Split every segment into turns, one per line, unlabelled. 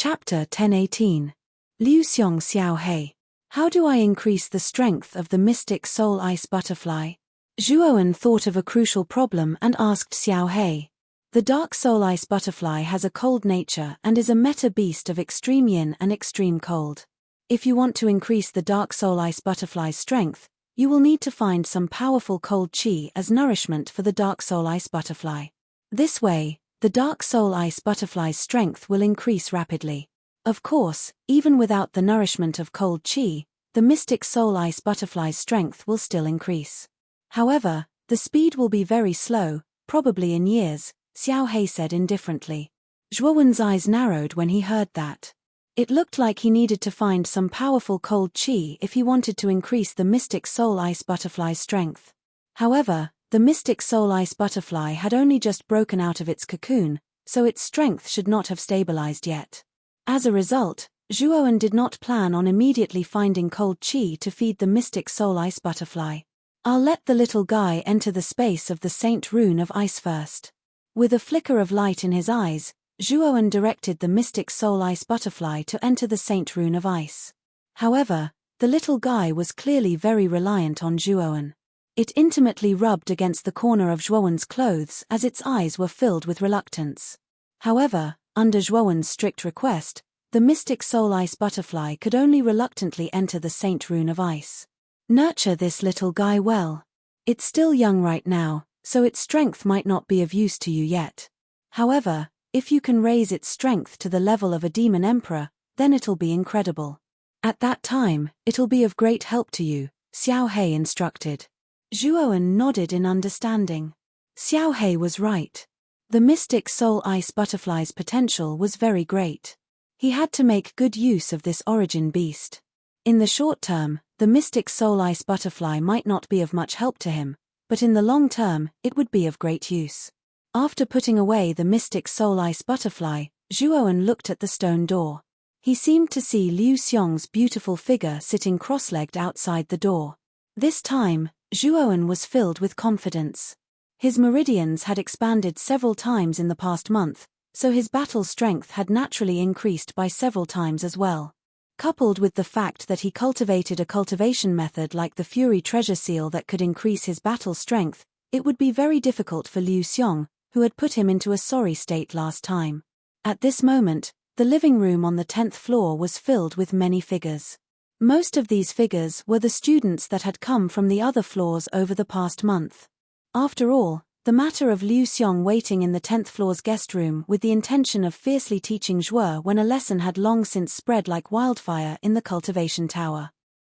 Chapter 1018. Liu Xiong Xiao Hei. How do I increase the strength of the mystic soul ice butterfly? Zhuowen thought of a crucial problem and asked Xiao Hei. The dark soul ice butterfly has a cold nature and is a meta beast of extreme yin and extreme cold. If you want to increase the dark soul ice butterfly's strength, you will need to find some powerful cold qi as nourishment for the dark soul ice butterfly. This way, the dark soul ice butterfly's strength will increase rapidly. Of course, even without the nourishment of cold qi, the mystic soul ice butterfly's strength will still increase. However, the speed will be very slow, probably in years, Xiao Hei said indifferently. Zhuowen's eyes narrowed when he heard that. It looked like he needed to find some powerful cold qi if he wanted to increase the mystic soul ice butterfly's strength. However, the mystic soul ice butterfly had only just broken out of its cocoon, so its strength should not have stabilized yet. As a result, Zhuowen did not plan on immediately finding cold qi to feed the mystic soul ice butterfly. I'll let the little guy enter the space of the Saint Rune of Ice first. With a flicker of light in his eyes, Zhuowen directed the mystic soul ice butterfly to enter the Saint Rune of Ice. However, the little guy was clearly very reliant on Zhuowen. It intimately rubbed against the corner of Zhuowen's clothes as its eyes were filled with reluctance. However, under Zhuowen's strict request, the mystic soul ice butterfly could only reluctantly enter the Saint Rune of Ice. Nurture this little guy well. It's still young right now, so its strength might not be of use to you yet. However, if you can raise its strength to the level of a demon emperor, then it'll be incredible. At that time, it'll be of great help to you, Xiao Hei instructed. Zhuowen nodded in understanding. Xiao Hei was right. The mystic soul ice butterfly's potential was very great. He had to make good use of this origin beast. In the short term, the mystic soul ice butterfly might not be of much help to him, but in the long term, it would be of great use. After putting away the mystic soul ice butterfly, Zhuowen looked at the stone door. He seemed to see Liu Xiong's beautiful figure sitting cross-legged outside the door. This time, Zhuowen was filled with confidence. His meridians had expanded several times in the past month, so his battle strength had naturally increased by several times as well. Coupled with the fact that he cultivated a cultivation method like the Fury Treasure Seal that could increase his battle strength, it would be very difficult for Liu Xiong, who had put him into a sorry state last time. At this moment, the living room on the 10th floor was filled with many figures. Most of these figures were the students that had come from the other floors over the past month. After all, the matter of Liu Xiong waiting in the 10th floor's guest room with the intention of fiercely teaching Zhuo when a lesson had long since spread like wildfire in the cultivation tower.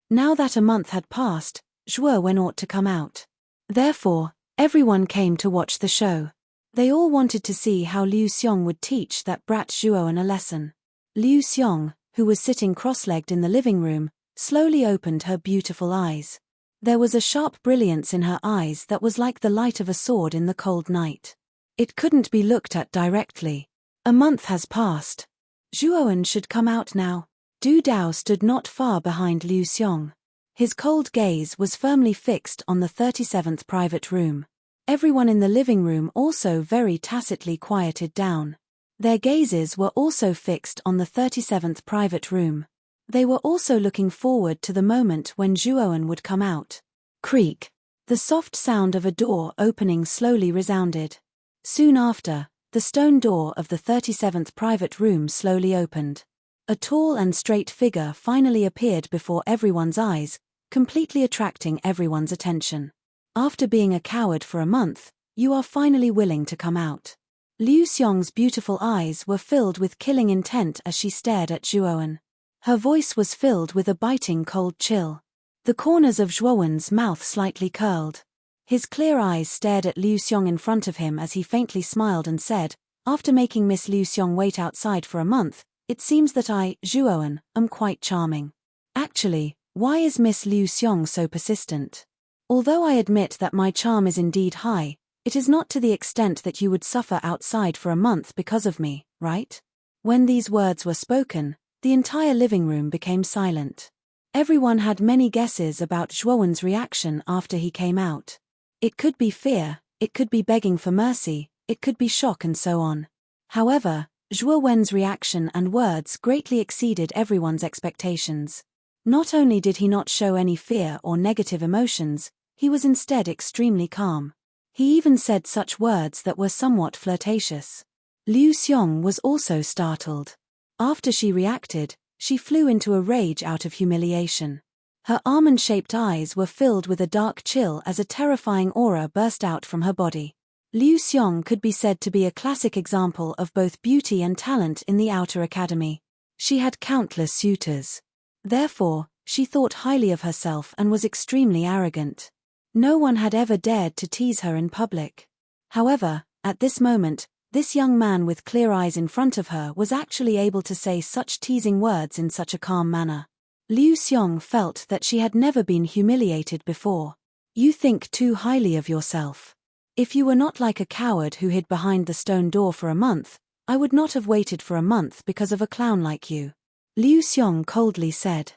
Now that a month had passed, Zhuo when ought to come out. Therefore, everyone came to watch the show. They all wanted to see how Liu Xiong would teach that brat Zhuowen a lesson. Liu Xiong, who was sitting cross-legged in the living room, slowly opened her beautiful eyes. There was a sharp brilliance in her eyes that was like the light of a sword in the cold night. It couldn't be looked at directly. A month has passed. Zhuowen should come out now. Du Dao stood not far behind Liu Xiong. His cold gaze was firmly fixed on the 37th private room. Everyone in the living room also very tacitly quieted down. Their gazes were also fixed on the 37th private room. They were also looking forward to the moment when Zhuowen would come out. Creak. The soft sound of a door opening slowly resounded. Soon after, the stone door of the 37th private room slowly opened. A tall and straight figure finally appeared before everyone's eyes, completely attracting everyone's attention. After being a coward for a month, you are finally willing to come out. Liu Xiong's beautiful eyes were filled with killing intent as she stared at Zhuowen. Her voice was filled with a biting cold chill. The corners of Zhuowen's mouth slightly curled. His clear eyes stared at Liu Xiong in front of him as he faintly smiled and said, "After making Miss Liu Xiong wait outside for a month, it seems that I, Zhuowen, am quite charming. Actually, why is Miss Liu Xiong so persistent? Although I admit that my charm is indeed high, it is not to the extent that you would suffer outside for a month because of me, right?" When these words were spoken, the entire living room became silent. Everyone had many guesses about Zhuowen's reaction after he came out. It could be fear, it could be begging for mercy, it could be shock and so on. However, Zhuo Wen's reaction and words greatly exceeded everyone's expectations. Not only did he not show any fear or negative emotions, he was instead extremely calm. He even said such words that were somewhat flirtatious. Liu Xiong was also startled. After she reacted, she flew into a rage out of humiliation. Her almond-shaped eyes were filled with a dark chill as a terrifying aura burst out from her body. Liu Xiong could be said to be a classic example of both beauty and talent in the outer academy. She had countless suitors. Therefore, she thought highly of herself and was extremely arrogant. No one had ever dared to tease her in public. However, at this moment, this young man with clear eyes in front of her was actually able to say such teasing words in such a calm manner. Liu Xiong felt that she had never been humiliated before. You think too highly of yourself. If you were not like a coward who hid behind the stone door for a month, I would not have waited for a month because of a clown like you. Liu Xiong coldly said.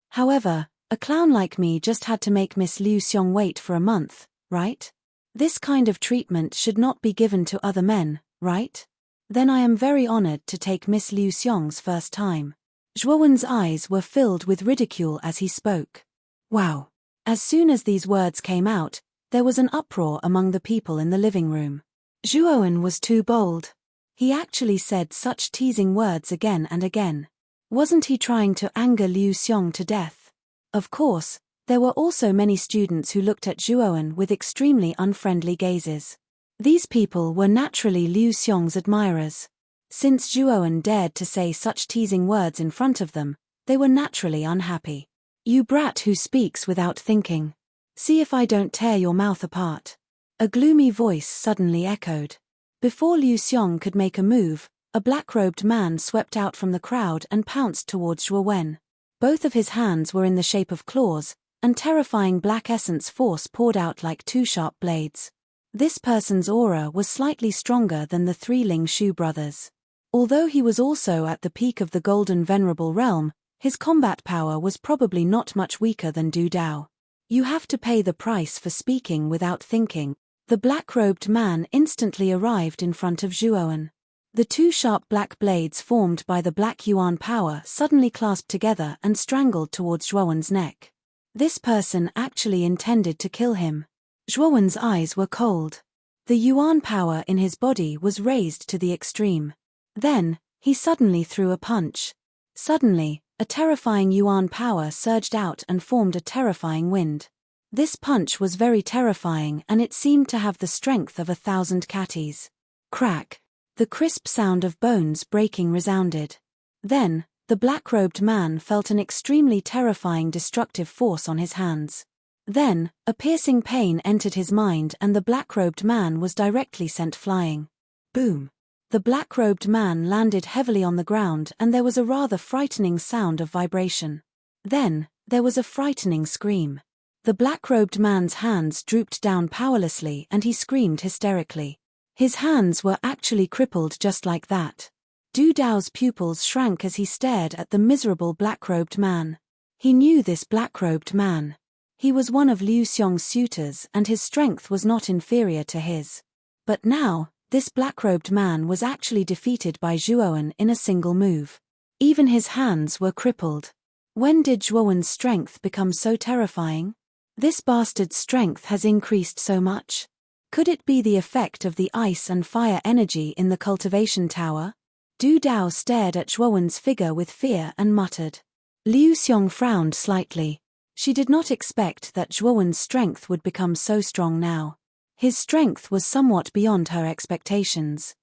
However, a clown like me just had to make Miss Liu Xiong wait for a month, right? This kind of treatment should not be given to other men, right? Then I am very honored to take Miss Liu Xiong's first time. Zhuowen's eyes were filled with ridicule as he spoke. Wow! As soon as these words came out, there was an uproar among the people in the living room. Zhuowen was too bold. He actually said such teasing words again and again. Wasn't he trying to anger Liu Xiong to death? Of course, there were also many students who looked at Zhuowen with extremely unfriendly gazes. These people were naturally Liu Xiong's admirers. Since Zhuowen dared to say such teasing words in front of them, they were naturally unhappy. You brat who speaks without thinking. See if I don't tear your mouth apart. A gloomy voice suddenly echoed. Before Liu Xiong could make a move, a black-robed man swept out from the crowd and pounced towards Zhuowen. Both of his hands were in the shape of claws, and terrifying black essence force poured out like two sharp blades. This person's aura was slightly stronger than the three Ling Shu brothers. Although he was also at the peak of the Golden Venerable Realm, his combat power was probably not much weaker than Du Dao. You have to pay the price for speaking without thinking. The black-robed man instantly arrived in front of Zhuowen. The two sharp black blades formed by the black yuan power suddenly clasped together and strangled towards Zhuowen's neck. This person actually intended to kill him. Zhuowen's eyes were cold. The yuan power in his body was raised to the extreme. Then, he suddenly threw a punch. Suddenly, a terrifying yuan power surged out and formed a terrifying wind. This punch was very terrifying and it seemed to have the strength of 1,000 catties. Crack! The crisp sound of bones breaking resounded. Then, the black-robed man felt an extremely terrifying destructive force on his hands. Then, a piercing pain entered his mind and the black-robed man was directly sent flying. Boom! The black-robed man landed heavily on the ground and there was a rather frightening sound of vibration. Then, there was a frightening scream. The black-robed man's hands drooped down powerlessly and he screamed hysterically. His hands were actually crippled just like that. Du Dao's pupils shrank as he stared at the miserable black-robed man. He knew this black-robed man. He was one of Liu Xiong's suitors and his strength was not inferior to his. But now, this black-robed man was actually defeated by Zhuowen in a single move. Even his hands were crippled. When did Zhuowen's strength become so terrifying? This bastard's strength has increased so much. Could it be the effect of the ice and fire energy in the cultivation tower? Du Dao stared at Zhuowen's figure with fear and muttered. Liu Xiong frowned slightly. She did not expect that Zhuowen's strength would become so strong now. His strength was somewhat beyond her expectations.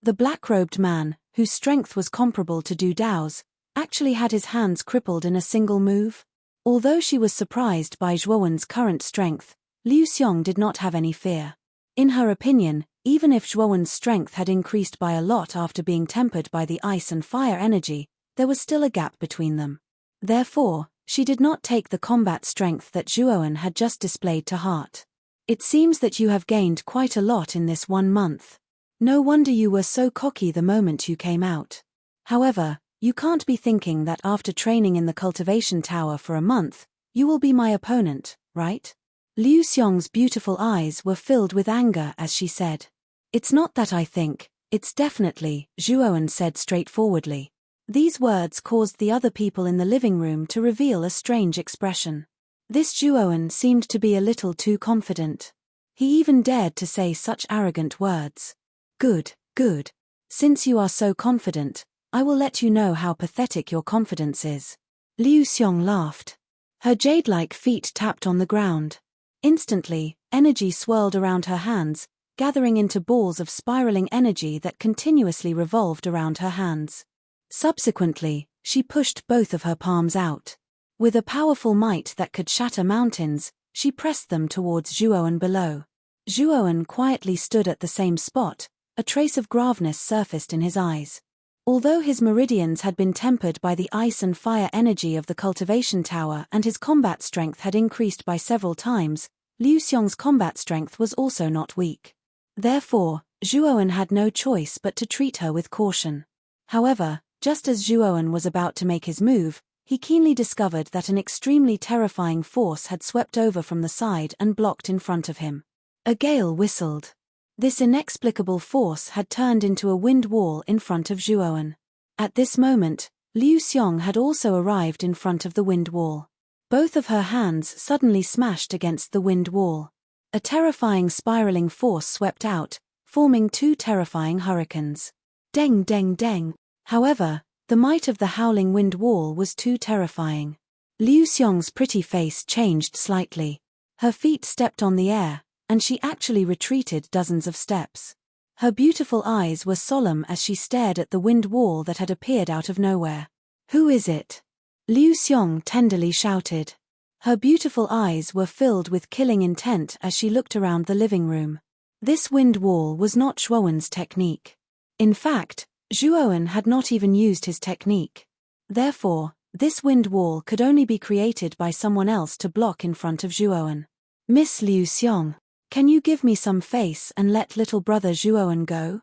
The black-robed man, whose strength was comparable to Du Dao's, actually had his hands crippled in a single move. Although she was surprised by Zhuowen's current strength, Liu Xiong did not have any fear. In her opinion, even if Zhuowen's strength had increased by a lot after being tempered by the ice and fire energy, there was still a gap between them. Therefore, she did not take the combat strength that Zhuowen had just displayed to heart. It seems that you have gained quite a lot in this 1 month. No wonder you were so cocky the moment you came out. However, you can't be thinking that after training in the cultivation tower for a month, you will be my opponent, right? Liu Xiong's beautiful eyes were filled with anger as she said. It's not that I think, It's definitely, Zhuowen said straightforwardly. These words caused the other people in the living room to reveal a strange expression. This Zhuowen seemed to be a little too confident. He even dared to say such arrogant words. Good, good. Since you are so confident, I will let you know how pathetic your confidence is. Liu Xiong laughed. Her jade-like feet tapped on the ground. Instantly, energy swirled around her hands, gathering into balls of spiraling energy that continuously revolved around her hands. Subsequently, she pushed both of her palms out. With a powerful might that could shatter mountains, she pressed them towards Zhuowen below. Zhuowen quietly stood at the same spot, a trace of graveness surfaced in his eyes. Although his meridians had been tempered by the ice and fire energy of the cultivation tower and his combat strength had increased by several times, Liu Xiong's combat strength was also not weak. Therefore, Zhuowen had no choice but to treat her with caution. However, just as Zhuowen was about to make his move, he keenly discovered that an extremely terrifying force had swept over from the side and blocked in front of him. A gale whistled. This inexplicable force had turned into a wind wall in front of Zhuowen. At this moment, Liu Xiong had also arrived in front of the wind wall. Both of her hands suddenly smashed against the wind wall. A terrifying spiraling force swept out, forming two terrifying hurricanes. Deng deng deng. However, the might of the howling wind wall was too terrifying. Liu Xiong's pretty face changed slightly. Her feet stepped on the air, and she actually retreated dozens of steps. Her beautiful eyes were solemn as she stared at the wind wall that had appeared out of nowhere. Who is it? Liu Xiong tenderly shouted. Her beautiful eyes were filled with killing intent as she looked around the living room. This wind wall was not Zhuowen's technique. In fact, Zhuowen had not even used his technique. Therefore, this wind wall could only be created by someone else to block in front of Zhuowen. Miss Liu Xiong, can you give me some face and let little brother Zhuowen go?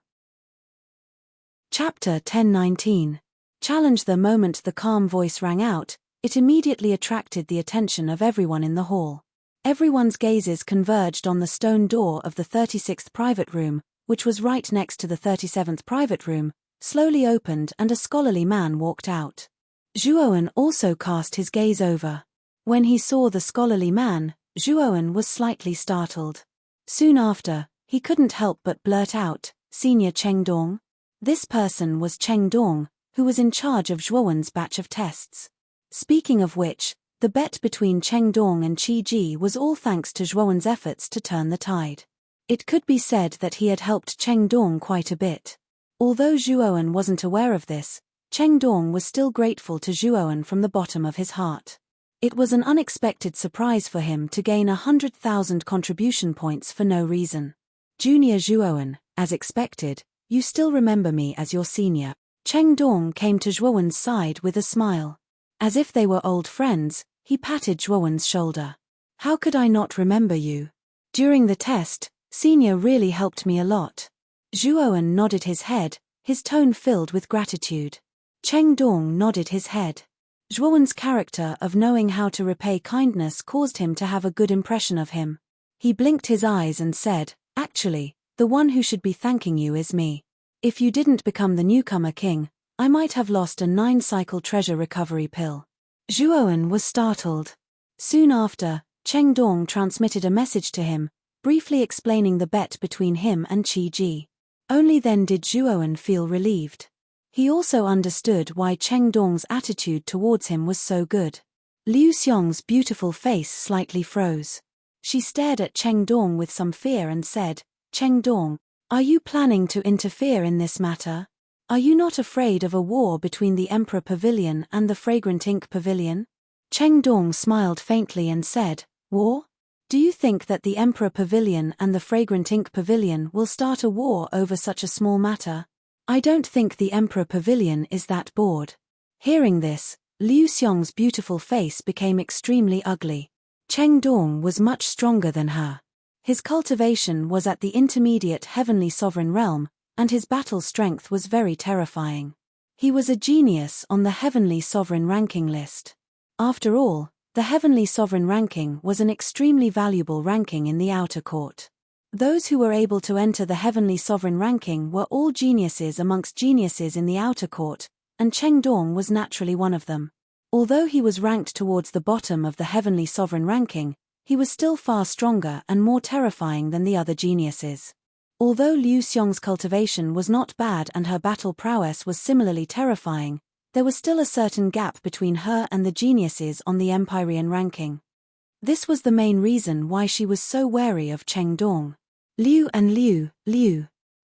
Chapter 10:19. Challenge. The moment the calm voice rang out, it immediately attracted the attention of everyone in the hall. Everyone's gazes converged on the stone door of the 36th private room, which was right next to the 37th private room, slowly opened and a scholarly man walked out. Zhuowen also cast his gaze over. When he saw the scholarly man, Zhuowen was slightly startled. Soon after, he couldn't help but blurt out, "Senior Cheng Dong?" This person was Cheng Dong, who was in charge of Zhuowen's batch of tests. Speaking of which, the bet between Cheng Dong and Qi Ji was all thanks to Zhuowen's efforts to turn the tide. It could be said that he had helped Cheng Dong quite a bit. Although Zhuowen wasn't aware of this, Cheng Dong was still grateful to Zhuowen from the bottom of his heart. It was an unexpected surprise for him to gain 100,000 contribution points for no reason. Junior Zhuowen, as expected, you still remember me as your senior. Cheng Dong came to Zhuowen's side with a smile. As if they were old friends, he patted Zhuowen's shoulder. How could I not remember you? During the test, Senior really helped me a lot. Zhuowen nodded his head, his tone filled with gratitude. Cheng Dong nodded his head. Zhuowen's character of knowing how to repay kindness caused him to have a good impression of him. He blinked his eyes and said, "Actually, the one who should be thanking you is me. If you didn't become the newcomer king, I might have lost a 9-cycle treasure recovery pill." Zhuowen was startled. Soon after, Cheng Dong transmitted a message to him, briefly explaining the bet between him and Qi Ji. Only then did Zhuowen feel relieved. He also understood why Cheng Dong's attitude towards him was so good. Liu Xiong's beautiful face slightly froze. She stared at Cheng Dong with some fear and said, "Cheng Dong, are you planning to interfere in this matter? Are you not afraid of a war between the Emperor Pavilion and the Fragrant Ink Pavilion?" Cheng Dong smiled faintly and said, "War? Do you think that the Emperor Pavilion and the Fragrant Ink Pavilion will start a war over such a small matter? I don't think the Emperor Pavilion is that bored." Hearing this, Liu Xiong's beautiful face became extremely ugly. Cheng Dong was much stronger than her. His cultivation was at the intermediate heavenly sovereign realm, and his battle strength was very terrifying. He was a genius on the heavenly sovereign ranking list. After all, the heavenly sovereign ranking was an extremely valuable ranking in the outer court. Those who were able to enter the heavenly sovereign ranking were all geniuses amongst geniuses in the outer court, and Cheng Dong was naturally one of them. Although he was ranked towards the bottom of the heavenly sovereign ranking, he was still far stronger and more terrifying than the other geniuses. Although Liu Xiong's cultivation was not bad and her battle prowess was similarly terrifying, there was still a certain gap between her and the geniuses on the Empyrean ranking. This was the main reason why she was so wary of Cheng Dong. Liu,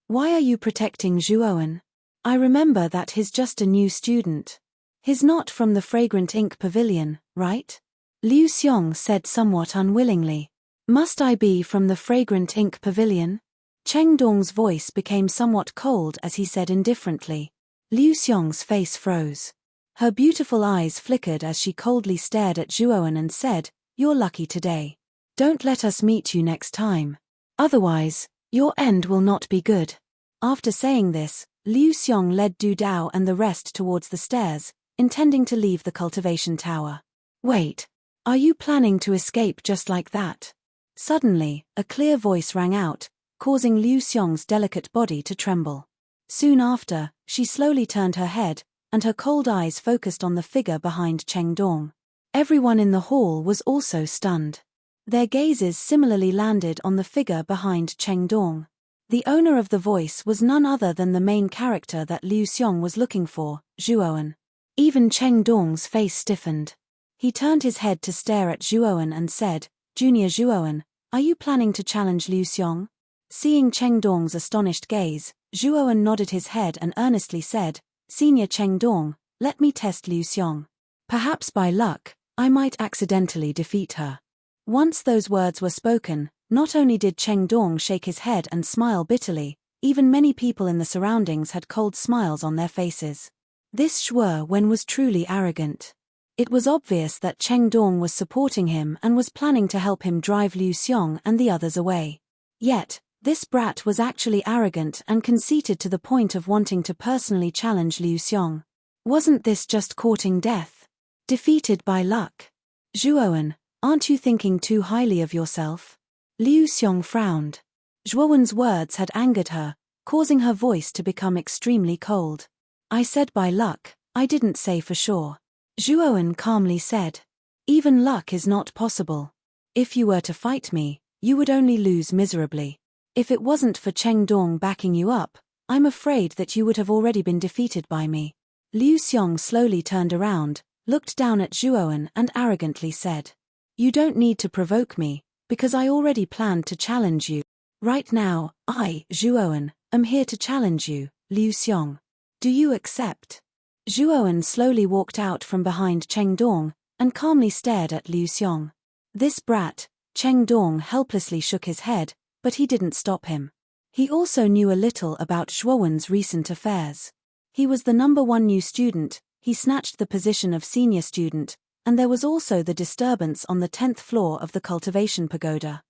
why are you protecting Zhuowen? I remember that he's just a new student. He's not from the Fragrant Ink Pavilion, right? Liu Xiong said somewhat unwillingly. Must I be from the Fragrant Ink Pavilion? Cheng Dong's voice became somewhat cold as he said indifferently. Liu Xiong's face froze. Her beautiful eyes flickered as she coldly stared at Zhuowen and said, "You're lucky today. Don't let us meet you next time. Otherwise, your end will not be good." After saying this, Liu Xiong led Du Dao and the rest towards the stairs, intending to leave the cultivation tower. Wait. Are you planning to escape just like that? Suddenly, a clear voice rang out, causing Liu Xiong's delicate body to tremble. Soon after, she slowly turned her head, and her cold eyes focused on the figure behind Cheng Dong. Everyone in the hall was also stunned. Their gazes similarly landed on the figure behind Cheng Dong. The owner of the voice was none other than the main character that Liu Xiong was looking for, Zhuowen. Even Cheng Dong's face stiffened. He turned his head to stare at Zhuowen and said, "Junior Zhuowen, are you planning to challenge Liu Xiong?" Seeing Cheng Dong's astonished gaze, Zhuowen nodded his head and earnestly said, "Senior Cheng Dong, let me test Liu Xiong. Perhaps by luck, I might accidentally defeat her." Once those words were spoken, not only did Cheng Dong shake his head and smile bitterly, even many people in the surroundings had cold smiles on their faces. This Zhuowen was truly arrogant. It was obvious that Cheng Dong was supporting him and was planning to help him drive Liu Xiong and the others away. Yet, this brat was actually arrogant and conceited to the point of wanting to personally challenge Liu Xiong. Wasn't this just courting death? Defeated by luck? Zhuowen, aren't you thinking too highly of yourself? Liu Xiong frowned. Zhuowen's words had angered her, causing her voice to become extremely cold. "I said by luck, I didn't say for sure." Zhuowen calmly said. "Even luck is not possible. If you were to fight me, you would only lose miserably. If it wasn't for Cheng Dong backing you up, I'm afraid that you would have already been defeated by me." Liu Xiong slowly turned around, looked down at Zhuowen and arrogantly said, "You don't need to provoke me, because I already planned to challenge you. Right now, I, Zhuowen, am here to challenge you, Liu Xiong. Do you accept?" Zhuowen slowly walked out from behind Cheng Dong, and calmly stared at Liu Xiong. This brat, Cheng Dong helplessly shook his head, but he didn't stop him. He also knew a little about Zhuowen's recent affairs. He was the #1 new student, he snatched the position of senior student, and there was also the disturbance on the 10th floor of the cultivation pagoda.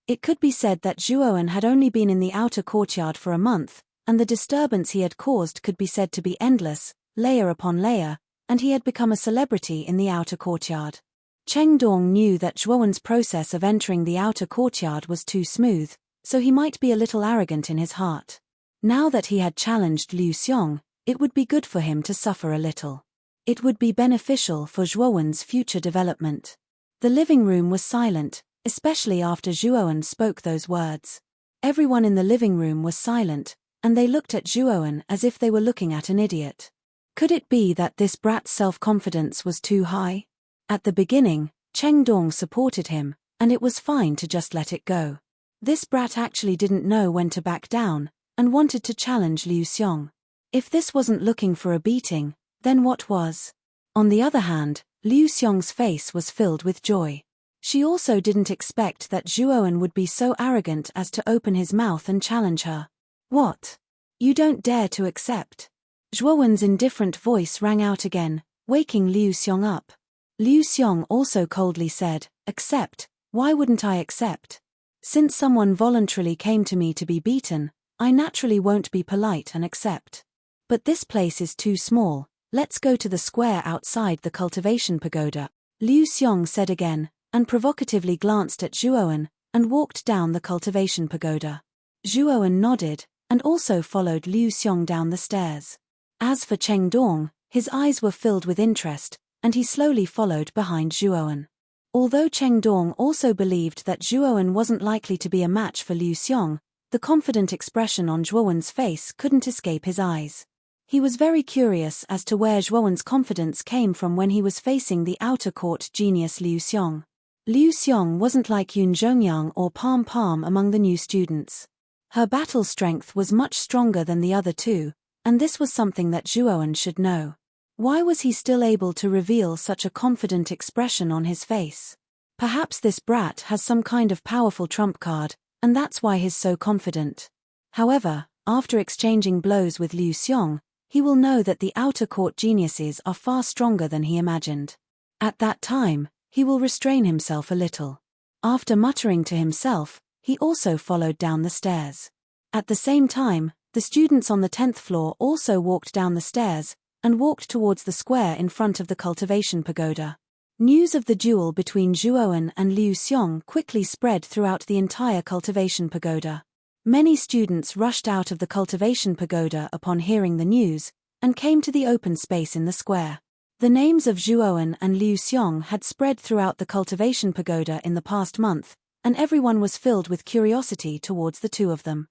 It could be said that Zhuowen had only been in the outer courtyard for a month, and the disturbance he had caused could be said to be endless, layer upon layer, and he had become a celebrity in the outer courtyard. Cheng Dong knew that Zhuowen's process of entering the outer courtyard was too smooth, so he might be a little arrogant in his heart. Now that he had challenged Liu Xiong, it would be good for him to suffer a little. It would be beneficial for Zhuowen's future development. The living room was silent, especially after Zhuowen spoke those words. Everyone in the living room was silent, and they looked at Zhuowen as if they were looking at an idiot. Could it be that this brat's self-confidence was too high? At the beginning, Cheng Dong supported him, and it was fine to just let it go. This brat actually didn't know when to back down, and wanted to challenge Liu Xiong. If this wasn't looking for a beating, then what was? On the other hand, Liu Xiong's face was filled with joy. She also didn't expect that Zhuowen would be so arrogant as to open his mouth and challenge her. "What? You don't dare to accept?" Zhuowen's indifferent voice rang out again, waking Liu Xiong up. Liu Xiong also coldly said, "Accept? Why wouldn't I accept? Since someone voluntarily came to me to be beaten, I naturally won't be polite and accept. But this place is too small, let's go to the square outside the cultivation pagoda," Liu Xiong said again, and provocatively glanced at Zhuowen, and walked down the cultivation pagoda. Zhuowen nodded, and also followed Liu Xiong down the stairs. As for Cheng Dong, his eyes were filled with interest, and he slowly followed behind Zhuowen. Although Cheng Dong also believed that Zhuowen wasn't likely to be a match for Liu Xiong, the confident expression on Zhuowen's face couldn't escape his eyes. He was very curious as to where Zhuowen's confidence came from when he was facing the outer court genius Liu Xiong. Liu Xiong wasn't like Yun Zhongyang or Palm Palm among the new students. Her battle strength was much stronger than the other two, and this was something that Zhuowen should know. Why was he still able to reveal such a confident expression on his face? Perhaps this brat has some kind of powerful trump card, and that's why he's so confident. However, after exchanging blows with Liu Xiong, he will know that the outer court geniuses are far stronger than he imagined. At that time, he will restrain himself a little. After muttering to himself, he also followed down the stairs. At the same time, the students on the 10th floor also walked down the stairs, and walked towards the square in front of the cultivation pagoda. News of the duel between Zhuowen and Liu Xiong quickly spread throughout the entire cultivation pagoda. Many students rushed out of the cultivation pagoda upon hearing the news, and came to the open space in the square. The names of Zhuowen and Liu Xiong had spread throughout the cultivation pagoda in the past month, and everyone was filled with curiosity towards the two of them.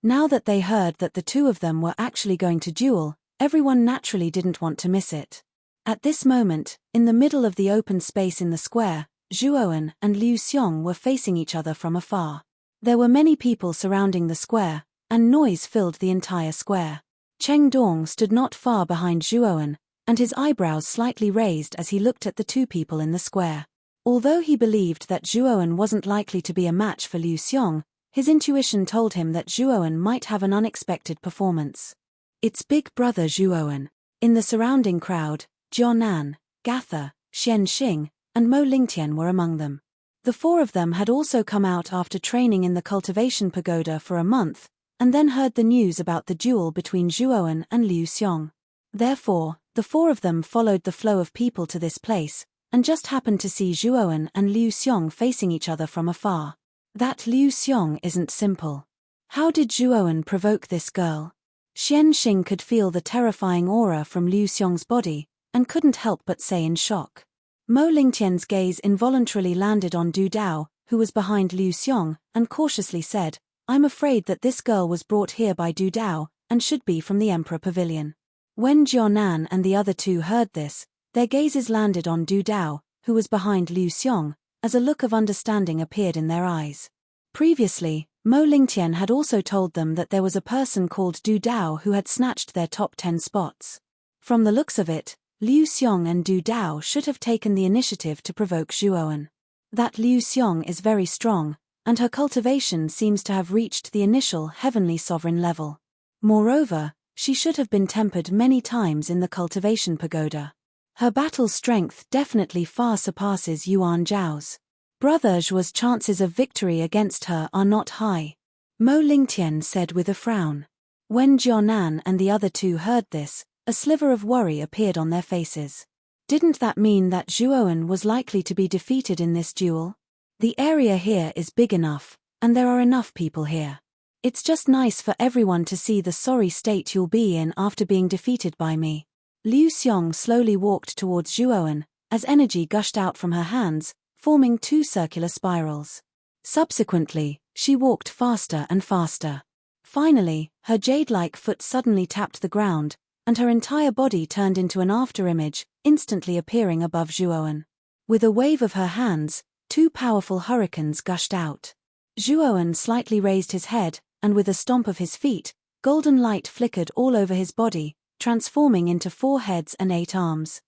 Now that they heard that the two of them were actually going to duel, everyone naturally didn't want to miss it. At this moment, in the middle of the open space in the square, Zhuowen and Liu Xiong were facing each other from afar. There were many people surrounding the square, and noise filled the entire square. Cheng Dong stood not far behind Zhuowen, and his eyebrows slightly raised as he looked at the two people in the square. Although he believed that Zhuowen wasn't likely to be a match for Liu Xiong, his intuition told him that Zhuowen might have an unexpected performance. It's big brother Zhuowen. In the surrounding crowd, Jianan, Gatha, Xian Xing, and Mo Lingtian were among them. The four of them had also come out after training in the cultivation pagoda for a month, and then heard the news about the duel between Zhuowen and Liu Xiong. Therefore, the four of them followed the flow of people to this place, and just happened to see Zhuowen and Liu Xiong facing each other from afar. That Liu Xiong isn't simple. How did Zhuowen provoke this girl? Xian Xing could feel the terrifying aura from Liu Xiong's body, and couldn't help but say in shock. Mo Lingtian's gaze involuntarily landed on Du Dao, who was behind Liu Xiong, and cautiously said, "I'm afraid that this girl was brought here by Du Dao, and should be from the Emperor Pavilion." When Jianan and the other two heard this, their gazes landed on Du Dao, who was behind Liu Xiong, as a look of understanding appeared in their eyes. Previously, Mo Lingtian had also told them that there was a person called Du Dao who had snatched their top 10 spots. From the looks of it, Liu Xiong and Du Dao should have taken the initiative to provoke Zhuowen. That Liu Xiong is very strong, and her cultivation seems to have reached the initial heavenly sovereign level. Moreover, she should have been tempered many times in the cultivation pagoda. Her battle strength definitely far surpasses Yuan Zhao's. Brother Zhuo's chances of victory against her are not high, Mo Lingtian said with a frown. When Jianan and the other two heard this, a sliver of worry appeared on their faces. Didn't that mean that Zhuowen was likely to be defeated in this duel? The area here is big enough, and there are enough people here. It's just nice for everyone to see the sorry state you'll be in after being defeated by me. Liu Xiong slowly walked towards Zhuowen, as energy gushed out from her hands, forming two circular spirals. Subsequently, she walked faster and faster. Finally, her jade-like foot suddenly tapped the ground, and her entire body turned into an afterimage, instantly appearing above Zhuowen. With a wave of her hands, two powerful hurricanes gushed out. Zhuowen slightly raised his head, and with a stomp of his feet, golden light flickered all over his body, transforming into 4 heads and 8 arms.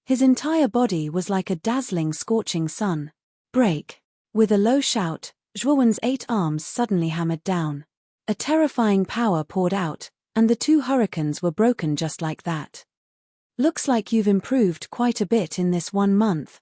His entire body was like a dazzling scorching sun. Break! With a low shout, Zhuowen's 8 arms suddenly hammered down. A terrifying power poured out, and the 2 hurricanes were broken just like that. Looks like you've improved quite a bit in this 1 month.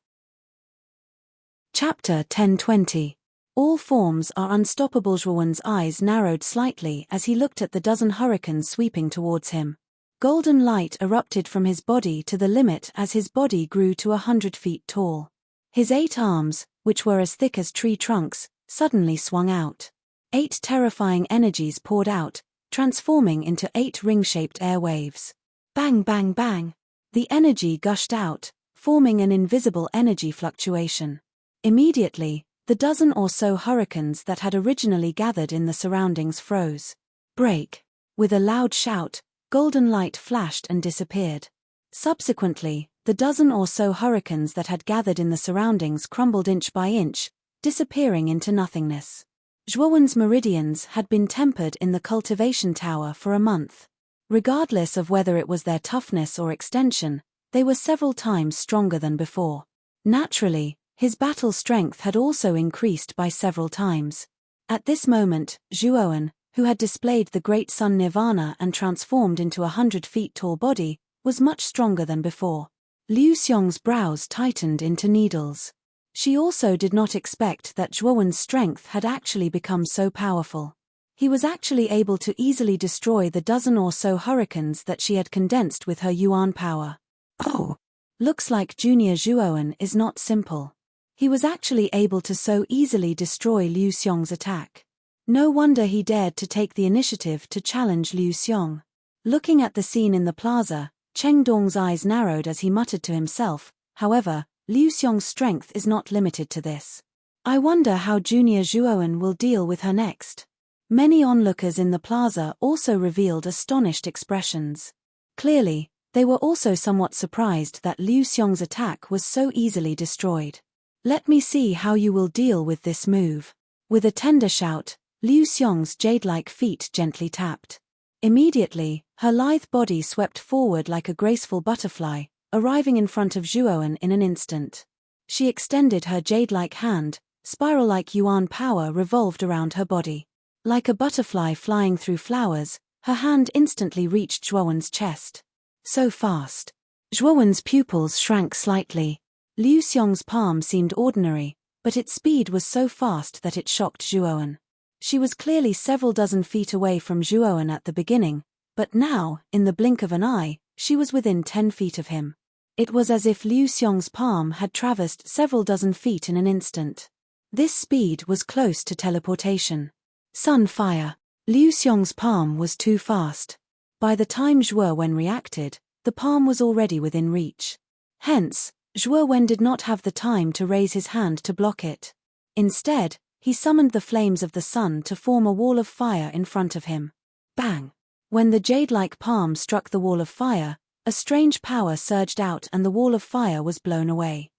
Chapter 1020. All forms are unstoppable. Zhuowen's eyes narrowed slightly as he looked at the dozen hurricanes sweeping towards him. Golden light erupted from his body to the limit as his body grew to 100 feet tall. His 8 arms, which were as thick as tree trunks, suddenly swung out. 8 terrifying energies poured out, transforming into 8 ring-shaped airwaves. Bang bang bang! The energy gushed out, forming an invisible energy fluctuation. Immediately, the dozen or so hurricanes that had originally gathered in the surroundings froze. Break! With a loud shout, golden light flashed and disappeared. Subsequently, the dozen or so hurricanes that had gathered in the surroundings crumbled inch by inch, disappearing into nothingness. Zhuowen's meridians had been tempered in the cultivation tower for a month. Regardless of whether it was their toughness or extension, they were several times stronger than before. Naturally, his battle strength had also increased by several times. At this moment, Zhuowen, who had displayed the great sun nirvana and transformed into a 100-feet-tall body, was much stronger than before. Liu Xiong's brows tightened into needles. She also did not expect that Zhuowen's strength had actually become so powerful. He was actually able to easily destroy the dozen or so hurricanes that she had condensed with her yuan power. Oh! Looks like Junior Zhuowen is not simple. He was actually able to so easily destroy Liu Xiong's attack. No wonder he dared to take the initiative to challenge Liu Xiong. Looking at the scene in the plaza, Cheng Dong's eyes narrowed as he muttered to himself, however, Liu Xiong's strength is not limited to this. I wonder how Junior Zhuowen will deal with her next. Many onlookers in the plaza also revealed astonished expressions. Clearly, they were also somewhat surprised that Liu Xiong's attack was so easily destroyed. Let me see how you will deal with this move. With a tender shout, Liu Xiong's jade-like feet gently tapped. Immediately, her lithe body swept forward like a graceful butterfly, arriving in front of Zhuowen in an instant. She extended her jade-like hand, spiral-like yuan power revolved around her body. Like a butterfly flying through flowers, her hand instantly reached Zhuowen's chest. So fast. Zhuowen's pupils shrank slightly. Liu Xiong's palm seemed ordinary, but its speed was so fast that it shocked Zhuowen. She was clearly several dozen feet away from Zhuowen at the beginning, but now, in the blink of an eye, she was within 10 feet of him. It was as if Liu Xiong's palm had traversed several dozen feet in an instant. This speed was close to teleportation. Sunfire. Liu Xiong's palm was too fast. By the time Zhuowen reacted, the palm was already within reach. Hence, Zhuowen did not have the time to raise his hand to block it. Instead, he summoned the flames of the sun to form a wall of fire in front of him. Bang! When the jade-like palm struck the wall of fire, a strange power surged out and the wall of fire was blown away.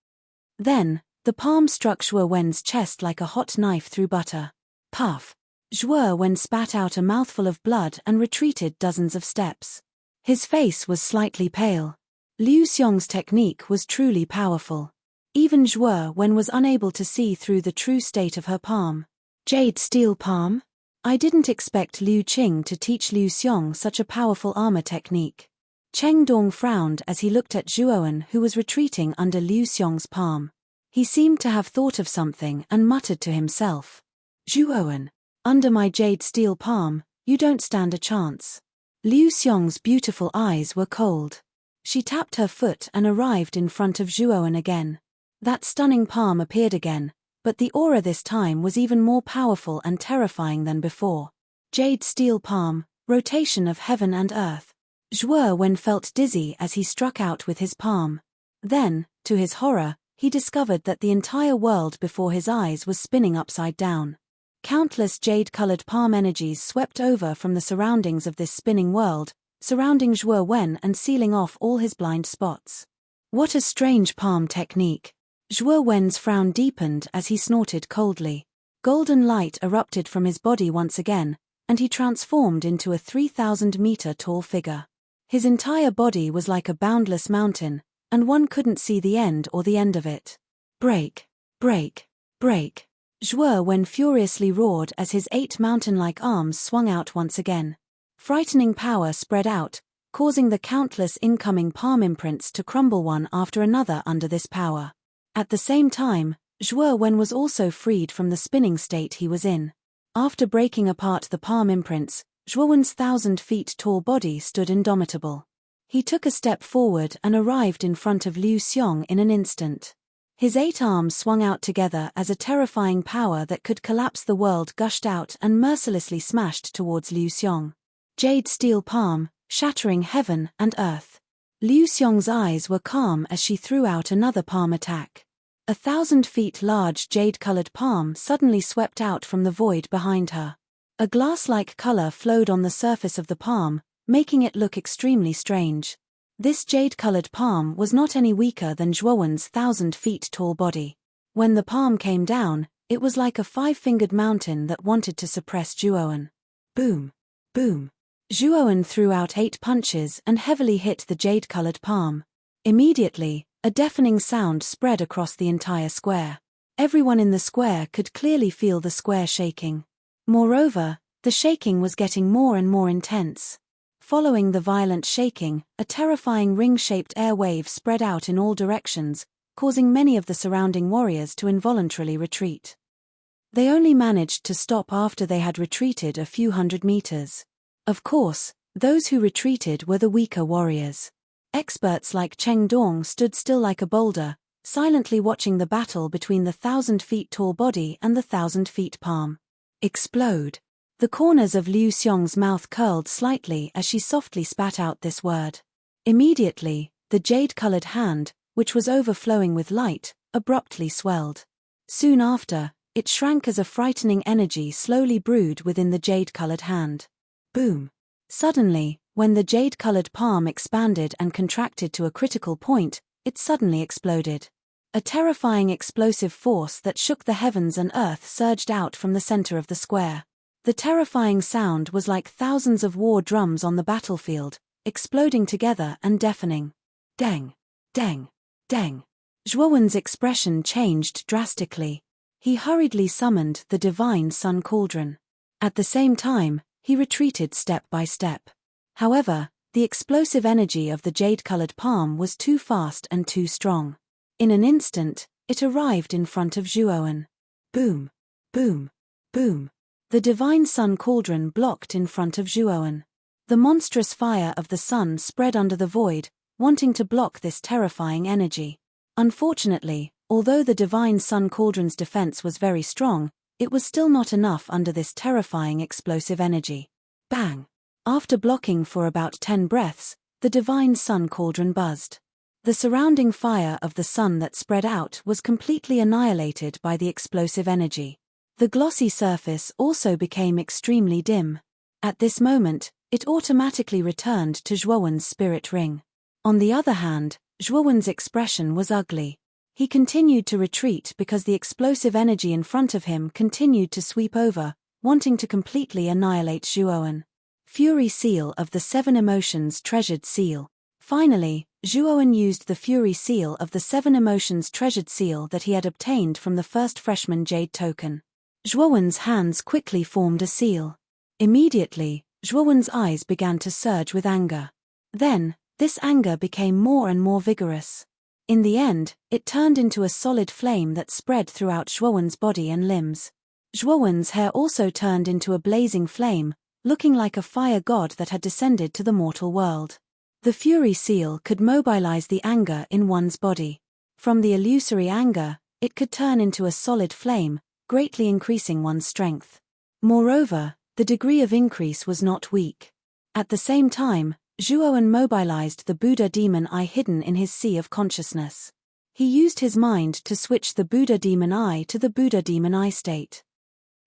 Then, the palm struck Zhuowen's chest like a hot knife through butter. Puff! Zhuowen spat out a mouthful of blood and retreated dozens of steps. His face was slightly pale. Liu Xiong's technique was truly powerful. Even Zhuowen was unable to see through the true state of her palm. Jade steel palm? I didn't expect Liu Qing to teach Liu Xiong such a powerful armor technique. Cheng Dong frowned as he looked at Zhuowen, who was retreating under Liu Xiong's palm. He seemed to have thought of something and muttered to himself. Zhuowen, under my jade steel palm, you don't stand a chance. Liu Xiong's beautiful eyes were cold. She tapped her foot and arrived in front of Zhuowen again. That stunning palm appeared again, but the aura this time was even more powerful and terrifying than before. Jade steel palm, rotation of heaven and earth. Zhuowen felt dizzy as he struck out with his palm. Then, to his horror, he discovered that the entire world before his eyes was spinning upside down. Countless jade-colored palm energies swept over from the surroundings of this spinning world, surrounding Zhuowen and sealing off all his blind spots. What a strange palm technique. Zhuowen's frown deepened as he snorted coldly. Golden light erupted from his body once again, and he transformed into a 3,000-meter tall figure. His entire body was like a boundless mountain, and one couldn't see the end or the end of it. Break! Break! Break! Zhuowen furiously roared as his 8 mountain-like arms swung out once again. Frightening power spread out, causing the countless incoming palm imprints to crumble one after another under this power. At the same time, Zhuowen was also freed from the spinning state he was in. After breaking apart the palm imprints, Zhuowen's 1,000-feet-tall body stood indomitable. He took a step forward and arrived in front of Liu Xiong in an instant. His 8 arms swung out together as a terrifying power that could collapse the world gushed out and mercilessly smashed towards Liu Xiong. Jade steel palm, shattering heaven and earth. Liu Xiong's eyes were calm as she threw out another palm attack. 1,000 feet large jade-colored palm suddenly swept out from the void behind her. A glass-like color flowed on the surface of the palm, making it look extremely strange. This jade-colored palm was not any weaker than Zhuowen's 1,000 feet tall body. When the palm came down, it was like a 5-fingered mountain that wanted to suppress Zhuowen. Boom! Boom! Zhuowen threw out 8 punches and heavily hit the jade-colored palm. Immediately, a deafening sound spread across the entire square. Everyone in the square could clearly feel the square shaking. Moreover, the shaking was getting more and more intense. Following the violent shaking, a terrifying ring-shaped air wave spread out in all directions, causing many of the surrounding warriors to involuntarily retreat. They only managed to stop after they had retreated a few hundred meters. Of course, those who retreated were the weaker warriors. Experts like Cheng Dong stood still like a boulder, silently watching the battle between the 1,000 feet tall body and the 1,000 feet palm. Explode. The corners of Liu Xiong's mouth curled slightly as she softly spat out this word. Immediately, the jade-colored hand, which was overflowing with light, abruptly swelled. Soon after, it shrank as a frightening energy slowly brewed within the jade-colored hand. Boom. Suddenly, when the jade-colored palm expanded and contracted to a critical point, it suddenly exploded. A terrifying explosive force that shook the heavens and earth surged out from the center of the square. The terrifying sound was like thousands of war drums on the battlefield, exploding together and deafening. Deng! Deng! Deng! Zhuowen's expression changed drastically. He hurriedly summoned the divine sun cauldron. At the same time, he retreated step by step. However, the explosive energy of the jade-colored palm was too fast and too strong. In an instant, it arrived in front of Zhuowen. Boom! Boom! Boom! The divine sun cauldron blocked in front of Zhuowen. The monstrous fire of the sun spread under the void, wanting to block this terrifying energy. Unfortunately, although the divine sun cauldron's defense was very strong, it was still not enough under this terrifying explosive energy. Bang! After blocking for about 10 breaths, the divine sun cauldron buzzed. The surrounding fire of the sun that spread out was completely annihilated by the explosive energy. The glossy surface also became extremely dim. At this moment, it automatically returned to Zhuowen's spirit ring. On the other hand, Zhuowen's expression was ugly. He continued to retreat because the explosive energy in front of him continued to sweep over, wanting to completely annihilate Zhuowen. Fury Seal of the 7 Emotions Treasured Seal. Finally, Zhuowen used the Fury Seal of the 7 Emotions Treasured Seal that he had obtained from the first freshman Jade token. Zhuowen's hands quickly formed a seal. Immediately, Zhuowen's eyes began to surge with anger. Then, this anger became more and more vigorous. In the end, it turned into a solid flame that spread throughout Zhuowen's body and limbs. Zhuowen's hair also turned into a blazing flame, looking like a fire god that had descended to the mortal world. The Fury Seal could mobilize the anger in one's body. From the illusory anger, it could turn into a solid flame, greatly increasing one's strength. Moreover, the degree of increase was not weak. At the same time, Zhuowen mobilized the Buddha demon eye hidden in his sea of consciousness. He used his mind to switch the Buddha demon eye to the Buddha demon eye state.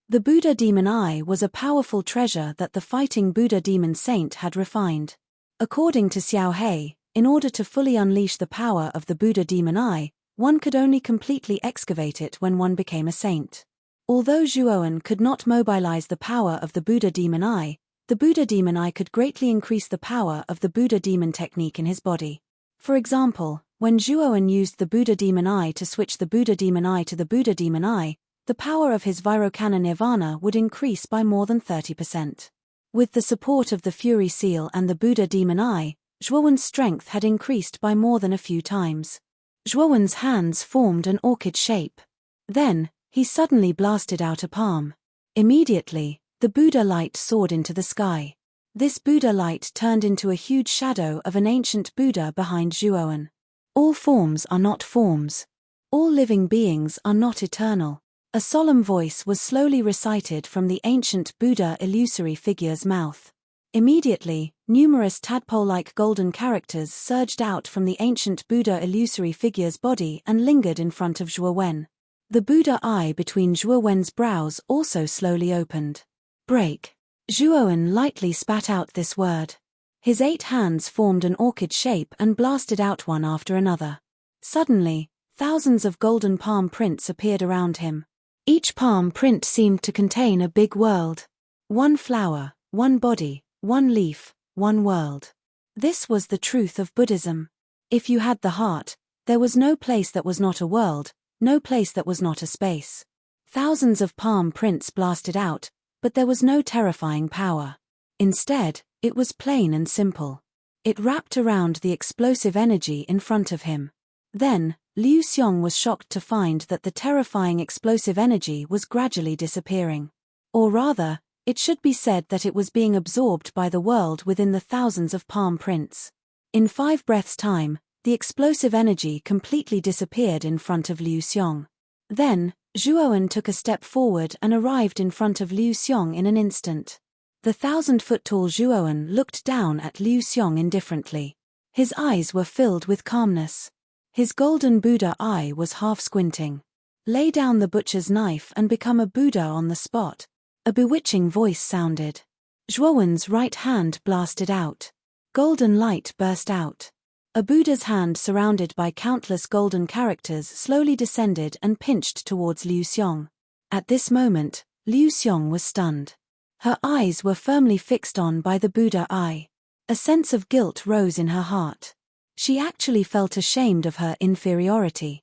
The Buddha demon eye was a powerful treasure that the fighting Buddha demon saint had refined. According to Xiao He, in order to fully unleash the power of the Buddha demon eye, one could only completely excavate it when one became a saint. Although Zhuowen could not mobilize the power of the Buddha demon eye, the Buddha demon eye could greatly increase the power of the Buddha demon technique in his body. For example, when Zhuowen used the Buddha demon eye to switch the Buddha demon eye to the Buddha demon eye, the power of his Vairocana Nirvana would increase by more than 30%. With the support of the Fury Seal and the Buddha demon eye, Zhuowen's strength had increased by more than a few times. Zhuowen's hands formed an orchid shape. Then, he suddenly blasted out a palm. Immediately, the Buddha light soared into the sky. This Buddha light turned into a huge shadow of an ancient Buddha behind Zhuowen. All forms are not forms. All living beings are not eternal. A solemn voice was slowly recited from the ancient Buddha illusory figure's mouth. Immediately, numerous tadpole-like golden characters surged out from the ancient Buddha illusory figure's body and lingered in front of Zhuo Wen. The Buddha eye between Zhuo Wen's brows also slowly opened. Break. Zhuo Wen lightly spat out this word. His 8 hands formed an orchid shape and blasted out one after another. Suddenly, thousands of golden palm prints appeared around him. Each palm print seemed to contain a big world. One flower, one body, one leaf, one world. This was the truth of Buddhism. If you had the heart, there was no place that was not a world, no place that was not a space. Thousands of palm prints blasted out, but there was no terrifying power. Instead, it was plain and simple. It wrapped around the explosive energy in front of him. Then, Liu Xiong was shocked to find that the terrifying explosive energy was gradually disappearing. Or rather, it should be said that it was being absorbed by the world within the thousands of palm prints. In 5 breaths' time, the explosive energy completely disappeared in front of Liu Xiong. Then, Zhuo Wen took a step forward and arrived in front of Liu Xiong in an instant. The 1,000-foot-tall Zhuo Wen looked down at Liu Xiong indifferently. His eyes were filled with calmness. His golden Buddha eye was half squinting. Lay down the butcher's knife and become a Buddha on the spot. A bewitching voice sounded. Zhuo Wen's right hand blasted out. Golden light burst out. A Buddha's hand surrounded by countless golden characters slowly descended and pinched towards Liu Xiong. At this moment, Liu Xiong was stunned. Her eyes were firmly fixed on by the Buddha eye. A sense of guilt rose in her heart. She actually felt ashamed of her inferiority.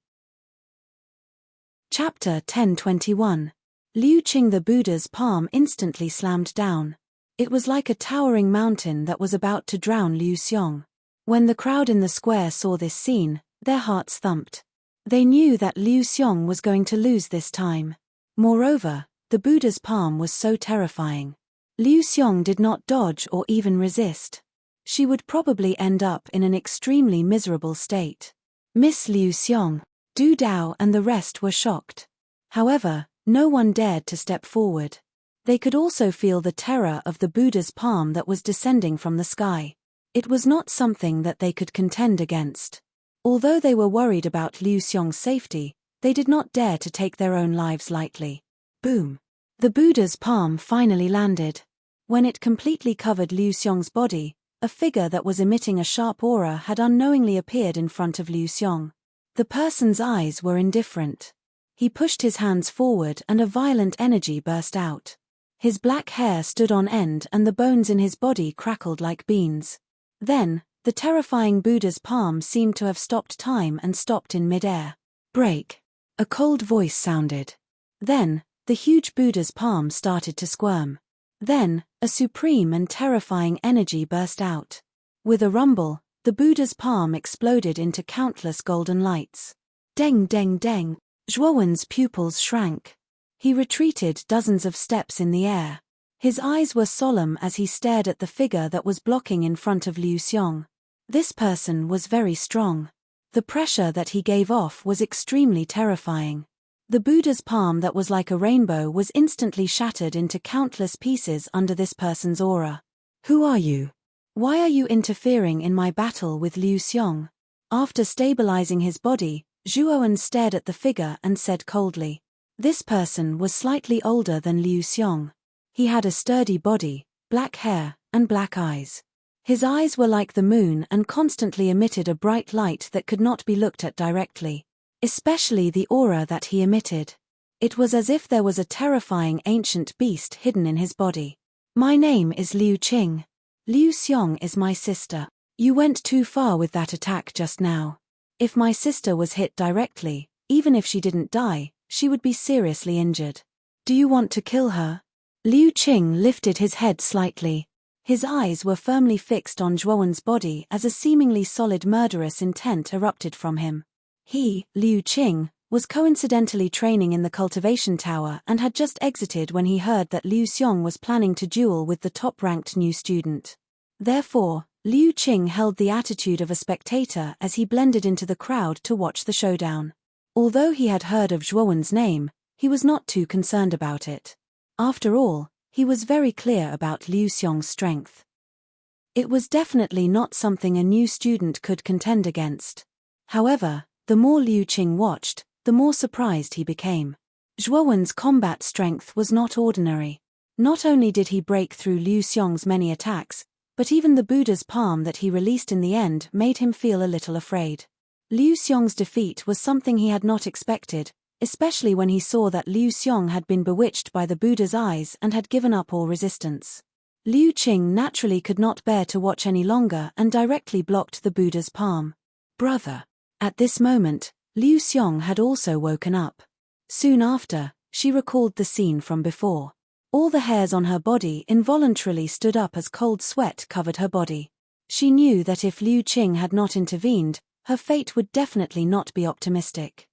Chapter 1021. Liu Qing. The Buddha's palm instantly slammed down. It was like a towering mountain that was about to drown Liu Xiong. When the crowd in the square saw this scene, their hearts thumped. They knew that Liu Xiong was going to lose this time. Moreover, the Buddha's palm was so terrifying. Liu Xiong did not dodge or even resist. She would probably end up in an extremely miserable state. Miss Liu Xiong, Du Dao and the rest were shocked. However, no one dared to step forward. They could also feel the terror of the Buddha's palm that was descending from the sky. It was not something that they could contend against. Although they were worried about Liu Xiong's safety, they did not dare to take their own lives lightly. Boom! The Buddha's palm finally landed. When it completely covered Liu Xiong's body, a figure that was emitting a sharp aura had unknowingly appeared in front of Liu Xiong. The person's eyes were indifferent. He pushed his hands forward and a violent energy burst out. His black hair stood on end and the bones in his body crackled like beans. Then, the terrifying Buddha's palm seemed to have stopped time and stopped in mid-air. Break! A cold voice sounded. Then, the huge Buddha's palm started to squirm. Then, a supreme and terrifying energy burst out. With a rumble, the Buddha's palm exploded into countless golden lights. Deng deng deng! Zhuo Wen's pupils shrank. He retreated dozens of steps in the air. His eyes were solemn as he stared at the figure that was blocking in front of Liu Xiong. This person was very strong. The pressure that he gave off was extremely terrifying. The Buddha's palm that was like a rainbow was instantly shattered into countless pieces under this person's aura. Who are you? Why are you interfering in my battle with Liu Xiong? After stabilizing his body, Zhuo Wen stared at the figure and said coldly. This person was slightly older than Liu Xiong. He had a sturdy body, black hair, and black eyes. His eyes were like the moon and constantly emitted a bright light that could not be looked at directly. Especially the aura that he emitted. It was as if there was a terrifying ancient beast hidden in his body. My name is Liu Qing. Liu Xiong is my sister. You went too far with that attack just now. If my sister was hit directly, even if she didn't die, she would be seriously injured. Do you want to kill her? Liu Qing lifted his head slightly. His eyes were firmly fixed on Zhuo Wen's body as a seemingly solid murderous intent erupted from him. He, Liu Qing, was coincidentally training in the cultivation tower and had just exited when he heard that Liu Xiong was planning to duel with the top-ranked new student. Therefore, Liu Qing held the attitude of a spectator as he blended into the crowd to watch the showdown. Although he had heard of Zhuowen's name, he was not too concerned about it. After all, he was very clear about Liu Xiong's strength. It was definitely not something a new student could contend against. However, the more Liu Qing watched, the more surprised he became. Zhuowen's combat strength was not ordinary. Not only did he break through Liu Xiong's many attacks, but even the Buddha's palm that he released in the end made him feel a little afraid. Liu Xiong's defeat was something he had not expected, especially when he saw that Liu Xiong had been bewitched by the Buddha's eyes and had given up all resistance. Liu Qing naturally could not bear to watch any longer and directly blocked the Buddha's palm. Brother. At this moment, Liu Xiong had also woken up. Soon after, she recalled the scene from before. All the hairs on her body involuntarily stood up as cold sweat covered her body. She knew that if Liu Qing had not intervened, her fate would definitely not be optimistic.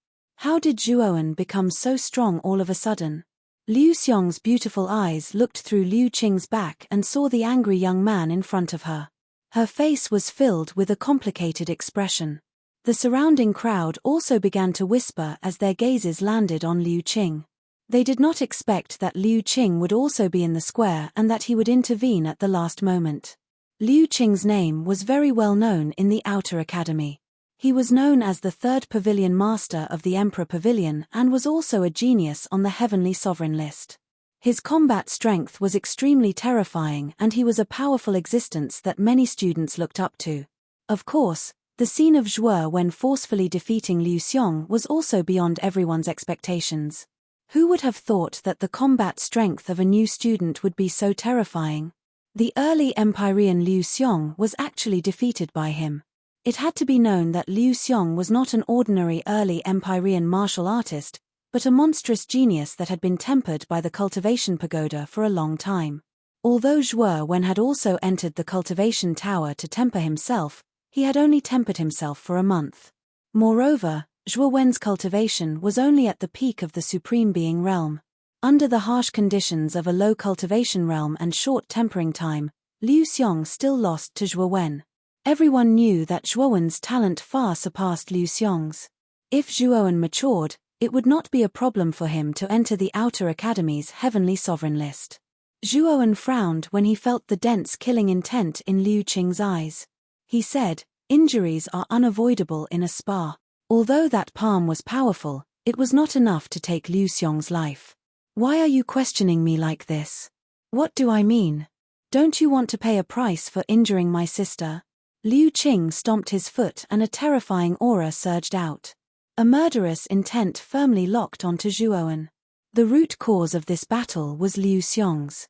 How did Zhuowen become so strong all of a sudden? Liu Xiong's beautiful eyes looked through Liu Qing's back and saw the angry young man in front of her. Her face was filled with a complicated expression. The surrounding crowd also began to whisper as their gazes landed on Liu Qing. They did not expect that Liu Qing would also be in the square and that he would intervene at the last moment. Liu Qing's name was very well known in the Outer Academy. He was known as the third pavilion master of the Emperor Pavilion and was also a genius on the Heavenly Sovereign list. His combat strength was extremely terrifying and he was a powerful existence that many students looked up to. Of course, the scene of Zhuo when forcefully defeating Liu Xiong was also beyond everyone's expectations. Who would have thought that the combat strength of a new student would be so terrifying? The early Empyrean Liu Xiong was actually defeated by him. It had to be known that Liu Xiong was not an ordinary early Empyrean martial artist, but a monstrous genius that had been tempered by the cultivation pagoda for a long time. Although Zhuo Wen had also entered the cultivation tower to temper himself, he had only tempered himself for a month. Moreover, Zhuo Wen's cultivation was only at the peak of the Supreme Being realm. Under the harsh conditions of a low cultivation realm and short tempering time, Liu Xiong still lost to Zhuo Wen. Everyone knew that Zhuo Wen's talent far surpassed Liu Xiong's. If Zhuo Wen matured, it would not be a problem for him to enter the Outer Academy's Heavenly Sovereign list. Zhuo Wen frowned when he felt the dense killing intent in Liu Qing's eyes. He said, "Injuries are unavoidable in a spa." Although that palm was powerful, it was not enough to take Liu Xiong's life. Why are you questioning me like this? What do I mean? Don't you want to pay a price for injuring my sister? Liu Qing stomped his foot and a terrifying aura surged out. A murderous intent firmly locked onto Zhuo Wen. The root cause of this battle was Liu Xiong's.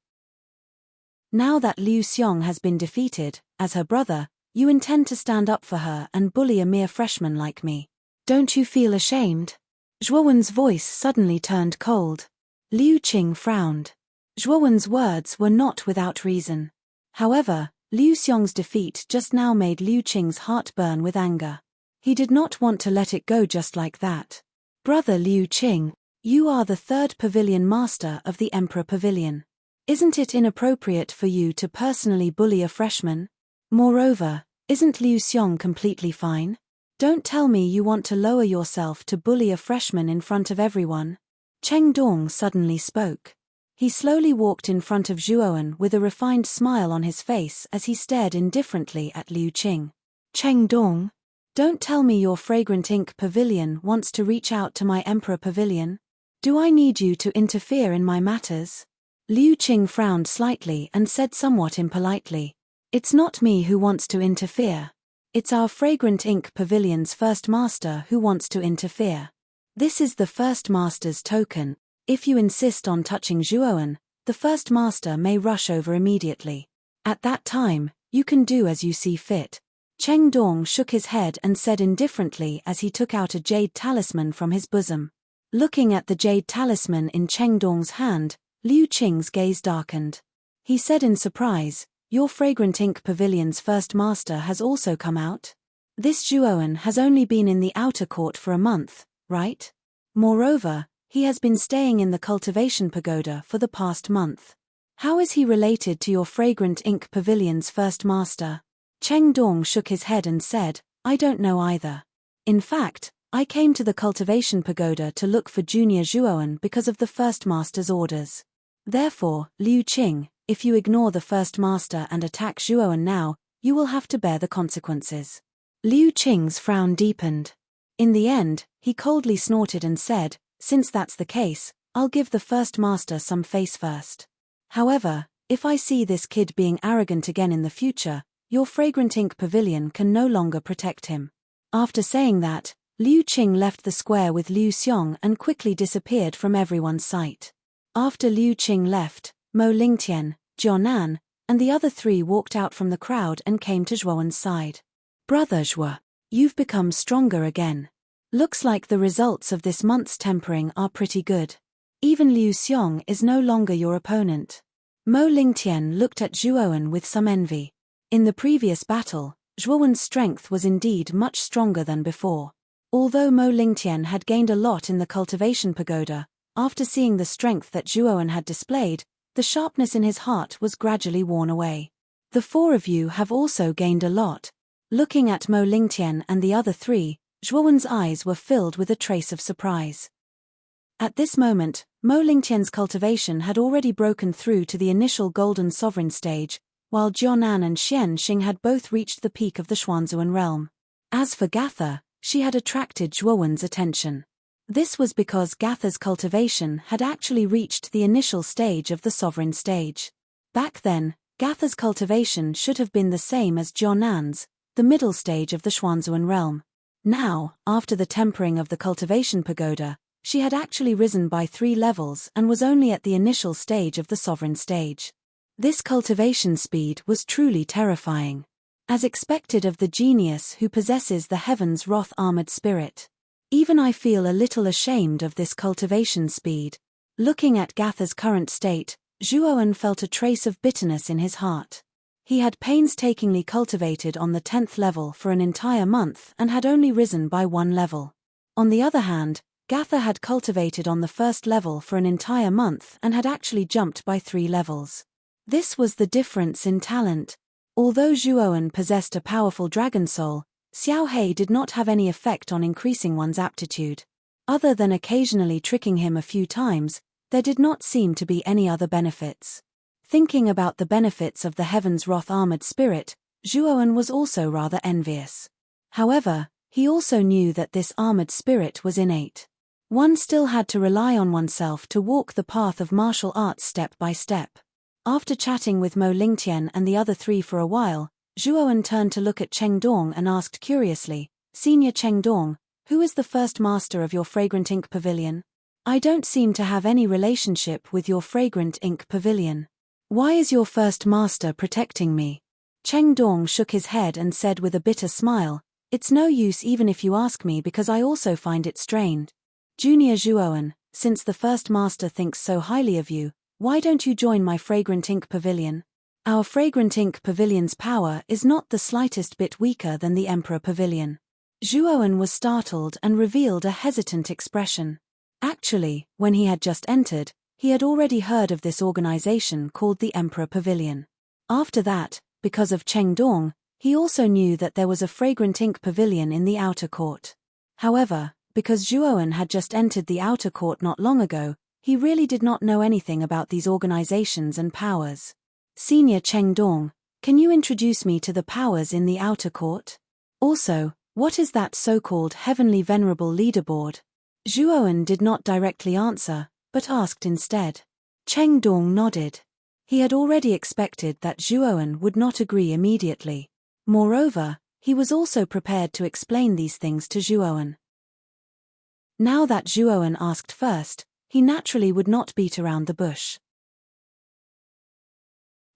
Now that Liu Xiong has been defeated, as her brother, you intend to stand up for her and bully a mere freshman like me. Don't you feel ashamed? Zhuo Wen's voice suddenly turned cold. Liu Qing frowned. Zhuo Wen's words were not without reason. However, Liu Xiong's defeat just now made Liu Qing's heart burn with anger. He did not want to let it go just like that. Brother Liu Qing, you are the third pavilion master of the Emperor Pavilion. Isn't it inappropriate for you to personally bully a freshman? Moreover, isn't Liu Xiong completely fine? Don't tell me you want to lower yourself to bully a freshman in front of everyone. Cheng Dong suddenly spoke. He slowly walked in front of Zhuo Wen with a refined smile on his face as he stared indifferently at Liu Qing. Cheng Dong, don't tell me your Fragrant Ink Pavilion wants to reach out to my Emperor Pavilion. Do I need you to interfere in my matters? Liu Qing frowned slightly and said somewhat impolitely, "It's not me who wants to interfere. It's our Fragrant Ink Pavilion's first master who wants to interfere. This is the first master's token. If you insist on touching Zhuo Wen, the first master may rush over immediately. At that time, you can do as you see fit." Cheng Dong shook his head and said indifferently as he took out a jade talisman from his bosom. Looking at the jade talisman in Cheng Dong's hand, Liu Qing's gaze darkened. He said in surprise, "Your Fragrant Ink Pavilion's first master has also come out? This Zhuo Wen has only been in the outer court for a month, right? Moreover, he has been staying in the cultivation pagoda for the past month. How is he related to your Fragrant Ink Pavilion's first master?" Cheng Dong shook his head and said, "I don't know either. In fact, I came to the cultivation pagoda to look for Junior Zhuowen because of the first master's orders. Therefore, Liu Qing, if you ignore the first master and attack Zhuowen now, you will have to bear the consequences. Liu Qing's frown deepened. In the end, he coldly snorted and said, since that's the case, I'll give the first master some face first. However, if I see this kid being arrogant again in the future, your fragrant ink pavilion can no longer protect him. After saying that, Liu Qing left the square with Liu Xiong and quickly disappeared from everyone's sight. After Liu Qing left, Mo Lingtian, Jianan, and the other three walked out from the crowd and came to Zhuowen's side. Brother Zhuo, you've become stronger again. Looks like the results of this month's tempering are pretty good. Even Liu Xiong is no longer your opponent. Mo Lingtian looked at Zhuowen with some envy. In the previous battle, Zhuowen's strength was indeed much stronger than before. Although Mo Lingtian had gained a lot in the cultivation pagoda, after seeing the strength that Zhuowen had displayed, the sharpness in his heart was gradually worn away. The four of you have also gained a lot. Looking at Mo Lingtian and the other three, Zhuowen's eyes were filled with a trace of surprise. At this moment, Mo Lingtian's cultivation had already broken through to the initial Golden Sovereign stage, while Jianan and Xian Xing had both reached the peak of the Xuanzuan realm. As for Gatha, she had attracted Zhuowen's attention. This was because Gatha's cultivation had actually reached the initial stage of the Sovereign stage. Back then, Gatha's cultivation should have been the same as Jianan's, the middle stage of the Xuanzuan realm. Now, after the tempering of the cultivation pagoda, she had actually risen by 3 levels and was only at the initial stage of the Sovereign stage. This cultivation speed was truly terrifying. As expected of the genius who possesses the heaven's wrath armored spirit. Even I feel a little ashamed of this cultivation speed. Looking at Gatha's current state, Zhuowen felt a trace of bitterness in his heart. He had painstakingly cultivated on the 10th level for an entire month and had only risen by 1 level. On the other hand, Gatha had cultivated on the 1st level for an entire month and had actually jumped by 3 levels. This was the difference in talent. Although Zhuowen possessed a powerful dragon soul, Xiao He did not have any effect on increasing one's aptitude. Other than occasionally tricking him a few times, there did not seem to be any other benefits. Thinking about the benefits of the heaven's wrath armored spirit, Zhuowen was also rather envious. However, he also knew that this armored spirit was innate. One still had to rely on oneself to walk the path of martial arts step by step. After chatting with Mo Lingtian and the other three for a while, Zhuowen turned to look at Cheng Dong and asked curiously, Senior Cheng Dong, who is the first master of your fragrant ink pavilion? I don't seem to have any relationship with your fragrant ink pavilion. Why is your first master protecting me? Cheng Dong shook his head and said with a bitter smile, it's no use even if you ask me because I also find it strained. Junior Zhuowen, since the first master thinks so highly of you, why don't you join my fragrant ink pavilion? Our fragrant ink pavilion's power is not the slightest bit weaker than the Emperor Pavilion. Zhuowen was startled and revealed a hesitant expression. Actually, when he had just entered, he had already heard of this organization called the Emperor Pavilion. After that, because of Cheng Dong, he also knew that there was a fragrant ink pavilion in the outer court. However, because Zhuowen had just entered the outer court not long ago, he really did not know anything about these organizations and powers. Senior Cheng Dong, can you introduce me to the powers in the outer court? Also, what is that so-called heavenly venerable leaderboard? Zhuowen did not directly answer, but asked instead. Cheng Dong nodded. He had already expected that Zhuowen would not agree immediately. Moreover, he was also prepared to explain these things to Zhuowen. Now that Zhuowen asked first, he naturally would not beat around the bush.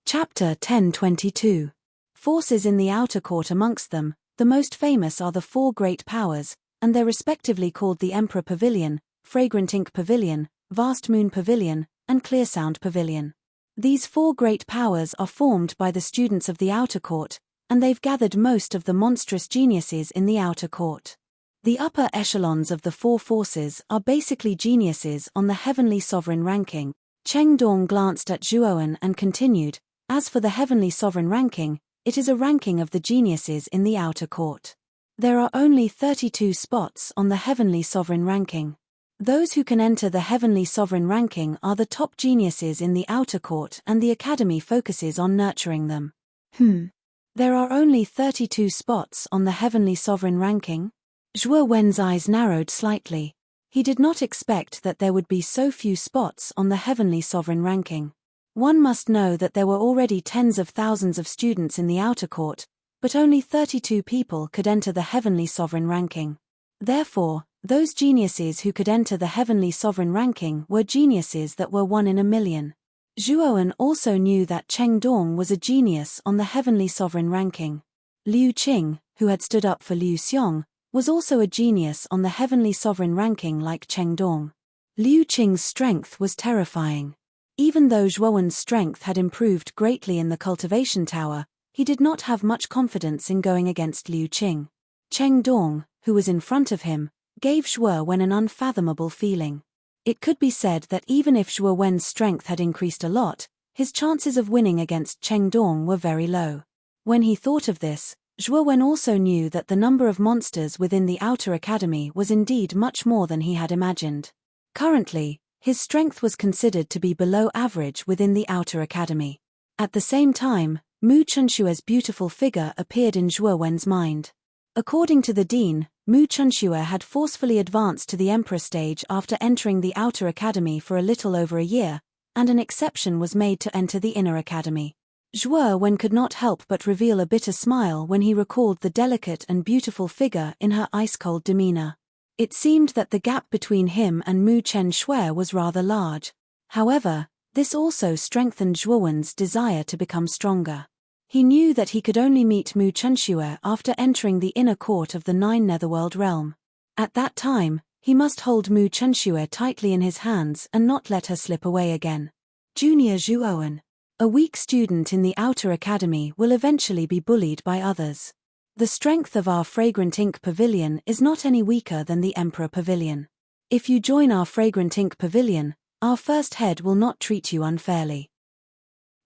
Chapter 1022. Forces in the outer court. Amongst them, the most famous are the 4 great powers, and they're respectively called the Emperor Pavilion, Fragrant Ink Pavilion, Vast Moon Pavilion, and Clear Sound Pavilion. These 4 great powers are formed by the students of the outer court, and they've gathered most of the monstrous geniuses in the outer court. The upper echelons of the 4 forces are basically geniuses on the heavenly sovereign ranking. Cheng Dong glanced at Zhuowen and continued, as for the heavenly sovereign ranking, it is a ranking of the geniuses in the outer court. There are only 32 spots on the Heavenly Sovereign ranking. Those who can enter the Heavenly Sovereign ranking are the top geniuses in the outer court, and the Academy focuses on nurturing them. There are only 32 spots on the Heavenly Sovereign ranking? Zhuo Wen's eyes narrowed slightly. He did not expect that there would be so few spots on the Heavenly Sovereign ranking. One must know that there were already tens of thousands of students in the outer court, but only 32 people could enter the Heavenly Sovereign ranking. Therefore, those geniuses who could enter the Heavenly Sovereign ranking were geniuses that were 1 in a million. Zhuowen also knew that Cheng Dong was a genius on the Heavenly Sovereign ranking. Liu Qing, who had stood up for Liu Xiong, was also a genius on the Heavenly Sovereign ranking like Cheng Dong. Liu Qing's strength was terrifying. Even though Zhuowen's strength had improved greatly in the cultivation tower, he did not have much confidence in going against Liu Qing. Cheng Dong, who was in front of him, gave Zhuowen an unfathomable feeling. It could be said that even if Zhuowen's strength had increased a lot, his chances of winning against Cheng Dong were very low. When he thought of this, Zhuowen also knew that the number of monsters within the outer academy was indeed much more than he had imagined. Currently, his strength was considered to be below average within the outer academy. At the same time, Mu Chunshue's beautiful figure appeared in Zhuowen's mind. According to the dean, Mu Chunshue had forcefully advanced to the emperor stage after entering the outer academy for a little over a year, and an exception was made to enter the inner academy. Zhuowen could not help but reveal a bitter smile when he recalled the delicate and beautiful figure in her ice-cold demeanor. It seemed that the gap between him and Mu Chunshue was rather large. However, this also strengthened Zhuowen's desire to become stronger. He knew that he could only meet Mu Chunshue after entering the inner court of the 9 Netherworld realm. At that time, he must hold Mu Chunshue tightly in his hands and not let her slip away again. Junior Zhuowen. A weak student in the outer academy will eventually be bullied by others. The strength of our Fragrant Ink Pavilion is not any weaker than the Emperor Pavilion. If you join our Fragrant Ink Pavilion, our first head will not treat you unfairly.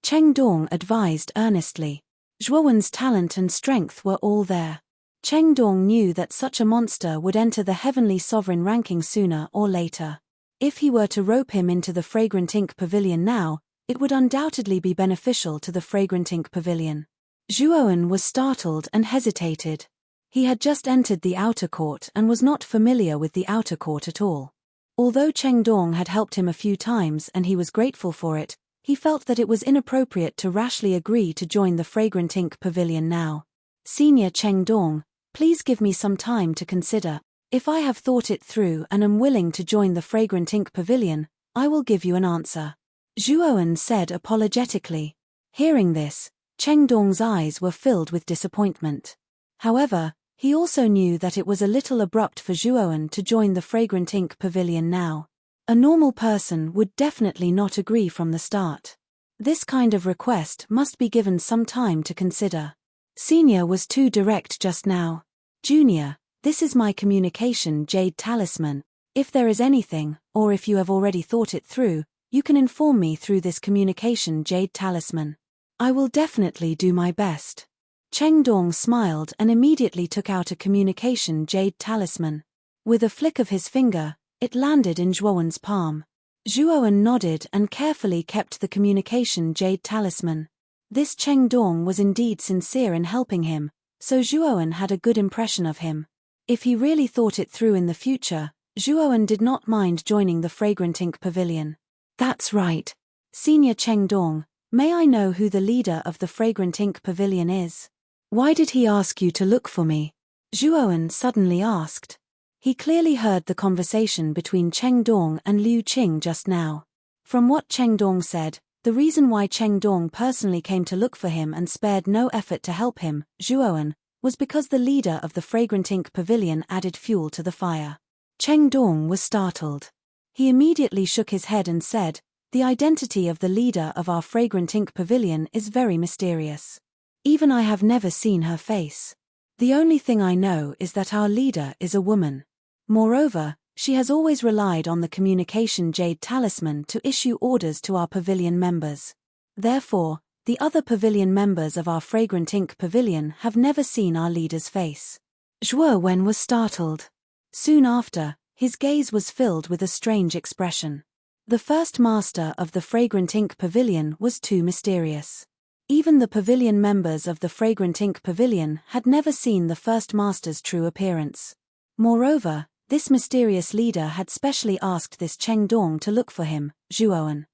Cheng Dong advised earnestly. Zhuowen's talent and strength were all there. Cheng Dong knew that such a monster would enter the Heavenly Sovereign ranking sooner or later. If he were to rope him into the Fragrant Ink Pavilion now, it would undoubtedly be beneficial to the Fragrant Ink Pavilion. Zhuowen was startled and hesitated. He had just entered the outer court and was not familiar with the outer court at all. Although Cheng Dong had helped him a few times and he was grateful for it, he felt that it was inappropriate to rashly agree to join the Fragrant Ink Pavilion now. Senior Cheng Dong, please give me some time to consider. If I have thought it through and am willing to join the Fragrant Ink Pavilion, I will give you an answer. Zhuowen said apologetically. Hearing this, Cheng Dong's eyes were filled with disappointment. However, he also knew that it was a little abrupt for Zhuowen to join the Fragrant Ink Pavilion now. A normal person would definitely not agree from the start. This kind of request must be given some time to consider. Senior was too direct just now. Junior, this is my communication jade talisman. If there is anything, or if you have already thought it through, you can inform me through this communication jade talisman. I will definitely do my best. Cheng Dong smiled and immediately took out a communication jade talisman. With a flick of his finger, it landed in Zhuowen's palm. Zhuowen nodded and carefully kept the communication jade talisman. This Cheng Dong was indeed sincere in helping him, so Zhuowen had a good impression of him. If he really thought it through in the future, Zhuowen did not mind joining the Fragrant Ink Pavilion. That's right. Senior Cheng Dong, may I know who the leader of the Fragrant Ink Pavilion is? Why did he ask you to look for me? Zhuowen suddenly asked. He clearly heard the conversation between Cheng Dong and Liu Qing just now. From what Cheng Dong said, the reason why Cheng Dong personally came to look for him and spared no effort to help him, Zhuowen, was because the leader of the Fragrant Ink Pavilion added fuel to the fire. Cheng Dong was startled. He immediately shook his head and said, "The identity of the leader of our Fragrant Ink Pavilion is very mysterious. Even I have never seen her face. The only thing I know is that our leader is a woman. Moreover, she has always relied on the communication jade talisman to issue orders to our pavilion members. Therefore, the other pavilion members of our Fragrant Ink Pavilion have never seen our leader's face." Zhuowen was startled. Soon after, his gaze was filled with a strange expression. The first master of the Fragrant Ink Pavilion was too mysterious. Even the pavilion members of the Fragrant Ink Pavilion had never seen the first master's true appearance. Moreover, this mysterious leader had specially asked this Cheng Dong to look for him, Zhuowen.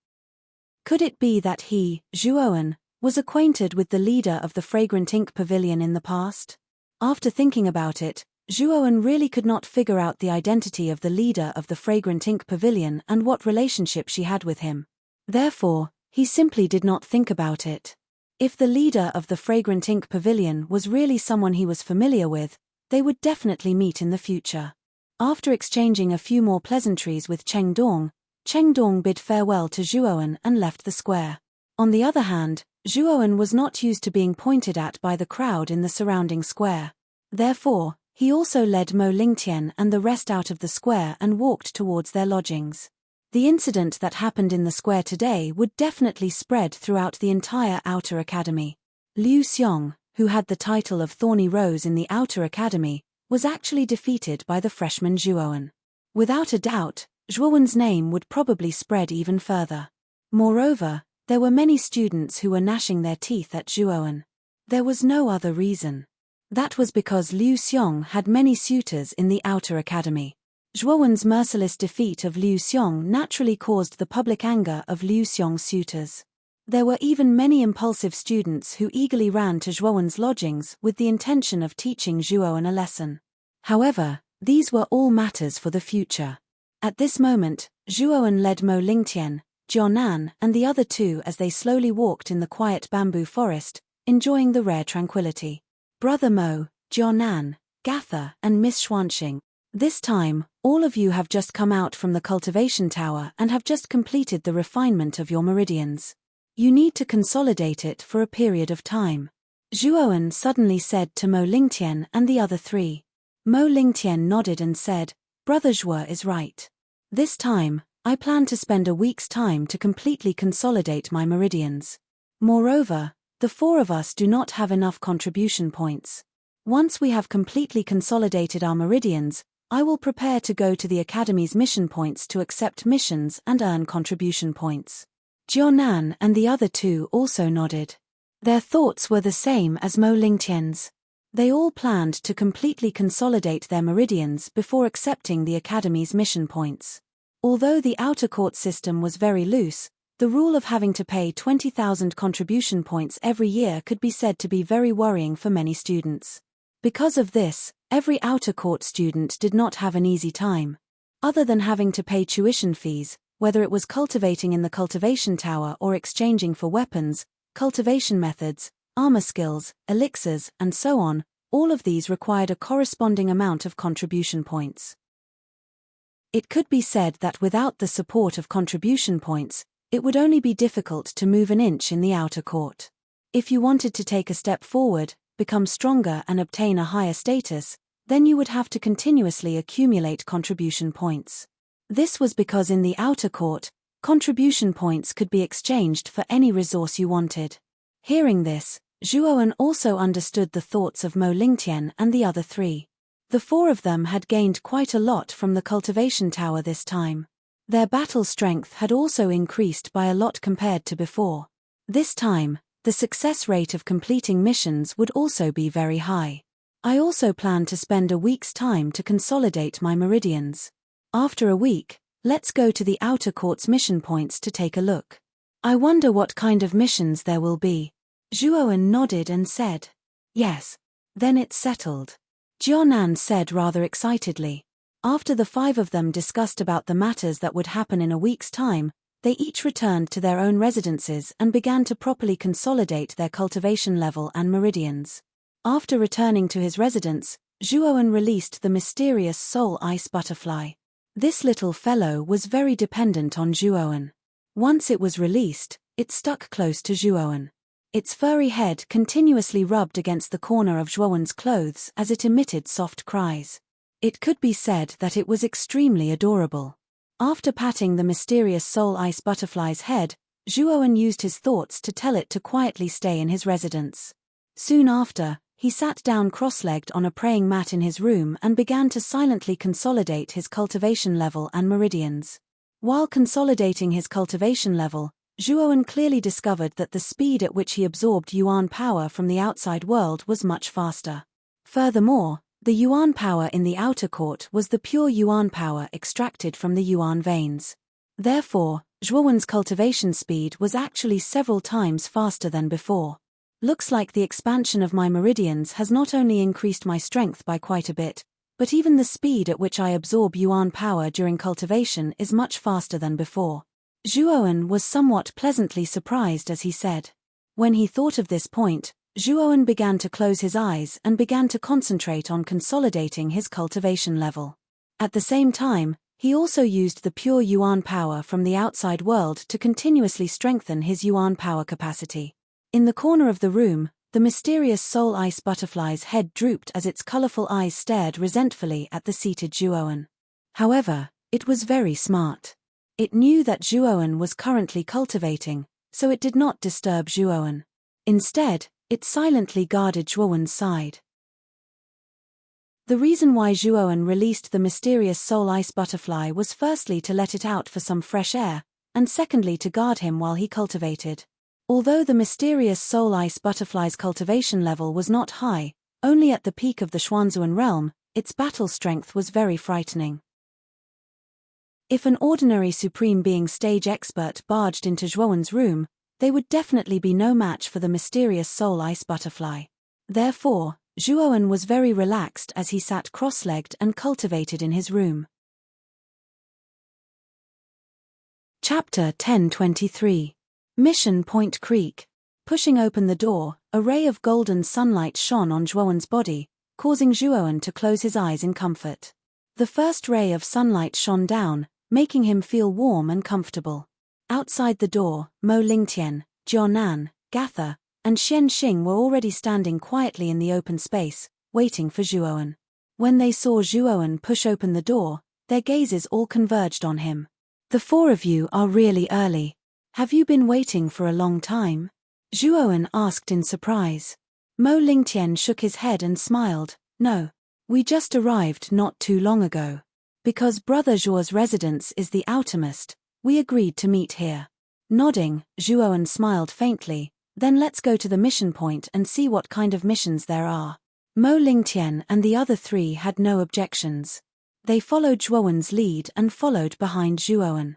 Could it be that he, Zhuowen, was acquainted with the leader of the Fragrant Ink Pavilion in the past? After thinking about it, Zhuowen really could not figure out the identity of the leader of the Fragrant Ink Pavilion and what relationship she had with him. Therefore, he simply did not think about it. If the leader of the Fragrant Ink Pavilion was really someone he was familiar with, they would definitely meet in the future. After exchanging a few more pleasantries with Cheng Dong bid farewell to Zhuowen and left the square. On the other hand, Zhuowen was not used to being pointed at by the crowd in the surrounding square. Therefore, he also led Mo Lingtian and the rest out of the square and walked towards their lodgings. The incident that happened in the square today would definitely spread throughout the entire Outer Academy. Liu Xiong, who had the title of Thorny Rose in the Outer Academy, was actually defeated by the freshman Zhuowen. Without a doubt, Zhuowen's name would probably spread even further. Moreover, there were many students who were gnashing their teeth at Zhuowen. There was no other reason. That was because Liu Xiong had many suitors in the Outer Academy. Zhuowen's merciless defeat of Liu Xiong naturally caused the public anger of Liu Xiong's suitors. There were even many impulsive students who eagerly ran to Zhuowen's lodgings with the intention of teaching Zhuowen a lesson. However, these were all matters for the future. At this moment, Zhuowen led Mo Lingtian, Jianan, and the other two as they slowly walked in the quiet bamboo forest, enjoying the rare tranquility. Brother Mo, Jianan, Gatha, and Miss Xuanxing. This time, all of you have just come out from the cultivation tower and have just completed the refinement of your meridians. You need to consolidate it for a period of time. Zhuowen suddenly said to Mo Lingtian and the other three. Mo Lingtian nodded and said, Brother Zhuo is right. This time, I plan to spend a week's time to completely consolidate my meridians. Moreover, the four of us do not have enough contribution points. Once we have completely consolidated our meridians, I will prepare to go to the Academy's mission points to accept missions and earn contribution points. Jianan and the other two also nodded. Their thoughts were the same as Mo Lingtian's. They all planned to completely consolidate their meridians before accepting the Academy's mission points. Although the outer court system was very loose, the rule of having to pay 20,000 contribution points every year could be said to be very worrying for many students. Because of this, every outer court student did not have an easy time. Other than having to pay tuition fees, whether it was cultivating in the cultivation tower or exchanging for weapons, cultivation methods, armor skills, elixirs, and so on, all of these required a corresponding amount of contribution points. It could be said that without the support of contribution points, it would only be difficult to move an inch in the outer court. If you wanted to take a step forward, become stronger and obtain a higher status, then you would have to continuously accumulate contribution points. This was because in the outer court, contribution points could be exchanged for any resource you wanted. Hearing this, Zhuowen also understood the thoughts of Mo Lingtian and the other three. The four of them had gained quite a lot from the cultivation tower this time. Their battle strength had also increased by a lot compared to before. This time, the success rate of completing missions would also be very high. I also plan to spend a week's time to consolidate my meridians. After a week, let's go to the outer court's mission points to take a look. I wonder what kind of missions there will be. Zhuowen nodded and said, Yes. Then it's settled. Jianan said rather excitedly. After the five of them discussed about the matters that would happen in a week's time, they each returned to their own residences and began to properly consolidate their cultivation level and meridians. After returning to his residence, Zhuowen released the mysterious soul ice butterfly. This little fellow was very dependent on Zhuowen. Once it was released, it stuck close to Zhuowen. Its furry head continuously rubbed against the corner of Zhuowen's clothes as it emitted soft cries. It could be said that it was extremely adorable. After patting the mysterious soul ice butterfly's head, Zhuowen used his thoughts to tell it to quietly stay in his residence. Soon after, He sat down cross-legged on a praying mat in his room and began to silently consolidate his cultivation level and meridians. While consolidating his cultivation level, Zhuowen clearly discovered that the speed at which he absorbed yuan power from the outside world was much faster. Furthermore, the yuan power in the outer court was the pure yuan power extracted from the yuan veins. Therefore, Zhuowen's cultivation speed was actually several times faster than before. Looks like the expansion of my meridians has not only increased my strength by quite a bit, but even the speed at which I absorb yuan power during cultivation is much faster than before. Zhuowen was somewhat pleasantly surprised as he said. When he thought of this point, Zhuowen began to close his eyes and began to concentrate on consolidating his cultivation level. At the same time, he also used the pure yuan power from the outside world to continuously strengthen his yuan power capacity. In the corner of the room, the mysterious soul ice butterfly's head drooped as its colorful eyes stared resentfully at the seated Zhuowen. However, it was very smart. It knew that Zhuowen was currently cultivating, so it did not disturb Zhuowen. Instead, it silently guarded Zhuowen's side. The reason why Zhuowen released the mysterious soul ice butterfly was firstly to let it out for some fresh air, and secondly to guard him while he cultivated. Although the mysterious soul ice butterfly's cultivation level was not high, only at the peak of the Xuanzuan realm, its battle strength was very frightening. If an ordinary Supreme Being stage expert barged into Zhuowen's room, they would definitely be no match for the mysterious soul ice butterfly. Therefore, Zhuowen was very relaxed as he sat cross-legged and cultivated in his room. Chapter 1023. Mission Point Creek. Pushing open the door, a ray of golden sunlight shone on Zhuowen's body, causing Zhuowen to close his eyes in comfort. The first ray of sunlight shone down, making him feel warm and comfortable. Outside the door, Mo Lingtian, Jianan, Gatha, and Xian Xing were already standing quietly in the open space, waiting for Zhuowen. When they saw Zhuowen push open the door, their gazes all converged on him. "The four of you are really early. Have you been waiting for a long time?" Zhuowen asked in surprise. Mo Lingtian shook his head and smiled. "No. We just arrived not too long ago. Because Brother Zhuo's residence is the outermost, we agreed to meet here." Nodding, Zhuowen smiled faintly. "Then let's go to the mission point and see what kind of missions there are." Mo Lingtian and the other three had no objections. They followed Zhuowen's lead and followed behind Zhuowen.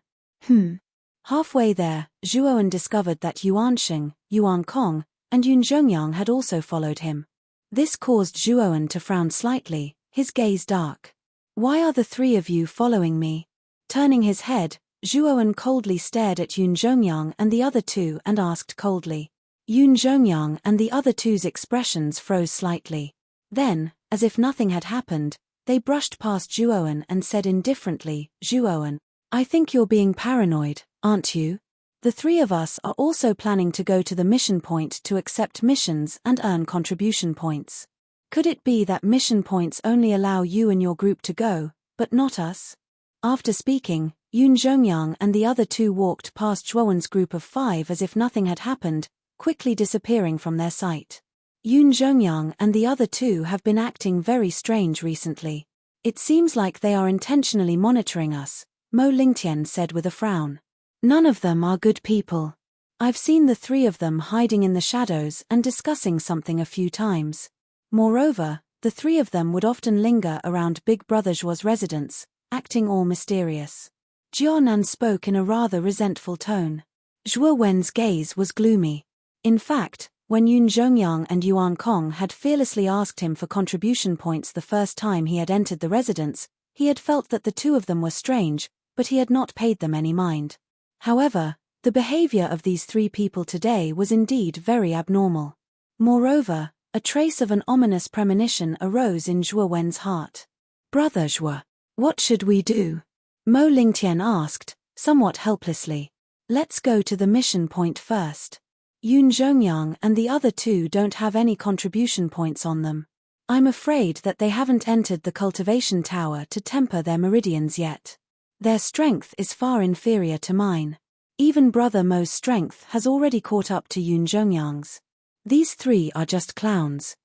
Halfway there, Zhuowen discovered that Yuan Sheng, Yuan Kong, and Yun Zhongyang had also followed him. This caused Zhuowen to frown slightly, his gaze dark. "Why are the three of you following me?" Turning his head, Zhuowen coldly stared at Yun Zhongyang and the other two and asked coldly. Yun Zhongyang and the other two's expressions froze slightly. Then, as if nothing had happened, they brushed past Zhuowen and said indifferently, "Zhuowen, I think you're being paranoid, aren't you? The three of us are also planning to go to the mission point to accept missions and earn contribution points. Could it be that mission points only allow you and your group to go, but not us?" After speaking, Yun Zhongyang and the other two walked past Zhuowen's group of 5 as if nothing had happened, quickly disappearing from their sight. Yun Zhongyang and the other two have been acting very strange recently. "It seems like they are intentionally monitoring us," Mo Lingtian said with a frown. "None of them are good people. I've seen the three of them hiding in the shadows and discussing something a few times. Moreover, the three of them would often linger around Big Brother Zhuo's residence, acting all mysterious." Jianan spoke in a rather resentful tone. Zhuowen's gaze was gloomy. In fact, when Yun Zhongyang and Yuan Kong had fearlessly asked him for contribution points the first time he had entered the residence, he had felt that the two of them were strange, but he had not paid them any mind. However, the behavior of these three people today was indeed very abnormal. Moreover, a trace of an ominous premonition arose in Zhuowen's heart. "Brother Zhuo, what should we do?" Mo Lingtian asked, somewhat helplessly. "Let's go to the mission point first. Yun Zhongyang and the other two don't have any contribution points on them. I'm afraid that they haven't entered the cultivation tower to temper their meridians yet. Their strength is far inferior to mine. Even Brother Mo's strength has already caught up to Yun Zhongyang's. These three are just clowns."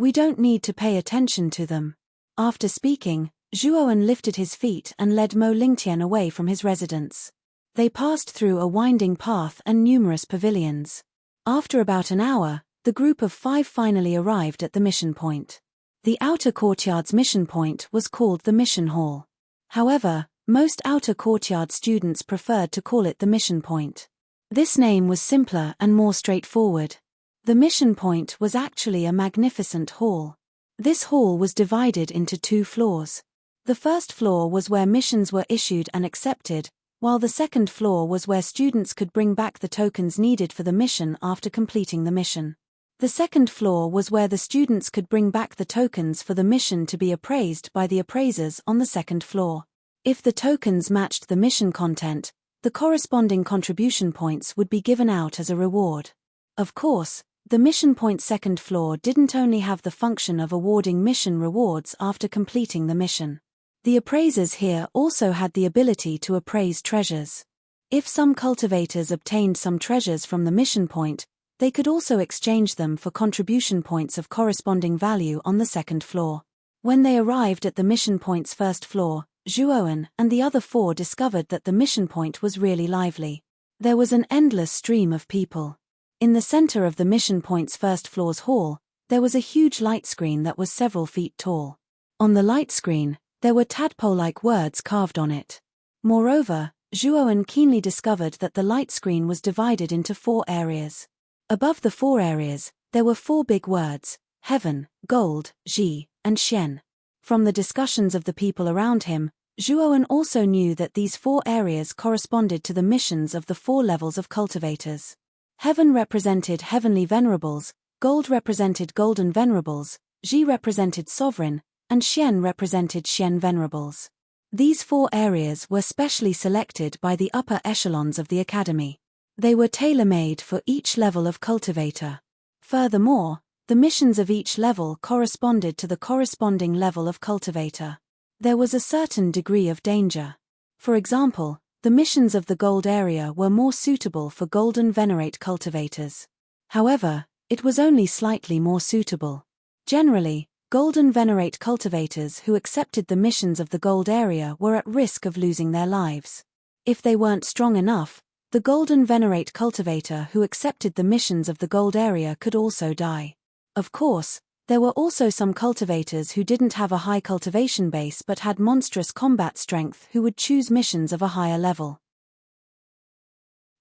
We don't need to pay attention to them. After speaking, Zhuowen lifted his feet and led Mo Lingtian away from his residence. They passed through a winding path and numerous pavilions. After about an hour, the group of 5 finally arrived at the mission point. The outer courtyard's mission point was called the mission hall. However, most outer courtyard students preferred to call it the mission point. This name was simpler and more straightforward. The mission point was actually a magnificent hall. This hall was divided into 2 floors. The first floor was where missions were issued and accepted, while the second floor was where students could bring back the tokens needed for the mission after completing the mission. The second floor was where the students could bring back the tokens for the mission to be appraised by the appraisers on the second floor. If the tokens matched the mission content, the corresponding contribution points would be given out as a reward. Of course, the mission point second floor didn't only have the function of awarding mission rewards after completing the mission. The appraisers here also had the ability to appraise treasures. If some cultivators obtained some treasures from the mission point, they could also exchange them for contribution points of corresponding value on the second floor. When they arrived at the mission point's first floor, Zhuowen and the other 4 discovered that the mission point was really lively. There was an endless stream of people. In the center of the mission point's first floor's hall, there was a huge light screen that was several feet tall. On the light screen, there were tadpole-like words carved on it. Moreover, Zhuowen keenly discovered that the light screen was divided into 4 areas. Above the 4 areas, there were 4 big words: heaven, gold, ji, and xian. From the discussions of the people around him, Zhuowen also knew that these 4 areas corresponded to the missions of the 4 levels of cultivators. Heaven represented heavenly venerables, gold represented golden venerables, ji represented sovereign, and xian represented xian venerables. These 4 areas were specially selected by the upper echelons of the academy. They were tailor-made for each level of cultivator. Furthermore, the missions of each level corresponded to the corresponding level of cultivator. There was a certain degree of danger. For example, the missions of the gold area were more suitable for golden venerate cultivators. However, it was only slightly more suitable. Generally, golden venerate cultivators who accepted the missions of the gold area were at risk of losing their lives. If they weren't strong enough, the golden venerate cultivator who accepted the missions of the gold area could also die. Of course, there were also some cultivators who didn't have a high cultivation base but had monstrous combat strength who would choose missions of a higher level.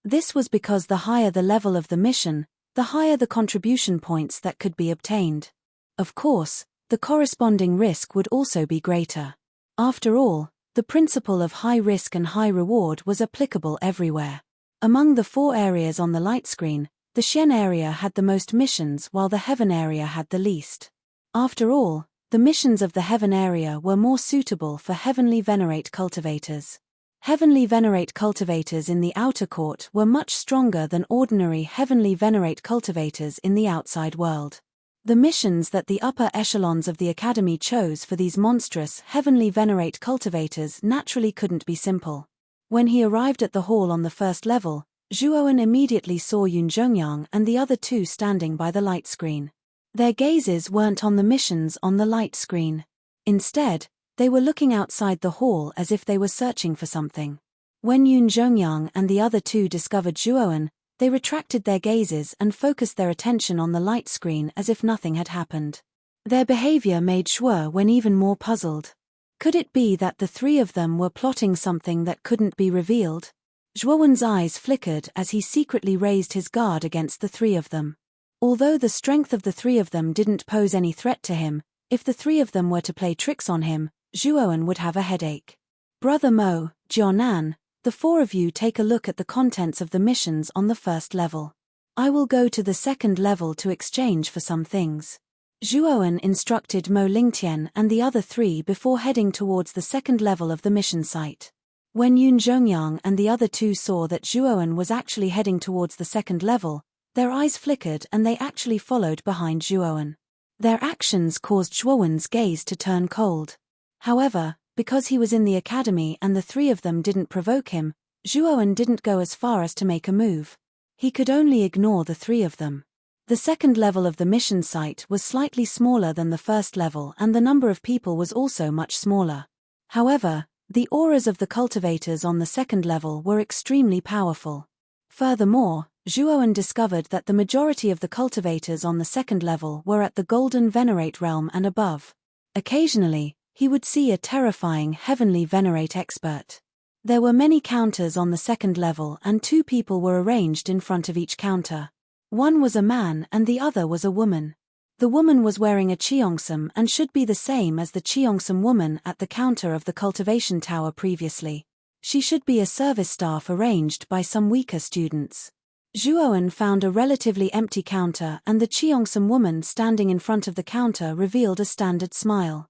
This was because the higher the level of the mission, the higher the contribution points that could be obtained. Of course, the corresponding risk would also be greater. After all, the principle of high risk and high reward was applicable everywhere. Among the 4 areas on the light screen, the xian area had the most missions while the heaven area had the least. After all, the missions of the heaven area were more suitable for heavenly venerate cultivators. Heavenly venerate cultivators in the outer court were much stronger than ordinary heavenly venerate cultivators in the outside world. The missions that the upper echelons of the academy chose for these monstrous heavenly venerate cultivators naturally couldn't be simple. When he arrived at the hall on the first level, Zhuowen immediately saw Yun Zhongyang and the other 2 standing by the light screen. Their gazes weren't on the missions on the light screen. Instead, they were looking outside the hall as if they were searching for something. When Yun Zhongyang and the other 2 discovered Zhuowen, they retracted their gazes and focused their attention on the light screen as if nothing had happened. Their behavior made Zhuowen even more puzzled. Could it be that the 3 of them were plotting something that couldn't be revealed? Zhuowen's eyes flickered as he secretly raised his guard against the 3 of them. Although the strength of the 3 of them didn't pose any threat to him, if the 3 of them were to play tricks on him, Zhuowen would have a headache. Brother Mo, Jianan, the 4 of you take a look at the contents of the missions on the first level. I will go to the second level to exchange for some things. Zhuowen instructed Mo Lingtian and the other 3 before heading towards the second level of the mission site. When Yun Zhongyang and the other 2 saw that Zhuowen was actually heading towards the second level, their eyes flickered and they actually followed behind Zhuowen. Their actions caused Zhuowen's gaze to turn cold. However, because he was in the academy and the 3 of them didn't provoke him, Zhuowen didn't go as far as to make a move. He could only ignore the 3 of them. The second level of the mission site was slightly smaller than the first level, and the number of people was also much smaller. However, the auras of the cultivators on the second level were extremely powerful. Furthermore, Zhuowen discovered that the majority of the cultivators on the second level were at the Golden Venerate realm and above. Occasionally, he would see a terrifying Heavenly Venerate expert. There were many counters on the second level, and 2 people were arranged in front of each counter. One was a man and the other was a woman. The woman was wearing a cheongsam and should be the same as the cheongsam woman at the counter of the cultivation tower previously. She should be a service staff arranged by some weaker students. Zhuowen found a relatively empty counter, and the cheongsam woman standing in front of the counter revealed a standard smile.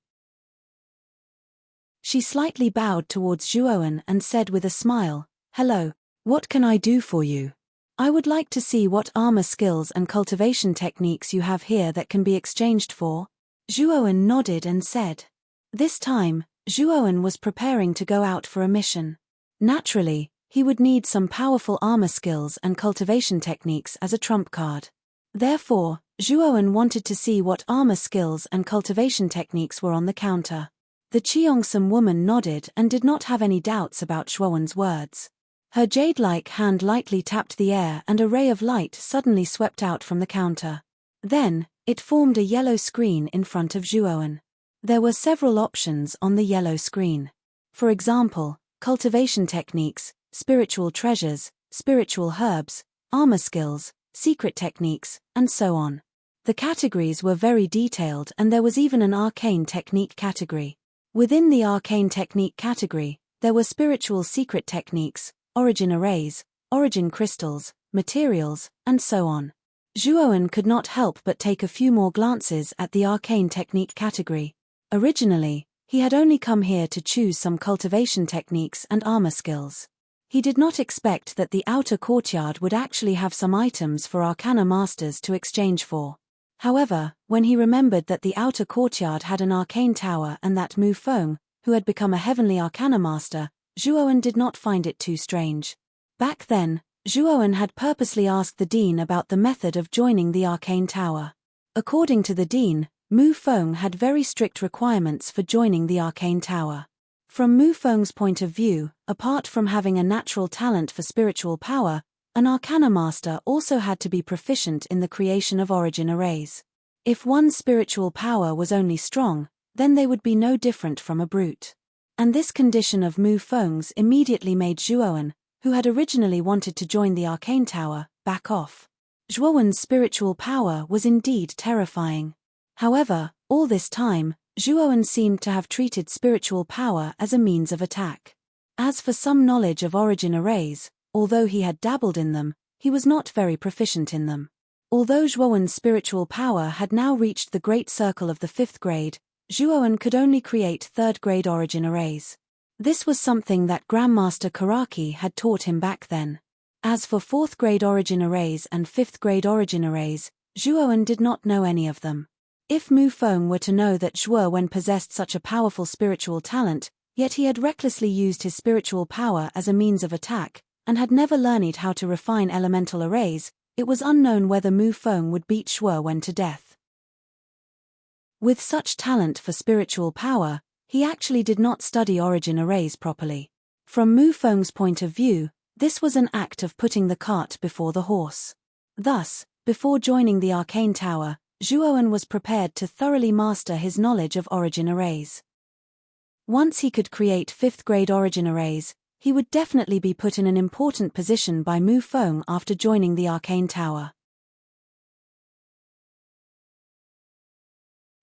She slightly bowed towards Zhuowen and said with a smile, "Hello, what can I do for you? I would like to see what armor skills and cultivation techniques you have here that can be exchanged for." Zhuowen nodded and said. This time, Zhuowen was preparing to go out for a mission. Naturally, he would need some powerful armor skills and cultivation techniques as a trump card. Therefore, Zhuowen wanted to see what armor skills and cultivation techniques were on the counter. The cheongsam woman nodded and did not have any doubts about Zhuowen's words. Her jade-like hand lightly tapped the air and a ray of light suddenly swept out from the counter. Then, it formed a yellow screen in front of Zhuowen. There were several options on the yellow screen. For example, cultivation techniques, spiritual treasures, spiritual herbs, armor skills, secret techniques, and so on. The categories were very detailed, and there was even an arcane technique category. Within the arcane technique category, there were spiritual secret techniques, origin arrays, origin crystals, materials, and so on. Zhuowen could not help but take a few more glances at the arcane technique category. Originally, he had only come here to choose some cultivation techniques and armor skills. He did not expect that the outer courtyard would actually have some items for arcana masters to exchange for. However, when he remembered that the outer courtyard had an arcane tower and that Mu Feng, who had become a heavenly arcana master, Zhuowen did not find it too strange. Back then, Zhuowen had purposely asked the dean about the method of joining the arcane tower. According to the dean, Mu Feng had very strict requirements for joining the arcane tower. From Mu Feng's point of view, apart from having a natural talent for spiritual power, an arcana master also had to be proficient in the creation of origin arrays. If one's spiritual power was only strong, then they would be no different from a brute. And this condition of Mu Feng's immediately made Zhuowen, who had originally wanted to join the arcane tower, back off. Zhuowen's spiritual power was indeed terrifying. However, all this time, Zhuowen seemed to have treated spiritual power as a means of attack. As for some knowledge of origin arrays, although he had dabbled in them, he was not very proficient in them. Although Zhuowen's spiritual power had now reached the great circle of the 5th grade, Zhuowen could only create 3rd grade origin arrays. This was something that Grandmaster Karaki had taught him back then. As for 4th grade origin arrays and 5th grade origin arrays, Zhuowen did not know any of them. If Mu Feng were to know that Zhuowen possessed such a powerful spiritual talent, yet he had recklessly used his spiritual power as a means of attack, and had never learned how to refine elemental arrays, it was unknown whether Mu Feng would beat Zhuowen to death. With such talent for spiritual power, he actually did not study origin arrays properly. From Mu Feng's point of view, this was an act of putting the cart before the horse. Thus, before joining the arcane tower, Zhuowen was prepared to thoroughly master his knowledge of origin arrays. Once he could create 5th grade origin arrays, he would definitely be put in an important position by Mu Feng after joining the arcane tower.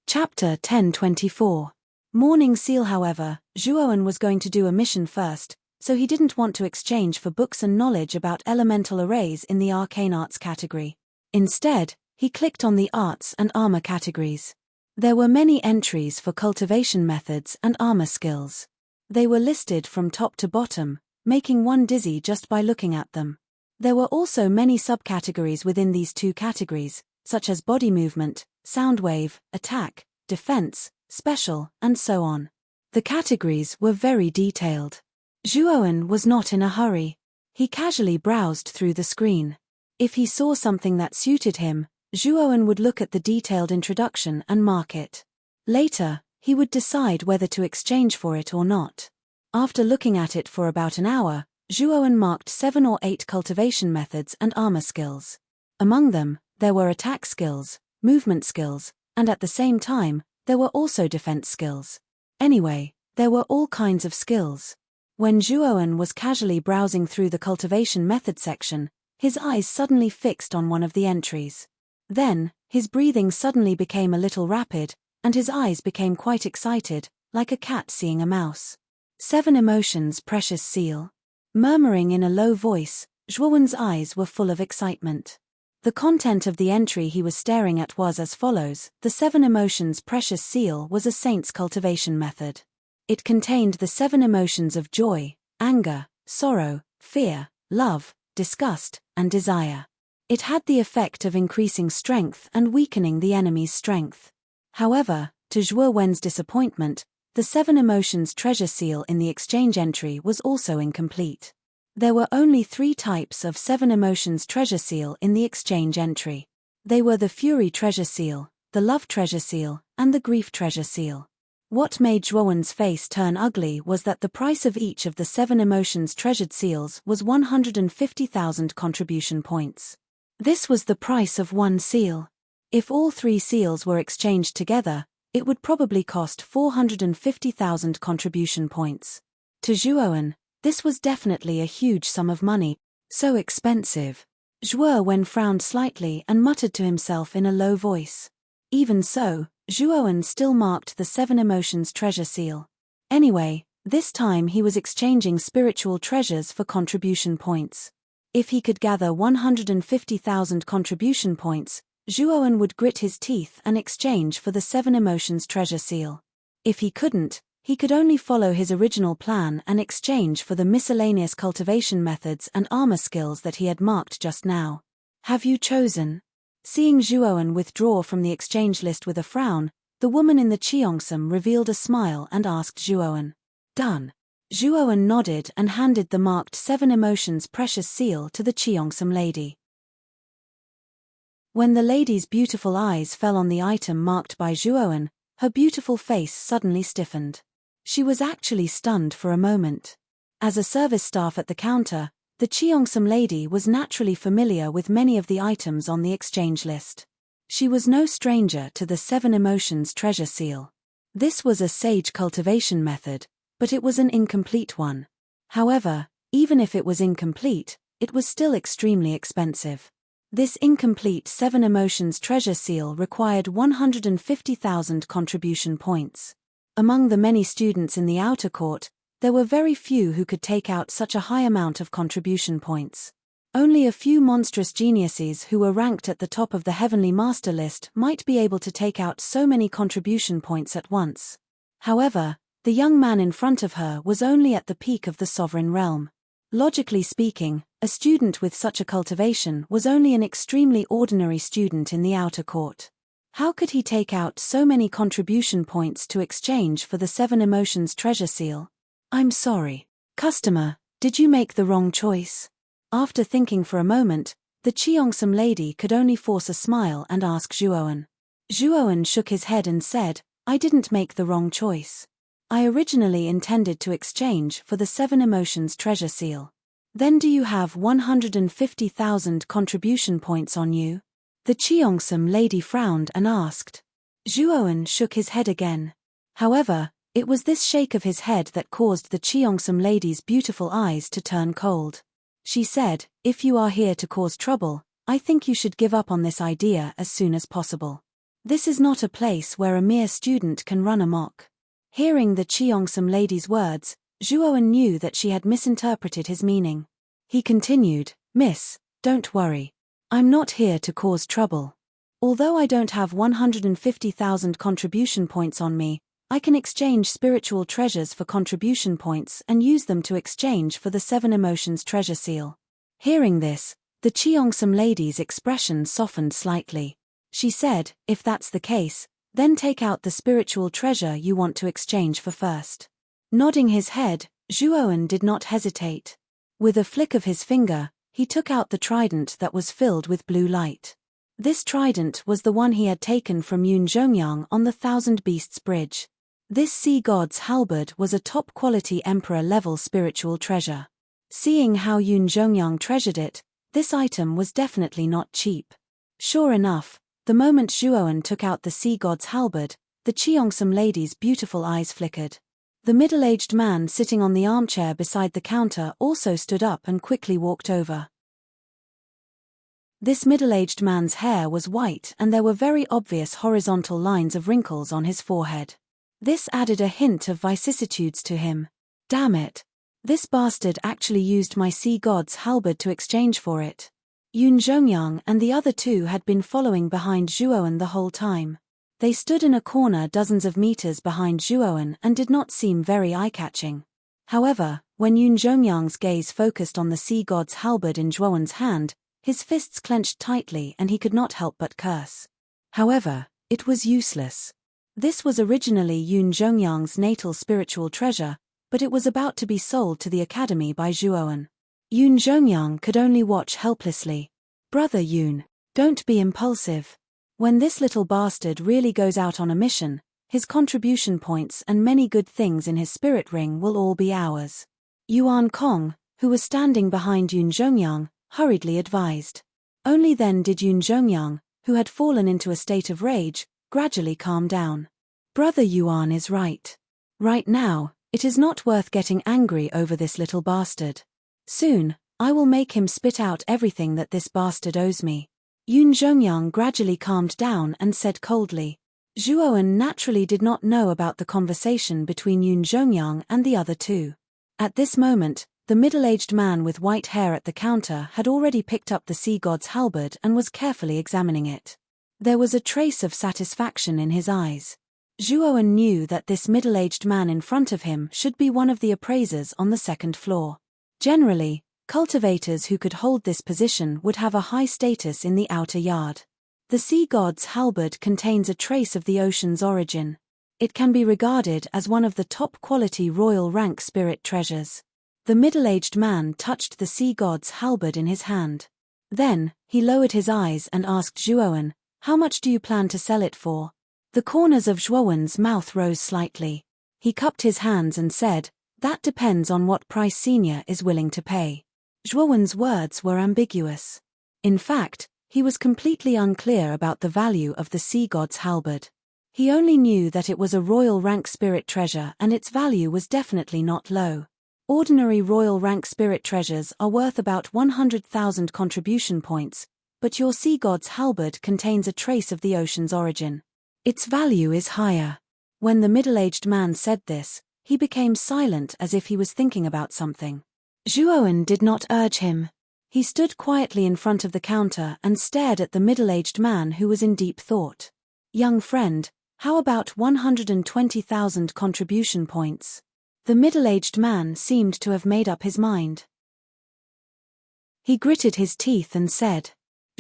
Chapter 1024. Morning Seal. However, Zhuowen was going to do a mission first, so he didn't want to exchange for books and knowledge about elemental arrays in the arcane arts category. Instead, he clicked on the arts and armor categories. There were many entries for cultivation methods and armor skills. They were listed from top to bottom, making one dizzy just by looking at them. There were also many subcategories within these 2 categories, such as body movement, sound wave, attack, defense, special, and so on. The categories were very detailed. Zhuowen was not in a hurry. He casually browsed through the screen. If he saw something that suited him, Zhuowen would look at the detailed introduction and mark it. Later, he would decide whether to exchange for it or not. After looking at it for about an hour, Zhuowen marked 7 or 8 cultivation methods and armor skills. Among them, there were attack skills, movement skills, and at the same time, there were also defense skills. Anyway, there were all kinds of skills. When Zhuowen was casually browsing through the cultivation method section, his eyes suddenly fixed on one of the entries. Then, his breathing suddenly became a little rapid, and his eyes became quite excited, like a cat seeing a mouse. 7 emotions precious seal. Murmuring in a low voice, Zhuowen's eyes were full of excitement. The content of the entry he was staring at was as follows: the 7 emotions precious seal was a saint's cultivation method. It contained the 7 emotions of joy, anger, sorrow, fear, love, disgust, and desire. It had the effect of increasing strength and weakening the enemy's strength. However, to Zhuowen's disappointment, the 7 emotions treasure seal in the exchange entry was also incomplete. There were only 3 types of 7 emotions treasure seal in the exchange entry. They were the fury treasure seal, the love treasure seal, and the grief treasure seal. What made Zhuowen's face turn ugly was that the price of each of the 7 emotions treasured seals was 150,000 contribution points. This was the price of one seal. If all 3 seals were exchanged together, it would probably cost 450,000 contribution points. To Zhuowen, this was definitely a huge sum of money. So expensive. Zhuowen frowned slightly and muttered to himself in a low voice. Even so, Zhuowen still marked the 7 emotions treasure seal. Anyway, this time he was exchanging spiritual treasures for contribution points. If he could gather 150,000 contribution points, Zhuowen would grit his teeth and exchange for the 7 emotions treasure seal. If he couldn't, he could only follow his original plan and exchange for the miscellaneous cultivation methods and armor skills that he had marked just now. Have you chosen? Seeing Zhuowen withdraw from the exchange list with a frown, the woman in the Cheongsam revealed a smile and asked Zhuowen. Done. Zhuowen nodded and handed the marked 7 emotions precious seal to the Cheongsam lady. When the lady's beautiful eyes fell on the item marked by Zhuowen, her beautiful face suddenly stiffened. She was actually stunned for a moment. As a service staff at the counter, the Cheongsam lady was naturally familiar with many of the items on the exchange list. She was no stranger to the 7 emotions treasure seal. This was a sage cultivation method, but it was an incomplete one. However, even if it was incomplete, it was still extremely expensive. This incomplete 7 emotions treasure seal required 150,000 contribution points. Among the many students in the outer court, there were very few who could take out such a high amount of contribution points. Only a few monstrous geniuses who were ranked at the top of the Heavenly Master list might be able to take out so many contribution points at once. However, the young man in front of her was only at the peak of the sovereign realm. Logically speaking, a student with such a cultivation was only an extremely ordinary student in the outer court. How could he take out so many contribution points to exchange for the 7 emotions treasure seal? I'm sorry. Customer, did you make the wrong choice? After thinking for a moment, the Cheongsam lady could only force a smile and ask Zhuowen. Zhuowen shook his head and said, I didn't make the wrong choice. I originally intended to exchange for the 7 emotions treasure seal. Then do you have 150,000 contribution points on you? The Cheongsam lady frowned and asked. Zhuowen shook his head again. However, it was this shake of his head that caused the Cheongsam lady's beautiful eyes to turn cold. She said, if you are here to cause trouble, I think you should give up on this idea as soon as possible. This is not a place where a mere student can run amok. Hearing the Cheongsam lady's words, Zhuowen knew that she had misinterpreted his meaning. He continued, Miss, don't worry. I'm not here to cause trouble. Although I don't have 150,000 contribution points on me, I can exchange spiritual treasures for contribution points and use them to exchange for the 7 emotions treasure seal. Hearing this, the Cheongsam lady's expression softened slightly. She said, if that's the case, then take out the spiritual treasure you want to exchange for first. Nodding his head, Zhuowen did not hesitate. With a flick of his finger, he took out the trident that was filled with blue light. This trident was the one he had taken from Yun Zhongyang on the Thousand Beasts Bridge. This sea god's halberd was a top-quality emperor-level spiritual treasure. Seeing how Yun Zhongyang treasured it, this item was definitely not cheap. Sure enough, the moment Zhuowen took out the sea god's halberd, the Cheongsam lady's beautiful eyes flickered. The middle-aged man sitting on the armchair beside the counter also stood up and quickly walked over. This middle-aged man's hair was white and there were very obvious horizontal lines of wrinkles on his forehead. This added a hint of vicissitudes to him. Damn it! This bastard actually used my sea god's halberd to exchange for it. Yun Zhongyang and the other two had been following behind Zhuowen the whole time. They stood in a corner dozens of meters behind Zhuowen and did not seem very eye-catching. However, when Yun Zhongyang's gaze focused on the sea god's halberd in Zhuowen's hand, his fists clenched tightly and he could not help but curse. However, it was useless. This was originally Yun Zhongyang's natal spiritual treasure, but it was about to be sold to the academy by Zhuowen. Yun Zhongyang could only watch helplessly. Brother Yun, don't be impulsive. When this little bastard really goes out on a mission, his contribution points and many good things in his spirit ring will all be ours. Yuan Kong, who was standing behind Yun Zhongyang, hurriedly advised. Only then did Yun Zhongyang, who had fallen into a state of rage, gradually calm down. Brother Yuan is right. Right now, it is not worth getting angry over this little bastard. Soon, I will make him spit out everything that this bastard owes me. Yun Zhongyang gradually calmed down and said coldly. Zhuowen naturally did not know about the conversation between Yun Zhongyang and the other two. At this moment, the middle-aged man with white hair at the counter had already picked up the sea god's halberd and was carefully examining it. There was a trace of satisfaction in his eyes. Zhuowen knew that this middle-aged man in front of him should be one of the appraisers on the second floor. Generally, cultivators who could hold this position would have a high status in the outer yard. The sea god's halberd contains a trace of the ocean's origin. It can be regarded as one of the top-quality royal rank spirit treasures. The middle-aged man touched the sea god's halberd in his hand. Then, he lowered his eyes and asked Zhuowen, "How much do you plan to sell it for?" The corners of Zhuowen's mouth rose slightly. He cupped his hands and said, "That depends on what price Senior is willing to pay." Zhuowen's words were ambiguous. In fact, he was completely unclear about the value of the sea god's halberd. He only knew that it was a royal rank spirit treasure and its value was definitely not low. Ordinary royal rank spirit treasures are worth about 100,000 contribution points, but your sea god's halberd contains a trace of the ocean's origin. Its value is higher. When the middle-aged man said this, he became silent as if he was thinking about something. Zhuowen did not urge him. He stood quietly in front of the counter and stared at the middle-aged man who was in deep thought. "Young friend, how about 120,000 contribution points?" The middle-aged man seemed to have made up his mind. He gritted his teeth and said.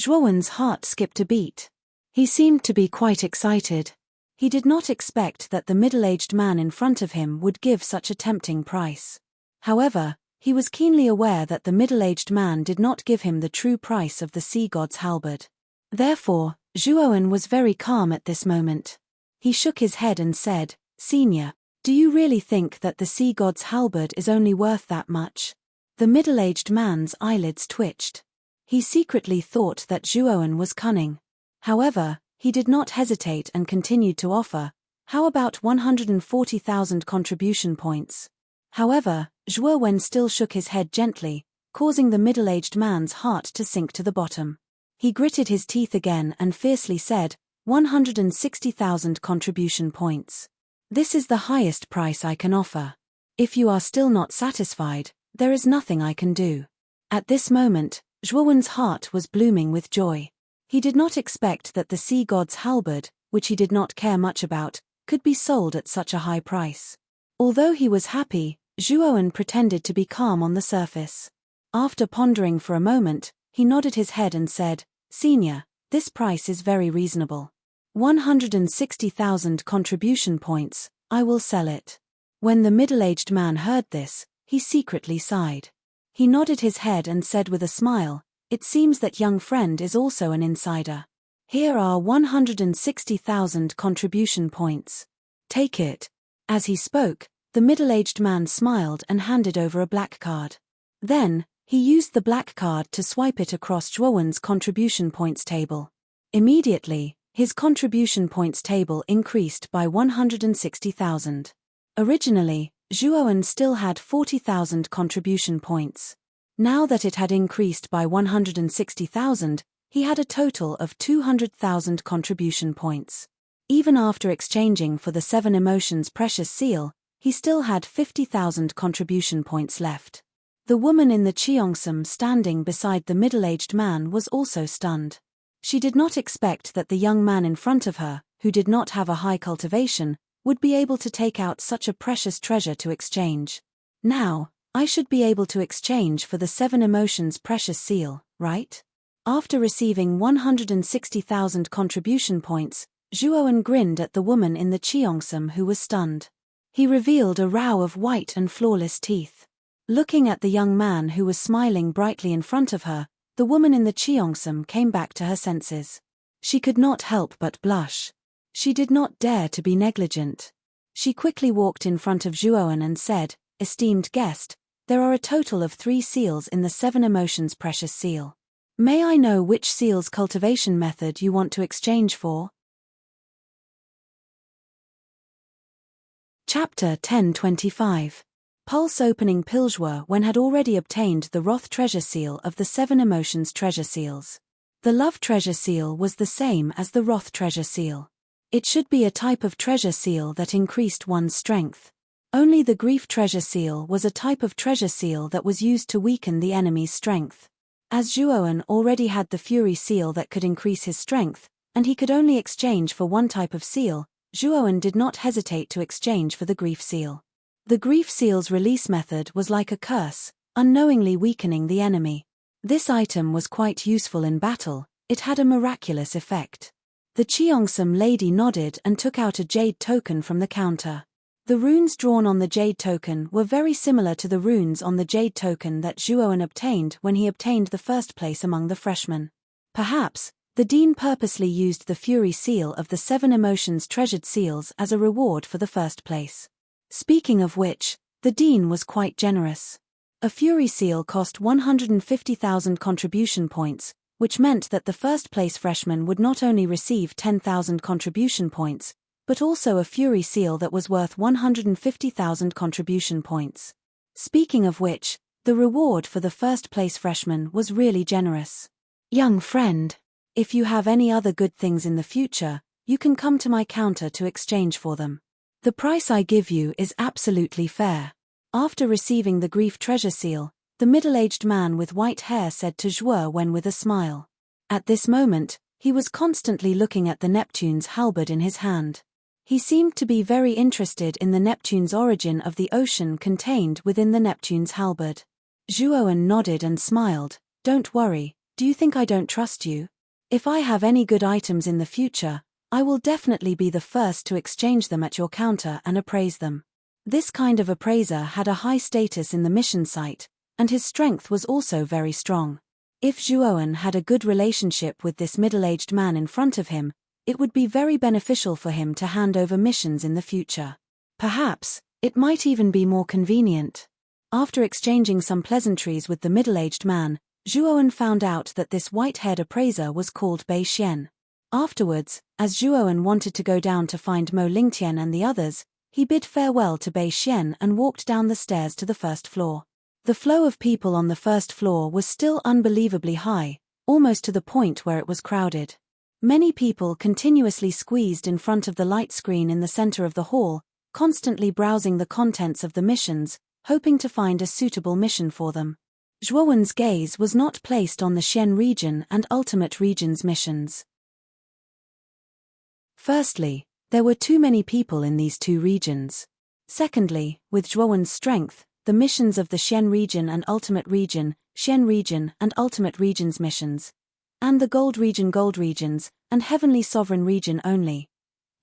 Zhuowen's heart skipped a beat. He seemed to be quite excited. He did not expect that the middle-aged man in front of him would give such a tempting price. However, he was keenly aware that the middle-aged man did not give him the true price of the sea god's halberd. Therefore, Zhuowen was very calm at this moment. He shook his head and said, "Senior, do you really think that the sea god's halberd is only worth that much?" The middle-aged man's eyelids twitched. He secretly thought that Zhuowen was cunning. However, he did not hesitate and continued to offer, "How about 140,000 contribution points?" However, Zhuowen still shook his head gently, causing the middle-aged man's heart to sink to the bottom. He gritted his teeth again and fiercely said, 160,000 contribution points. This is the highest price I can offer. If you are still not satisfied, there is nothing I can do. At this moment, Zhuowen's heart was blooming with joy. He did not expect that the sea god's halberd, which he did not care much about, could be sold at such a high price. Although he was happy, Zhuowen pretended to be calm on the surface. After pondering for a moment, he nodded his head and said, "Senior, this price is very reasonable. 160,000 contribution points, I will sell it." When the middle-aged man heard this, he secretly sighed. He nodded his head and said with a smile, "It seems that young friend is also an insider. Here are 160,000 contribution points. Take it." As he spoke, the middle-aged man smiled and handed over a black card. Then, he used the black card to swipe it across Zhuowen's contribution points table. Immediately, his contribution points table increased by 160,000. Originally, Zhuowen still had 40,000 contribution points. Now that it had increased by 160,000, he had a total of 200,000 contribution points. Even after exchanging for the 7 Emotions precious seal, he still had 50,000 contribution points left. The woman in the cheongsam standing beside the middle-aged man was also stunned. She did not expect that the young man in front of her, who did not have a high cultivation, would be able to take out such a precious treasure to exchange. "Now, I should be able to exchange for the 7 Emotions precious seal, right?" After receiving 160,000 contribution points, Zhuowen grinned at the woman in the cheongsam who was stunned. He revealed a row of white and flawless teeth. Looking at the young man who was smiling brightly in front of her, the woman in the cheongsam came back to her senses. She could not help but blush. She did not dare to be negligent. She quickly walked in front of Zhuowen and said, "Esteemed guest, there are a total of 3 seals in the 7 Emotions precious seal. May I know which seal's cultivation method you want to exchange for?" Chapter 1025. Pulse opening Pilzhua had already obtained the Wrath treasure seal of the 7 Emotions treasure seals. The Love treasure seal was the same as the Wrath treasure seal. It should be a type of treasure seal that increased one's strength. Only the Grief treasure seal was a type of treasure seal that was used to weaken the enemy's strength. As Zhuowen already had the Fury seal that could increase his strength, and he could only exchange for one type of seal, Zhuowen did not hesitate to exchange for the Grief seal. The Grief seal's release method was like a curse, unknowingly weakening the enemy. This item was quite useful in battle. It had a miraculous effect. The cheongsam lady nodded and took out a jade token from the counter. The runes drawn on the jade token were very similar to the runes on the jade token that Zhuowen obtained when he obtained the first place among the freshmen. Perhaps, the dean purposely used the Fury seal of the 7 Emotions treasured seals as a reward for the first place. Speaking of which, the dean was quite generous. A Fury seal cost 150,000 contribution points, which meant that the first place freshman would not only receive 10,000 contribution points, but also a Fury seal that was worth 150,000 contribution points. Speaking of which, the reward for the first place freshman was really generous. "Young friend, if you have any other good things in the future, you can come to my counter to exchange for them. The price I give you is absolutely fair." After receiving the Grief treasure seal, the middle-aged man with white hair said to Zhuowen with a smile. At this moment, he was constantly looking at the Neptune's halberd in his hand. He seemed to be very interested in the Neptune's origin of the ocean contained within the Neptune's halberd. Zhuowen nodded and smiled. "Don't worry, do you think I don't trust you? If I have any good items in the future, I will definitely be the first to exchange them at your counter and appraise them." This kind of appraiser had a high status in the mission site, and his strength was also very strong. If Zhuowen had a good relationship with this middle-aged man in front of him, it would be very beneficial for him to hand over missions in the future. Perhaps, it might even be more convenient. After exchanging some pleasantries with the middle-aged man, Zhuowen found out that this white-haired appraiser was called Bei Xian. Afterwards, as Zhuowen wanted to go down to find Mo Lingtian and the others, he bid farewell to Bei Xian and walked down the stairs to the first floor. The flow of people on the first floor was still unbelievably high, almost to the point where it was crowded. Many people continuously squeezed in front of the light screen in the center of the hall, constantly browsing the contents of the missions, hoping to find a suitable mission for them. Zhuowen's gaze was not placed on the Xian region and Ultimate region's missions. Firstly, there were too many people in these 2 regions. Secondly, with Zhuowen's strength, the missions of the Xian region and Ultimate region, Xian region and Ultimate region's missions, and the Gold regions, and Heavenly Sovereign region only.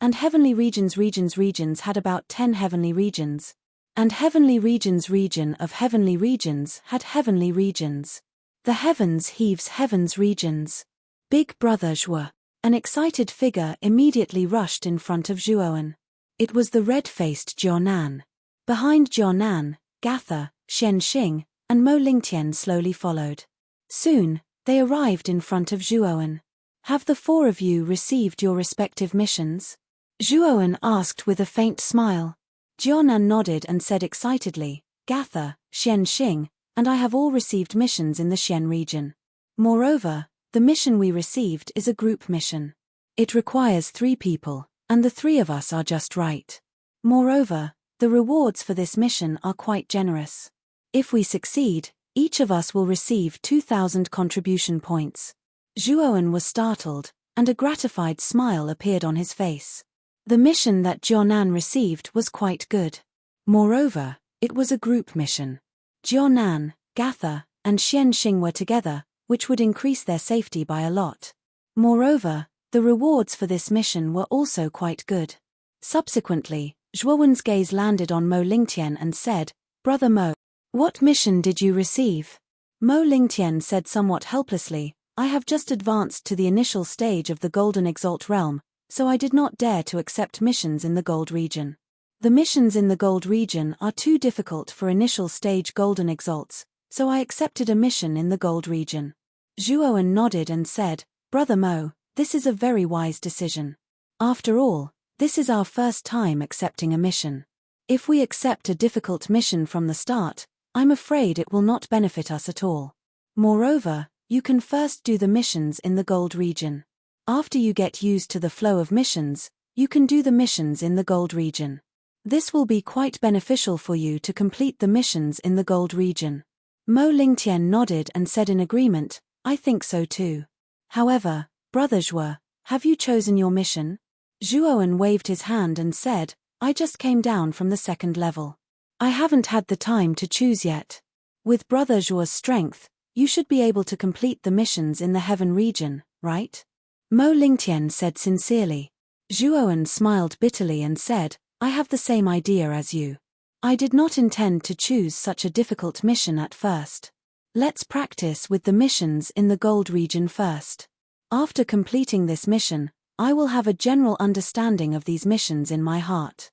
And Heavenly regions had about 10 Heavenly regions. And Heavenly region's region of Heavenly regions had Heavenly regions. The heavens heaves heaven's regions. Big Brother Zhuo. An excited figure immediately rushed in front of Zhuoan. It was the red-faced Jianan. Behind Jianan, Gatha, Shen Xing, and Mo Lingtian slowly followed. Soon, they arrived in front of Zhuoan. "Have the four of you received your respective missions?" Zhuoan asked with a faint smile. Jianan nodded and said excitedly, "Gatha, Shen Xing, and I have all received missions in the Xian region. Moreover, the mission we received is a group mission. It requires 3 people, and the 3 of us are just right. Moreover, the rewards for this mission are quite generous. If we succeed, each of us will receive 2,000 contribution points." Zhuoan was startled, and a gratified smile appeared on his face. The mission that Jianan received was quite good. Moreover, it was a group mission. Jianan, Gatha, and Shen Xing were together, which would increase their safety by a lot. Moreover, the rewards for this mission were also quite good. Subsequently, Zhuoan's gaze landed on Mo Lingtian and said, "Brother Mo, what mission did you receive?" Mo Lingtian said somewhat helplessly, "I have just advanced to the initial stage of the Golden Exalt realm, so I did not dare to accept missions in the Gold region. The missions in the Gold region are too difficult for initial stage Golden Exalts, so I accepted a mission in the Gold region." Zhuoan nodded and said, "Brother Mo, this is a very wise decision. After all, this is our first time accepting a mission. If we accept a difficult mission from the start, I'm afraid it will not benefit us at all. Moreover, you can first do the missions in the Gold region. After you get used to the flow of missions, you can do the missions in the Gold region. This will be quite beneficial for you to complete the missions in the Gold region." Mo Lingtian nodded and said in agreement, "I think so too. However, Brother Zhuo, have you chosen your mission?" Zhuoan waved his hand and said, "I just came down from the 2nd level. I haven't had the time to choose yet. With Brother Zhuo's strength, you should be able to complete the missions in the Heaven region, right?" Mo Lingtian said sincerely. Zhuoan smiled bitterly and said, "I have the same idea as you. I did not intend to choose such a difficult mission at first. Let's practice with the missions in the Gold region first. After completing this mission, I will have a general understanding of these missions in my heart.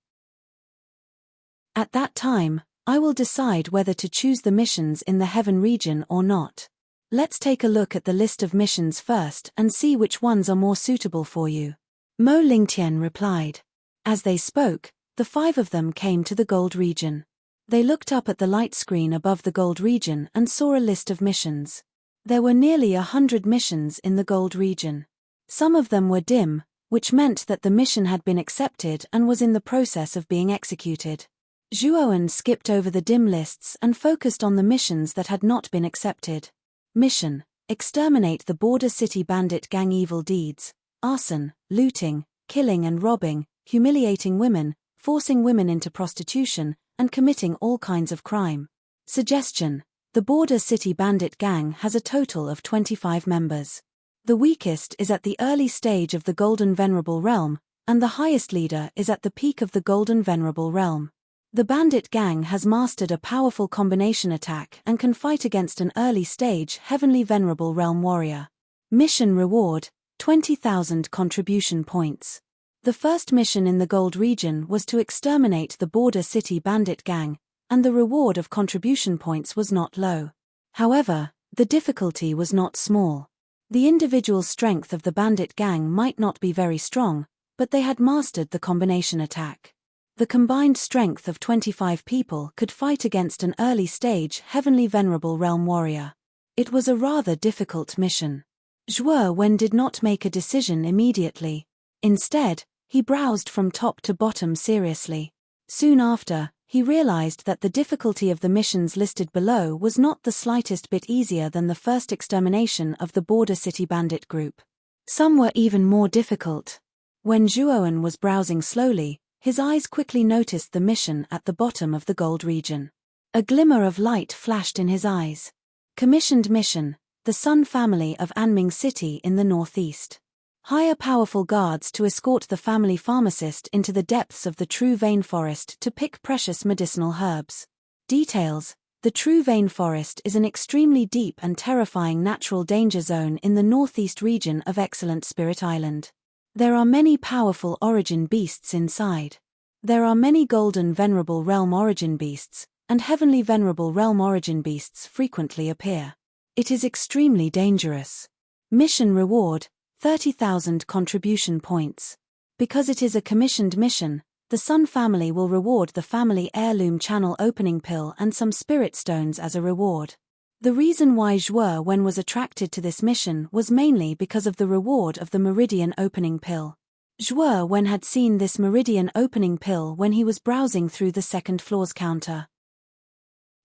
At that time, I will decide whether to choose the missions in the Heaven region or not. Let's take a look at the list of missions first and see which ones are more suitable for you." Mo Lingtian replied. As they spoke, the 5 of them came to the Gold region. They looked up at the light screen above the Gold region and saw a list of missions. There were nearly 100 missions in the Gold region. Some of them were dim, which meant that the mission had been accepted and was in the process of being executed. Zhuoan skipped over the dim lists and focused on the missions that had not been accepted. Mission: Exterminate the Border City Bandit Gang. Evil deeds: arson, looting, killing and robbing, humiliating women, forcing women into prostitution, and committing all kinds of crime. Suggestion: the Border City Bandit Gang has a total of 25 members. The weakest is at the early stage of the Golden Venerable Realm, and the highest leader is at the peak of the Golden Venerable Realm. The Bandit Gang has mastered a powerful combination attack and can fight against an early stage Heavenly Venerable Realm warrior. Mission reward: 20,000 contribution points. The first mission in the Gold region was to exterminate the Border City Bandit Gang, and the reward of contribution points was not low. However, the difficulty was not small. The individual strength of the Bandit Gang might not be very strong, but they had mastered the combination attack. The combined strength of 25 people could fight against an early stage Heavenly Venerable Realm warrior. It was a rather difficult mission. Zhuowen did not make a decision immediately. Instead, he browsed from top to bottom seriously. Soon after, he realized that the difficulty of the missions listed below was not the slightest bit easier than the first extermination of the Border City Bandit group. Some were even more difficult. When Zhuowen was browsing slowly, his eyes quickly noticed the mission at the bottom of the Gold region. A glimmer of light flashed in his eyes. Commissioned mission: the Sun family of Anming City in the northeast. Hire powerful guards to escort the family pharmacist into the depths of the true vein forest to pick precious medicinal herbs. Details: The True Vein Forest is an extremely deep and terrifying natural danger zone in the northeast region of Excellent Spirit Island. There are many powerful origin beasts inside. There are many golden venerable realm origin beasts, and heavenly venerable realm origin beasts frequently appear. It is extremely dangerous. Mission reward, 30,000 contribution points. Because it is a commissioned mission, the Sun family will reward the family heirloom channel opening pill and some spirit stones as a reward. The reason why Zhuo Wen was attracted to this mission was mainly because of the reward of the meridian opening pill. Zhuo Wen had seen this meridian opening pill when he was browsing through the second floor's counter.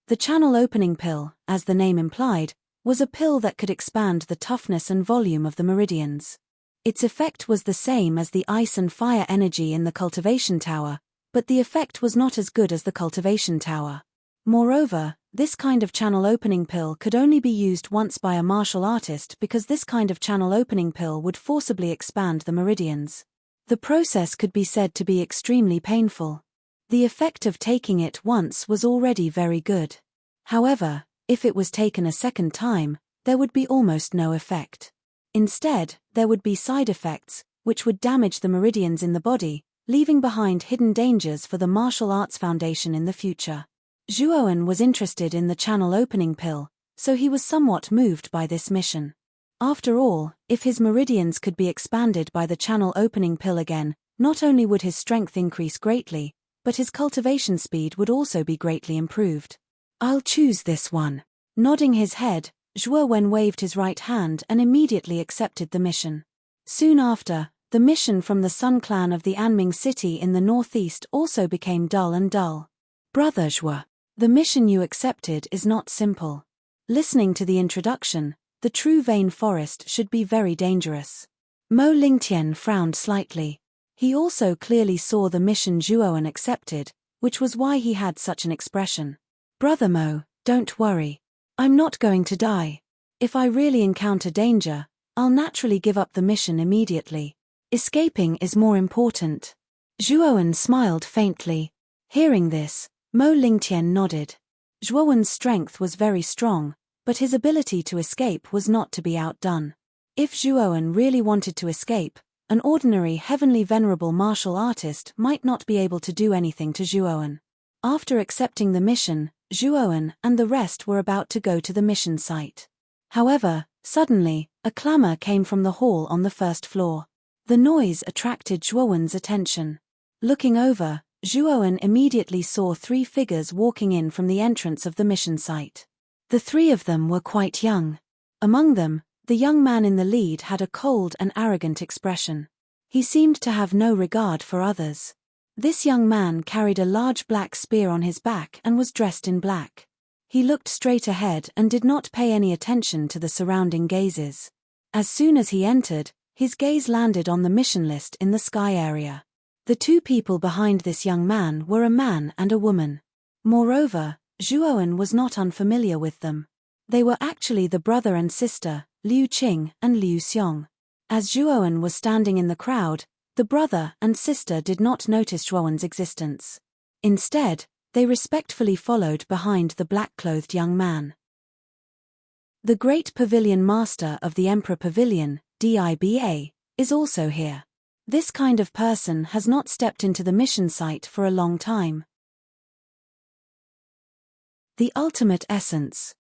The channel opening pill, as the name implied, was a pill that could expand the toughness and volume of the meridians. Its effect was the same as the ice and fire energy in the cultivation tower, but the effect was not as good as the cultivation tower. Moreover, this kind of channel opening pill could only be used once by a martial artist because this kind of channel opening pill would forcibly expand the meridians. The process could be said to be extremely painful. The effect of taking it once was already very good. However, if it was taken a second time, there would be almost no effect. Instead, there would be side effects, which would damage the meridians in the body, leaving behind hidden dangers for the martial arts foundation in the future. Zhuo Wen was interested in the channel opening pill, so he was somewhat moved by this mission. After all, if his meridians could be expanded by the channel opening pill again, not only would his strength increase greatly, but his cultivation speed would also be greatly improved. I'll choose this one. Nodding his head, Zhuo Wen waved his right hand and immediately accepted the mission. Soon after, the mission from the Sun clan of the Anming city in the northeast also became dull and dull. Brother Zhuo, the mission you accepted is not simple. Listening to the introduction, the True Vein Forest should be very dangerous. Mo Lingtian frowned slightly. He also clearly saw the mission Zhuo Wen accepted, which was why he had such an expression. Brother Mo, don't worry. I'm not going to die. If I really encounter danger, I'll naturally give up the mission immediately. Escaping is more important. Zhuo Wen smiled faintly. Hearing this, Mo Lingtian nodded. Zhuo Wen's strength was very strong, but his ability to escape was not to be outdone. If Zhuo Wen really wanted to escape, an ordinary heavenly venerable martial artist might not be able to do anything to Zhuo Wen. After accepting the mission, Zhuo Wen and the rest were about to go to the mission site. However, suddenly, a clamor came from the hall on the first floor. The noise attracted Zhuo Wen's attention. Looking over, Zhuo Wen immediately saw 3 figures walking in from the entrance of the mission site. The 3 of them were quite young. Among them, the young man in the lead had a cold and arrogant expression. He seemed to have no regard for others. This young man carried a large black spear on his back and was dressed in black. He looked straight ahead and did not pay any attention to the surrounding gazes. As soon as he entered, his gaze landed on the mission list in the sky area. The 2 people behind this young man were a man and a woman. Moreover, Zhuo Wen was not unfamiliar with them. They were actually the brother and sister, Liu Qing and Liu Xiong. As Zhuo Wen was standing in the crowd, the brother and sister did not notice Zhuo Wen's existence. Instead, they respectfully followed behind the black-clothed young man. The Great Pavilion Master of the Emperor Pavilion, DIBA, is also here. This kind of person has not stepped into the mission site for a long time. The Ultimate Essence.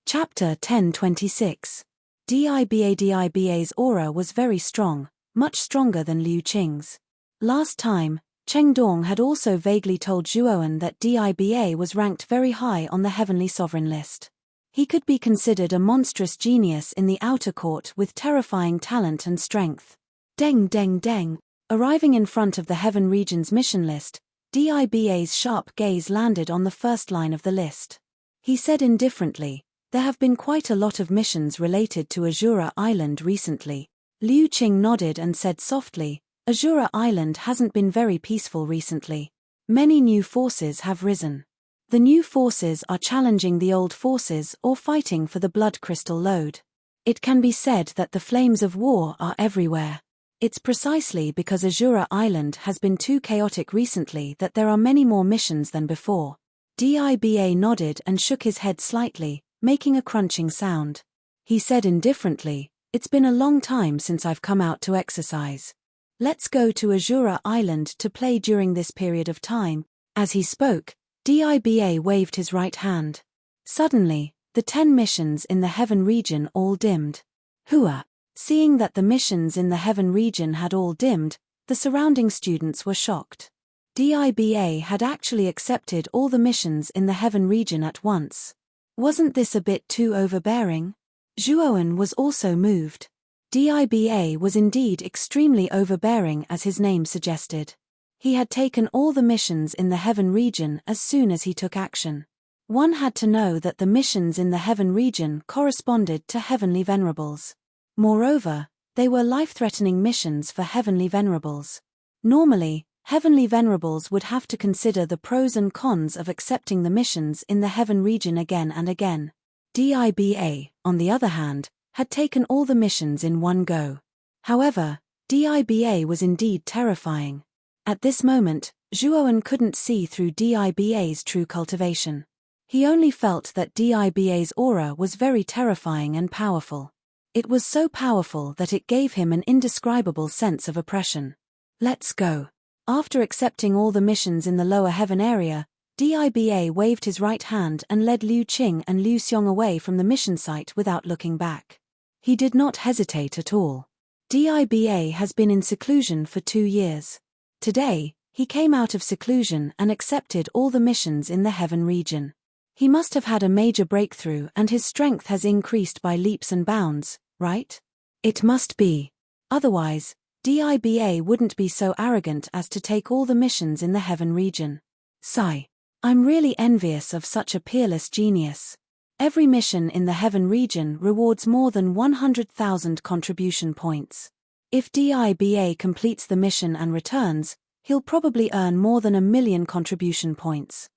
Chapter 1026. DIBA's aura was very strong, much stronger than Liu Qing's. Last time, Cheng Dong had also vaguely told Zhuo Wen that DIBA was ranked very high on the Heavenly Sovereign list. He could be considered a monstrous genius in the outer court with terrifying talent and strength. Deng deng deng. Arriving in front of the Heaven Region's mission list, DIBA's sharp gaze landed on the first line of the list. He said indifferently, "There have been quite a lot of missions related to Azura Island recently." Liu Qing nodded and said softly, "Azura Island hasn't been very peaceful recently. Many new forces have risen. The new forces are challenging the old forces or fighting for the blood crystal lode. It can be said that the flames of war are everywhere. It's precisely because Azura Island has been too chaotic recently that there are many more missions than before. Diba nodded and shook his head slightly, making a crunching sound. He said indifferently, "It's been a long time since I've come out to exercise. Let's go to Azura Island to play during this period of time." As he spoke, Diba waved his right hand. Suddenly, the 10 missions in the heaven region all dimmed. Hua! Seeing that the missions in the heaven region had all dimmed, the surrounding students were shocked. Diba had actually accepted all the missions in the heaven region at once. Wasn't this a bit too overbearing? Zhuowen was also moved. Diba was indeed extremely overbearing, as his name suggested. He had taken all the missions in the heaven region as soon as he took action. One had to know that the missions in the heaven region corresponded to heavenly venerables. Moreover, they were life-threatening missions for heavenly venerables. Normally, heavenly venerables would have to consider the pros and cons of accepting the missions in the heaven region again and again. Diba, on the other hand, had taken all the missions in one go. However, Diba was indeed terrifying. At this moment, Zhuowen couldn't see through Diba's true cultivation. He only felt that Diba's aura was very terrifying and powerful. It was so powerful that it gave him an indescribable sense of oppression. "Let's go." After accepting all the missions in the lower heaven area, Diba waved his right hand and led Liu Qing and Liu Xiong away from the mission site without looking back. He did not hesitate at all. Diba has been in seclusion for 2 years. Today, he came out of seclusion and accepted all the missions in the heaven region. He must have had a major breakthrough and his strength has increased by leaps and bounds, right? It must be. Otherwise, Diba wouldn't be so arrogant as to take all the missions in the heaven region. Sigh. I'm really envious of such a peerless genius. Every mission in the heaven region rewards more than 100,000 contribution points. If Diba completes the mission and returns, he'll probably earn more than 1,000,000 contribution points.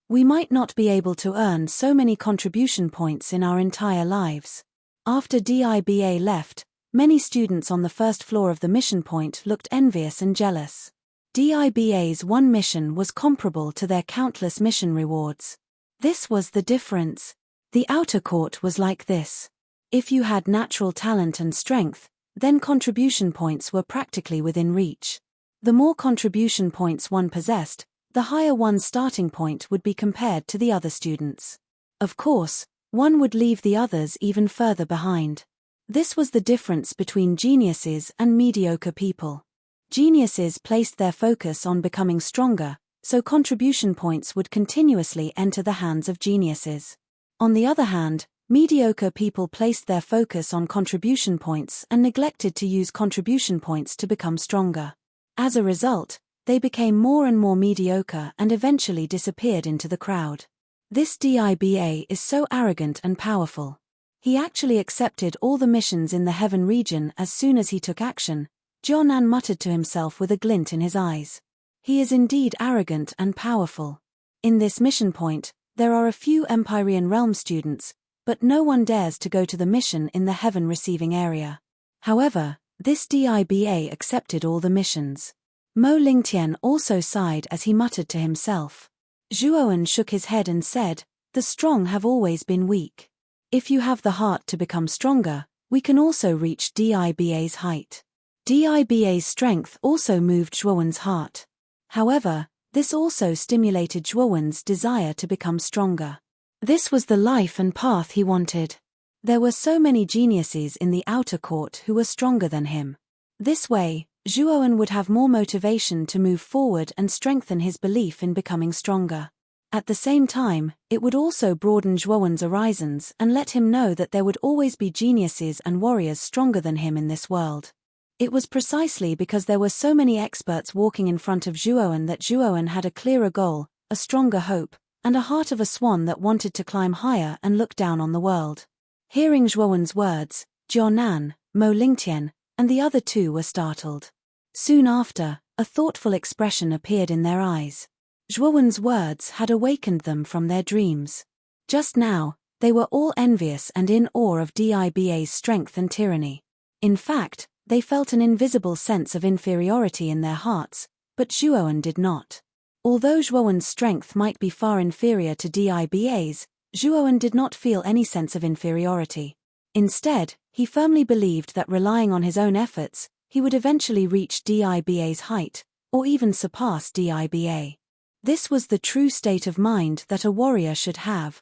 We might not be able to earn so many contribution points in our entire lives. After Diba left, many students on the first floor of the mission point looked envious and jealous. Diba's one mission was comparable to their countless mission rewards. This was the difference. The outer court was like this. If you had natural talent and strength, then contribution points were practically within reach. The more contribution points one possessed, the higher one's starting point would be compared to the other students. Of course, one would leave the others even further behind. This was the difference between geniuses and mediocre people. Geniuses placed their focus on becoming stronger, so contribution points would continuously enter the hands of geniuses. On the other hand, mediocre people placed their focus on contribution points and neglected to use contribution points to become stronger. As a result, they became more and more mediocre and eventually disappeared into the crowd. This Diba is so arrogant and powerful. He actually accepted all the missions in the heaven region as soon as he took action, Jianan muttered to himself with a glint in his eyes. He is indeed arrogant and powerful. In this mission point, there are a few Empyrean Realm students, but no one dares to go to the mission in the heaven receiving area. However, this Diba accepted all the missions. Mo Lingtian also sighed as he muttered to himself. Zhuowen shook his head and said, "The strong have always been weak. If you have the heart to become stronger, we can also reach Diba's height." Diba's strength also moved Zhuowen's heart. However, this also stimulated Zhuowen's desire to become stronger. This was the life and path he wanted. There were so many geniuses in the outer court who were stronger than him. This way, Zhuowen would have more motivation to move forward and strengthen his belief in becoming stronger. At the same time, it would also broaden Zhuowen's horizons and let him know that there would always be geniuses and warriors stronger than him in this world. It was precisely because there were so many experts walking in front of Zhuowen that Zhuowen had a clearer goal, a stronger hope, and a heart of a swan that wanted to climb higher and look down on the world. Hearing Zhuowen's words, Jianan, Mo Lingtian, and the other two were startled. Soon after, a thoughtful expression appeared in their eyes. Zhuowen's words had awakened them from their dreams. Just now, they were all envious and in awe of Diba's strength and tyranny. In fact, they felt an invisible sense of inferiority in their hearts, but Zhuowen did not. Although Zhuowen's strength might be far inferior to Diba's, Zhuowen did not feel any sense of inferiority. Instead, he firmly believed that relying on his own efforts, he would eventually reach Diba's height, or even surpass Diba. This was the true state of mind that a warrior should have.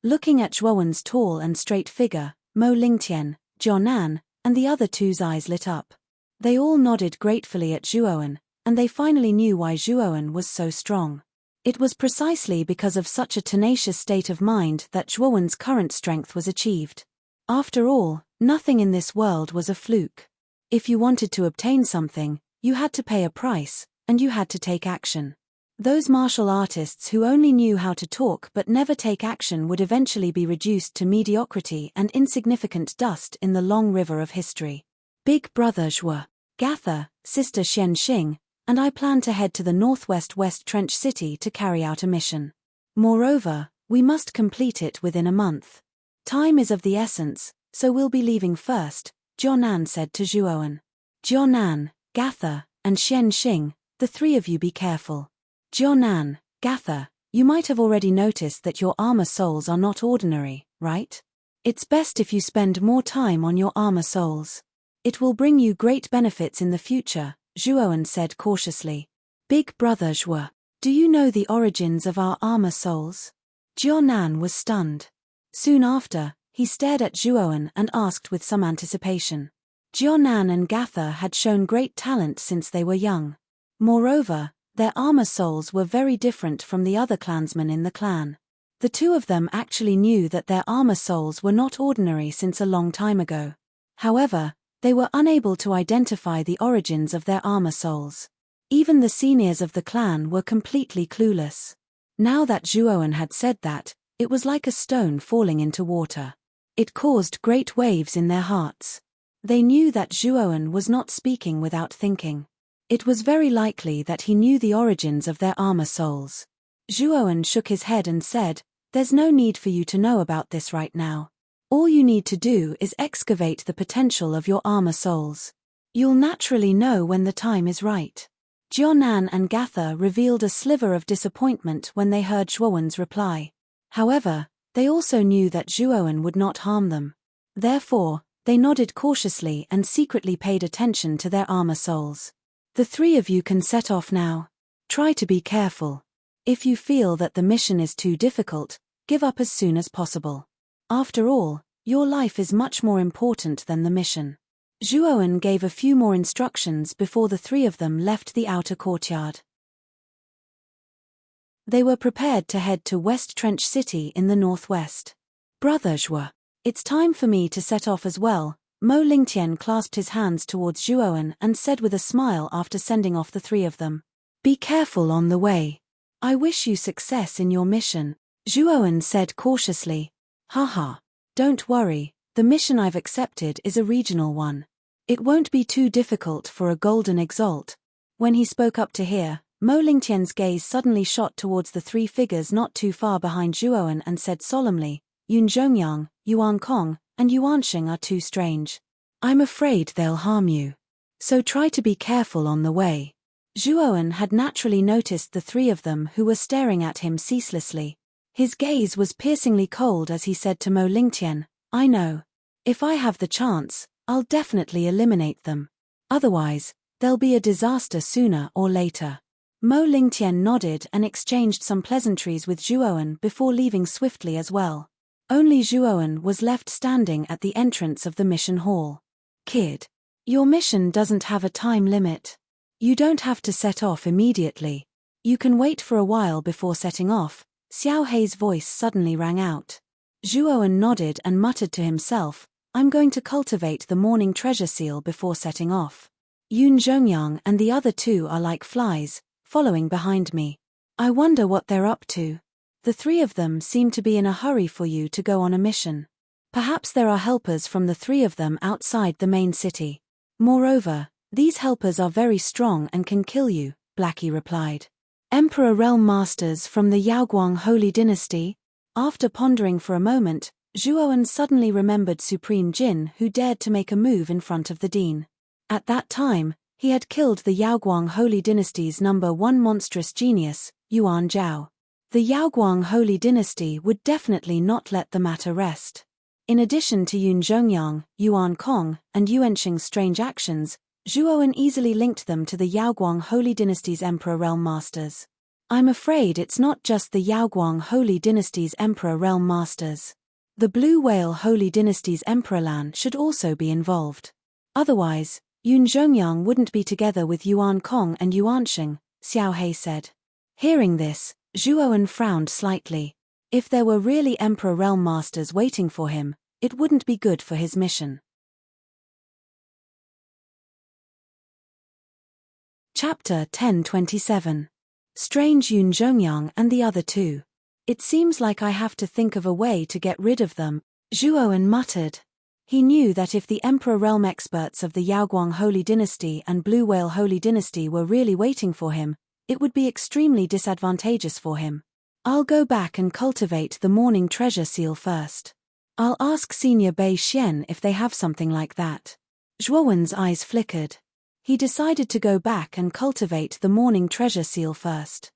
Looking at Zhuowen's tall and straight figure, Mo Lingtian, Jianan, and the other two's eyes lit up. They all nodded gratefully at Zhuowen, and they finally knew why Zhuowen was so strong. It was precisely because of such a tenacious state of mind that Zhuowen's current strength was achieved. After all, nothing in this world was a fluke. If you wanted to obtain something, you had to pay a price, and you had to take action. Those martial artists who only knew how to talk but never take action would eventually be reduced to mediocrity and insignificant dust in the long river of history. Big brother Zhuo, Gatha, sister Xianxing, and I plan to head to the northwest West Trench City to carry out a mission. Moreover, we must complete it within a month. Time is of the essence, so we'll be leaving first, Jianan said to Zhuowen. Jianan, Gatha, and Xianxing, the three of you be careful. Jianan, Gatha, you might have already noticed that your armor souls are not ordinary, right? It's best if you spend more time on your armor souls. It will bring you great benefits in the future, Zhuowen said cautiously. Big brother Zhuo, do you know the origins of our armor souls? Jianan was stunned. Soon after, he stared at Zhuowen and asked with some anticipation. Jianan and Gatha had shown great talent since they were young. Moreover, their armor souls were very different from the other clansmen in the clan. The two of them actually knew that their armor souls were not ordinary since a long time ago. However, they were unable to identify the origins of their armor souls. Even the seniors of the clan were completely clueless. Now that Zhuowen had said that, it was like a stone falling into water. It caused great waves in their hearts. They knew that Zhuowen was not speaking without thinking. It was very likely that he knew the origins of their armor souls. Zhuowen shook his head and said, "There's no need for you to know about this right now. All you need to do is excavate the potential of your armor souls. You'll naturally know when the time is right." Jianan and Gatha revealed a sliver of disappointment when they heard Zhuowen's reply. However, they also knew that Zhuowen would not harm them. Therefore, they nodded cautiously and secretly paid attention to their armor souls. The three of you can set off now. Try to be careful. If you feel that the mission is too difficult, give up as soon as possible. After all, your life is much more important than the mission. Zhuowen gave a few more instructions before the three of them left the outer courtyard. They were prepared to head to West Trench City in the northwest. Brother Zhuo, it's time for me to set off as well. Mo Lingtian clasped his hands towards Zhuowen and said with a smile after sending off the three of them. Be careful on the way. I wish you success in your mission, Zhuowen said cautiously. Haha. Don't worry, the mission I've accepted is a regional one. It won't be too difficult for a golden exalt. When he spoke up to hear, Mo Lingtian's gaze suddenly shot towards the three figures not too far behind Zhuowen and said solemnly, Yun Zhongyang, Yuan Kong, and Yuansheng are too strange. I'm afraid they'll harm you. So try to be careful on the way. Zhuowen had naturally noticed the three of them who were staring at him ceaselessly. His gaze was piercingly cold as he said to Mo Lingtian, I know. If I have the chance, I'll definitely eliminate them. Otherwise, there'll be a disaster sooner or later. Mo Lingtian nodded and exchanged some pleasantries with Zhuowen before leaving swiftly as well. Only Zhuowen was left standing at the entrance of the mission hall. Kid, your mission doesn't have a time limit. You don't have to set off immediately. You can wait for a while before setting off. Xiao Hei's voice suddenly rang out. Zhuowen nodded and muttered to himself, I'm going to cultivate the morning treasure seal before setting off. Yun Zhongyang and the other two are like flies, following behind me. I wonder what they're up to. The three of them seem to be in a hurry for you to go on a mission. Perhaps there are helpers from the three of them outside the main city. Moreover, these helpers are very strong and can kill you, Blackie replied. Emperor Realm Masters from the Yaoguang Holy Dynasty? After pondering for a moment, Zhuowen suddenly remembered Supreme Jin, who dared to make a move in front of the dean. At that time, he had killed the Yaoguang Holy Dynasty's #1 monstrous genius, Yuan Zhao. The Yaoguang Holy Dynasty would definitely not let the matter rest. In addition to Yun Zhongyang, Yuan Kong, and Yuanxing's strange actions, Zhuowen easily linked them to the Yaoguang Holy Dynasty's Emperor Realm Masters. I'm afraid it's not just the Yaoguang Holy Dynasty's Emperor Realm Masters. The Blue Whale Holy Dynasty's Emperor Lan should also be involved. Otherwise, Yun Zhongyang wouldn't be together with Yuan Kong and Yuanxing, Xiao He said. Hearing this, Zhuowen frowned slightly. If there were really Emperor Realm Masters waiting for him, it wouldn't be good for his mission. Chapter 1027. Strange Yun Zhongyang and the other two. It seems like I have to think of a way to get rid of them, Zhuowen muttered. He knew that if the Emperor Realm experts of the Yaoguang Holy Dynasty and Blue Whale Holy Dynasty were really waiting for him, it would be extremely disadvantageous for him. I'll go back and cultivate the Morning Treasure Seal first. I'll ask Senior Bei Xian if they have something like that. Zhuowen's eyes flickered. He decided to go back and cultivate the Morning Treasure Seal first.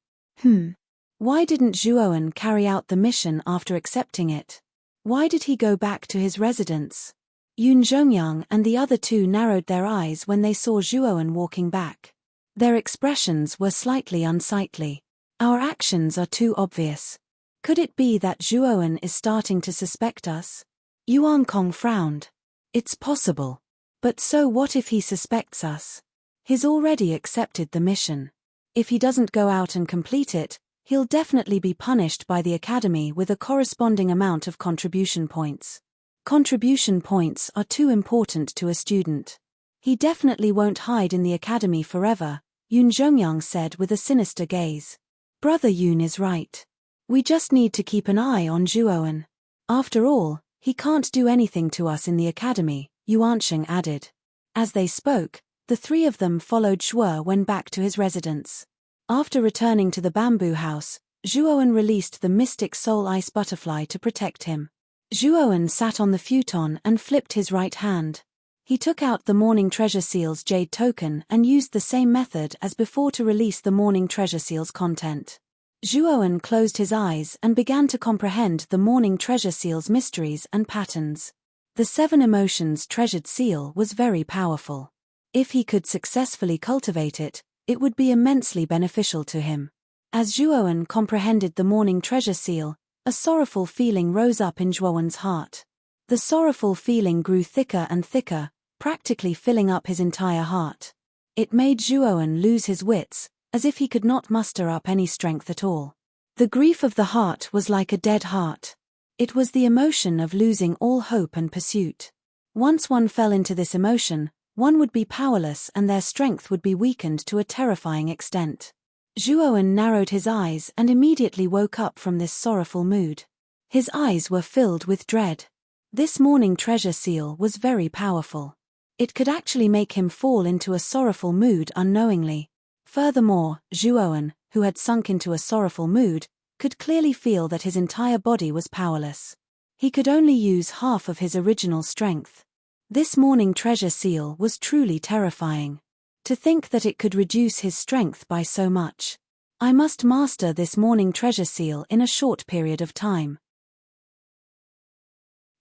Why didn't Zhuowen carry out the mission after accepting it? Why did he go back to his residence? Yun Zhongyang and the other two narrowed their eyes when they saw Zhuowen walking back. Their expressions were slightly unsightly. Our actions are too obvious. Could it be that Zhuowen is starting to suspect us? Yuan Kong frowned. It's possible. But so what if he suspects us? He's already accepted the mission. If he doesn't go out and complete it, he'll definitely be punished by the Academy with a corresponding amount of contribution points. Contribution points are too important to a student. He definitely won't hide in the Academy forever, Yun Zhongyang said with a sinister gaze. Brother Yun is right. We just need to keep an eye on Zhuowen. After all, he can't do anything to us in the Academy, Yuanxing added. As they spoke, the three of them followed Zhuowen back to his residence. After returning to the bamboo house, Zhuowen released the mystic soul ice butterfly to protect him. Zhuowen sat on the futon and flipped his right hand. He took out the Morning Treasure Seal's jade token and used the same method as before to release the Morning Treasure Seal's content. Zhuowen closed his eyes and began to comprehend the Morning Treasure Seal's mysteries and patterns. The 7 emotions treasured seal was very powerful. If he could successfully cultivate it, it would be immensely beneficial to him. As Zhuowen comprehended the Morning Treasure Seal, a sorrowful feeling rose up in Zhuowen's heart. The sorrowful feeling grew thicker and thicker, practically filling up his entire heart. It made Zhuowen lose his wits, as if he could not muster up any strength at all. The grief of the heart was like a dead heart. It was the emotion of losing all hope and pursuit. Once one fell into this emotion, one would be powerless and their strength would be weakened to a terrifying extent. Zhuowen narrowed his eyes and immediately woke up from this sorrowful mood. His eyes were filled with dread. This Morning Treasure Seal was very powerful. It could actually make him fall into a sorrowful mood unknowingly. Furthermore, Zhuowen, who had sunk into a sorrowful mood, could clearly feel that his entire body was powerless. He could only use half of his original strength. This Morning Treasure Seal was truly terrifying. To think that it could reduce his strength by so much. I must master this Morning Treasure Seal in a short period of time.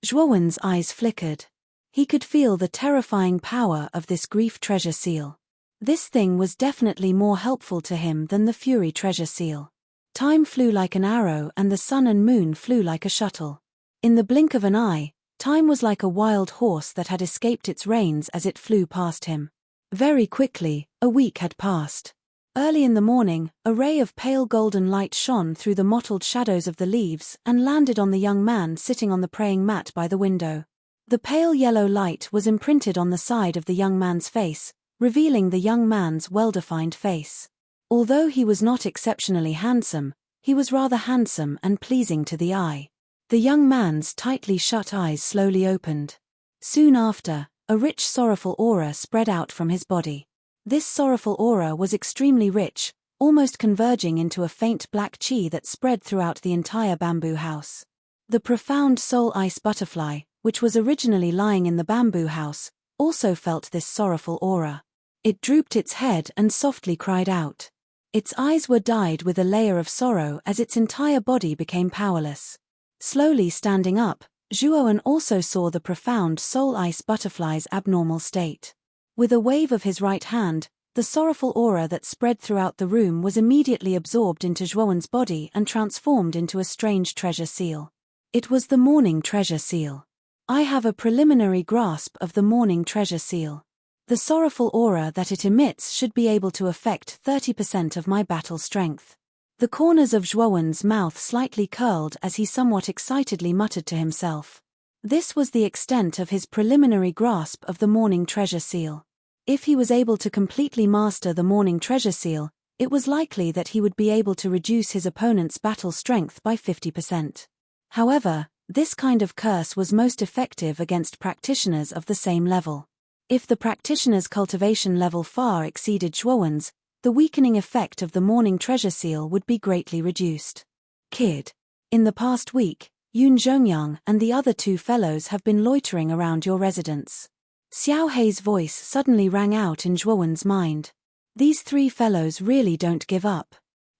Zhuowen's eyes flickered. He could feel the terrifying power of this Grief Treasure Seal. This thing was definitely more helpful to him than the Fury Treasure Seal. Time flew like an arrow and the sun and moon flew like a shuttle. In the blink of an eye, time was like a wild horse that had escaped its reins as it flew past him. Very quickly, a week had passed. Early in the morning, a ray of pale golden light shone through the mottled shadows of the leaves and landed on the young man sitting on the praying mat by the window. The pale yellow light was imprinted on the side of the young man's face, revealing the young man's well-defined face. Although he was not exceptionally handsome, he was rather handsome and pleasing to the eye. The young man's tightly shut eyes slowly opened. Soon after, a rich sorrowful aura spread out from his body. This sorrowful aura was extremely rich, almost converging into a faint black chi that spread throughout the entire bamboo house. The profound soul ice butterfly, which was originally lying in the bamboo house, also felt this sorrowful aura. It drooped its head and softly cried out. Its eyes were dyed with a layer of sorrow as its entire body became powerless. Slowly standing up, Zhuowen also saw the profound soul ice butterfly's abnormal state. With a wave of his right hand, the sorrowful aura that spread throughout the room was immediately absorbed into Zhuowen's body and transformed into a strange treasure seal. It was the morning treasure seal. I have a preliminary grasp of the morning treasure seal. The sorrowful aura that it emits should be able to affect 30% of my battle strength. The corners of Zhuowen's mouth slightly curled as he somewhat excitedly muttered to himself. This was the extent of his preliminary grasp of the morning treasure seal. If he was able to completely master the morning treasure seal, it was likely that he would be able to reduce his opponent's battle strength by 50%. However, this kind of curse was most effective against practitioners of the same level. If the practitioner's cultivation level far exceeded Zhuowen's, the weakening effect of the morning treasure seal would be greatly reduced. Kid. In the past week, Yun Zhongyang and the other two fellows have been loitering around your residence. Xiao Hei's voice suddenly rang out in Zhuowen's mind. These three fellows really don't give up.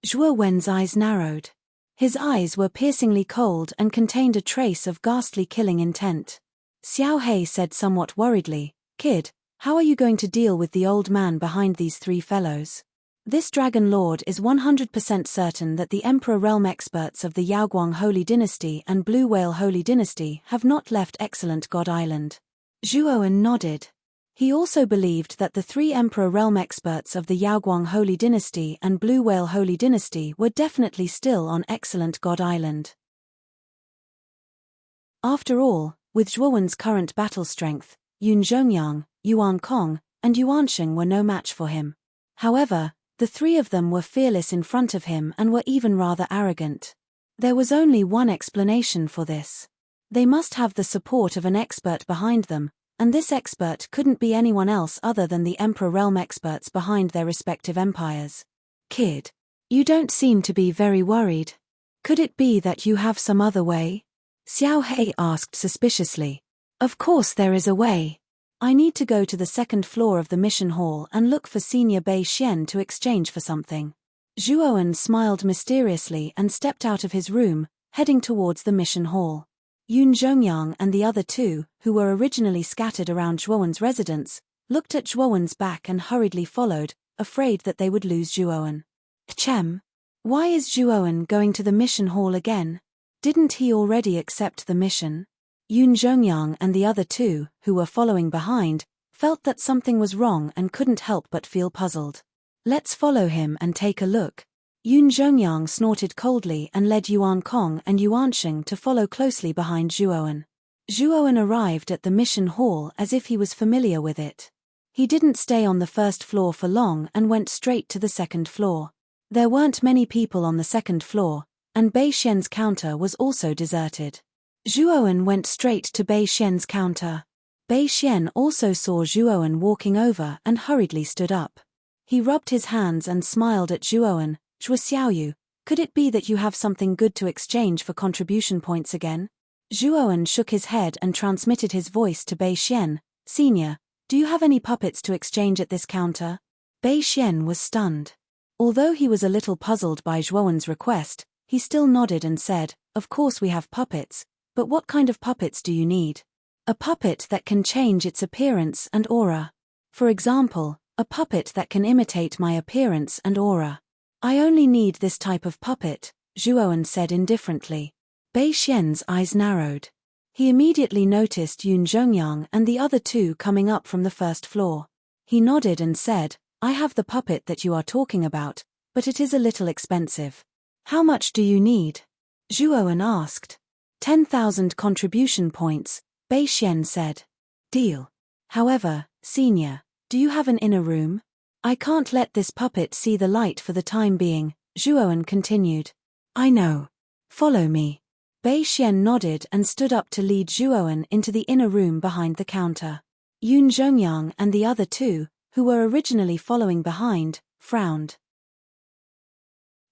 Zhuowen's eyes narrowed. His eyes were piercingly cold and contained a trace of ghastly killing intent. Xiao Hei said somewhat worriedly, "Kid, how are you going to deal with the old man behind these three fellows? This Dragon Lord is 100% certain that the Emperor Realm experts of the Yaoguang Holy Dynasty and Blue Whale Holy Dynasty have not left Excellent God Island." Zhuowen nodded. He also believed that the three Emperor Realm experts of the Yaoguang Holy Dynasty and Blue Whale Holy Dynasty were definitely still on Excellent God Island. After all, with Zhuowen's current battle strength, Yun Zhongyang, Yuan Kong, and Yuansheng were no match for him. However, the three of them were fearless in front of him and were even rather arrogant. There was only one explanation for this. They must have the support of an expert behind them, and this expert couldn't be anyone else other than the Emperor Realm experts behind their respective empires. Kid, you don't seem to be very worried. Could it be that you have some other way? Xiao Hei asked suspiciously. Of course there is a way. I need to go to the second floor of the mission hall and look for Senior Bei Xian to exchange for something. Zhuowen smiled mysteriously and stepped out of his room, heading towards the mission hall. Yun Zhongyang and the other two, who were originally scattered around Zhuowen's residence, looked at Zhuowen's back and hurriedly followed, afraid that they would lose Zhuowen. Chem. Why is Zhuowen going to the mission hall again? Didn't he already accept the mission? Yun Zhongyang and the other two, who were following behind, felt that something was wrong and couldn't help but feel puzzled. Let's follow him and take a look. Yun Zhongyang snorted coldly and led Yuan Kong and Yuansheng to follow closely behind Zhuowen. Zhuowen arrived at the mission hall as if he was familiar with it. He didn't stay on the first floor for long and went straight to the second floor. There weren't many people on the second floor, and Bei Xian's counter was also deserted. Zhuowen went straight to Bei Xian's counter. Bei Xian also saw Zhuowen walking over and hurriedly stood up. He rubbed his hands and smiled at Zhuowen. "Zhuo Xiaoyu, could it be that you have something good to exchange for contribution points again?" Zhuowen shook his head and transmitted his voice to Bei Xian. "Senior, do you have any puppets to exchange at this counter?" Bei Xian was stunned. Although he was a little puzzled by Zhuowen's request, he still nodded and said, "Of course we have puppets. But what kind of puppets do you need?" "A puppet that can change its appearance and aura. For example, a puppet that can imitate my appearance and aura." "I only need this type of puppet," Zhuowen said indifferently. Bei Xian's eyes narrowed. He immediately noticed Yun Zhongyang and the other two coming up from the first floor. He nodded and said, "I have the puppet that you are talking about, but it is a little expensive." "How much do you need?" Zhuowen asked. 10,000 contribution points, Bei Xian said. "Deal. However, Senior, do you have an inner room?" "I can't let this puppet see the light for the time being," Zhuowen continued. "I know. Follow me." Bei Xian nodded and stood up to lead Zhuowen into the inner room behind the counter. Yun Zhongyang and the other two, who were originally following behind, frowned.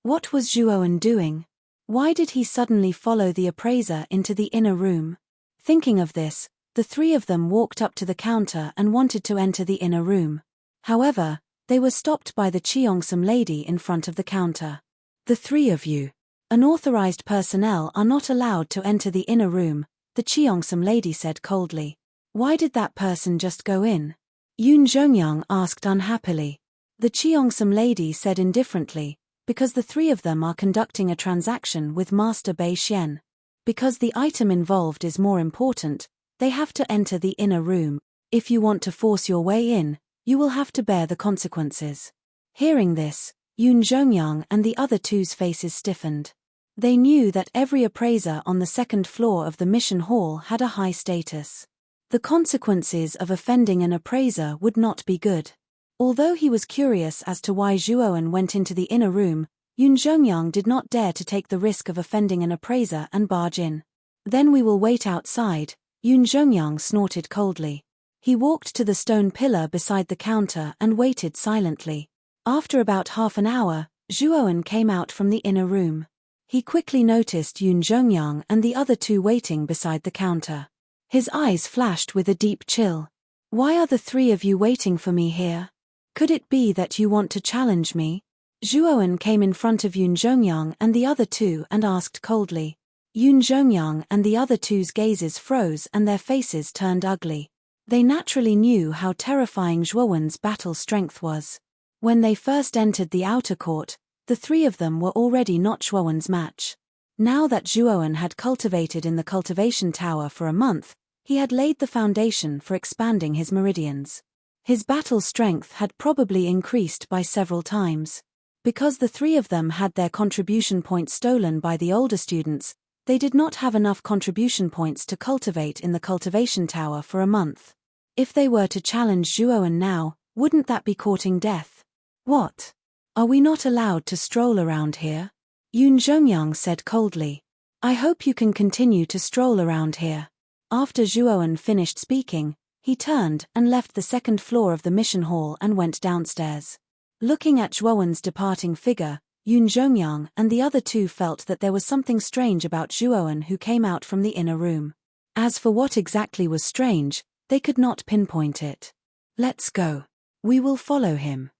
What was Zhuowen doing? Why did he suddenly follow the appraiser into the inner room? Thinking of this, the three of them walked up to the counter and wanted to enter the inner room. However, they were stopped by the Cheongsam lady in front of the counter. The three of you, unauthorized personnel, are not allowed to enter the inner room, the Cheongsam lady said coldly. Why did that person just go in? Yoon Jongyoung asked unhappily. The Cheongsam lady said indifferently, because the three of them are conducting a transaction with Master Bei Xian. Because the item involved is more important, they have to enter the inner room. If you want to force your way in, you will have to bear the consequences. Hearing this, Yoon Jongyoung and the other two's faces stiffened. They knew that every appraiser on the second floor of the mission hall had a high status. The consequences of offending an appraiser would not be good. Although he was curious as to why Zhuowen went into the inner room, Yoon Jongyoung did not dare to take the risk of offending an appraiser and barge in. Then we will wait outside, Yoon Jongyoung snorted coldly. He walked to the stone pillar beside the counter and waited silently. After about half an hour, Zhuowen came out from the inner room. He quickly noticed Yoon Jongyoung and the other two waiting beside the counter. His eyes flashed with a deep chill. Why are the three of you waiting for me here? Could it be that you want to challenge me? Zhuowen came in front of Yoon Jongyoung and the other two and asked coldly. Yoon Jongyoung and the other two's gazes froze and their faces turned ugly. They naturally knew how terrifying Zhuowen's battle strength was. When they first entered the outer court, the three of them were already not Zhuowen's match. Now that Zhuowen had cultivated in the cultivation tower for a month, he had laid the foundation for expanding his meridians. His battle strength had probably increased by several times. Because the three of them had their contribution points stolen by the older students, they did not have enough contribution points to cultivate in the cultivation tower for a month. If they were to challenge Zhuowen now, wouldn't that be courting death? What? Are we not allowed to stroll around here? Yoon Jongyoung said coldly. I hope you can continue to stroll around here. After Zhuowen finished speaking, he turned and left the second floor of the mission hall and went downstairs. Looking at Zhuowen's departing figure, Yoon Jongyoung and the other two felt that there was something strange about Zhuowen who came out from the inner room. As for what exactly was strange, they could not pinpoint it. Let's go. We will follow him.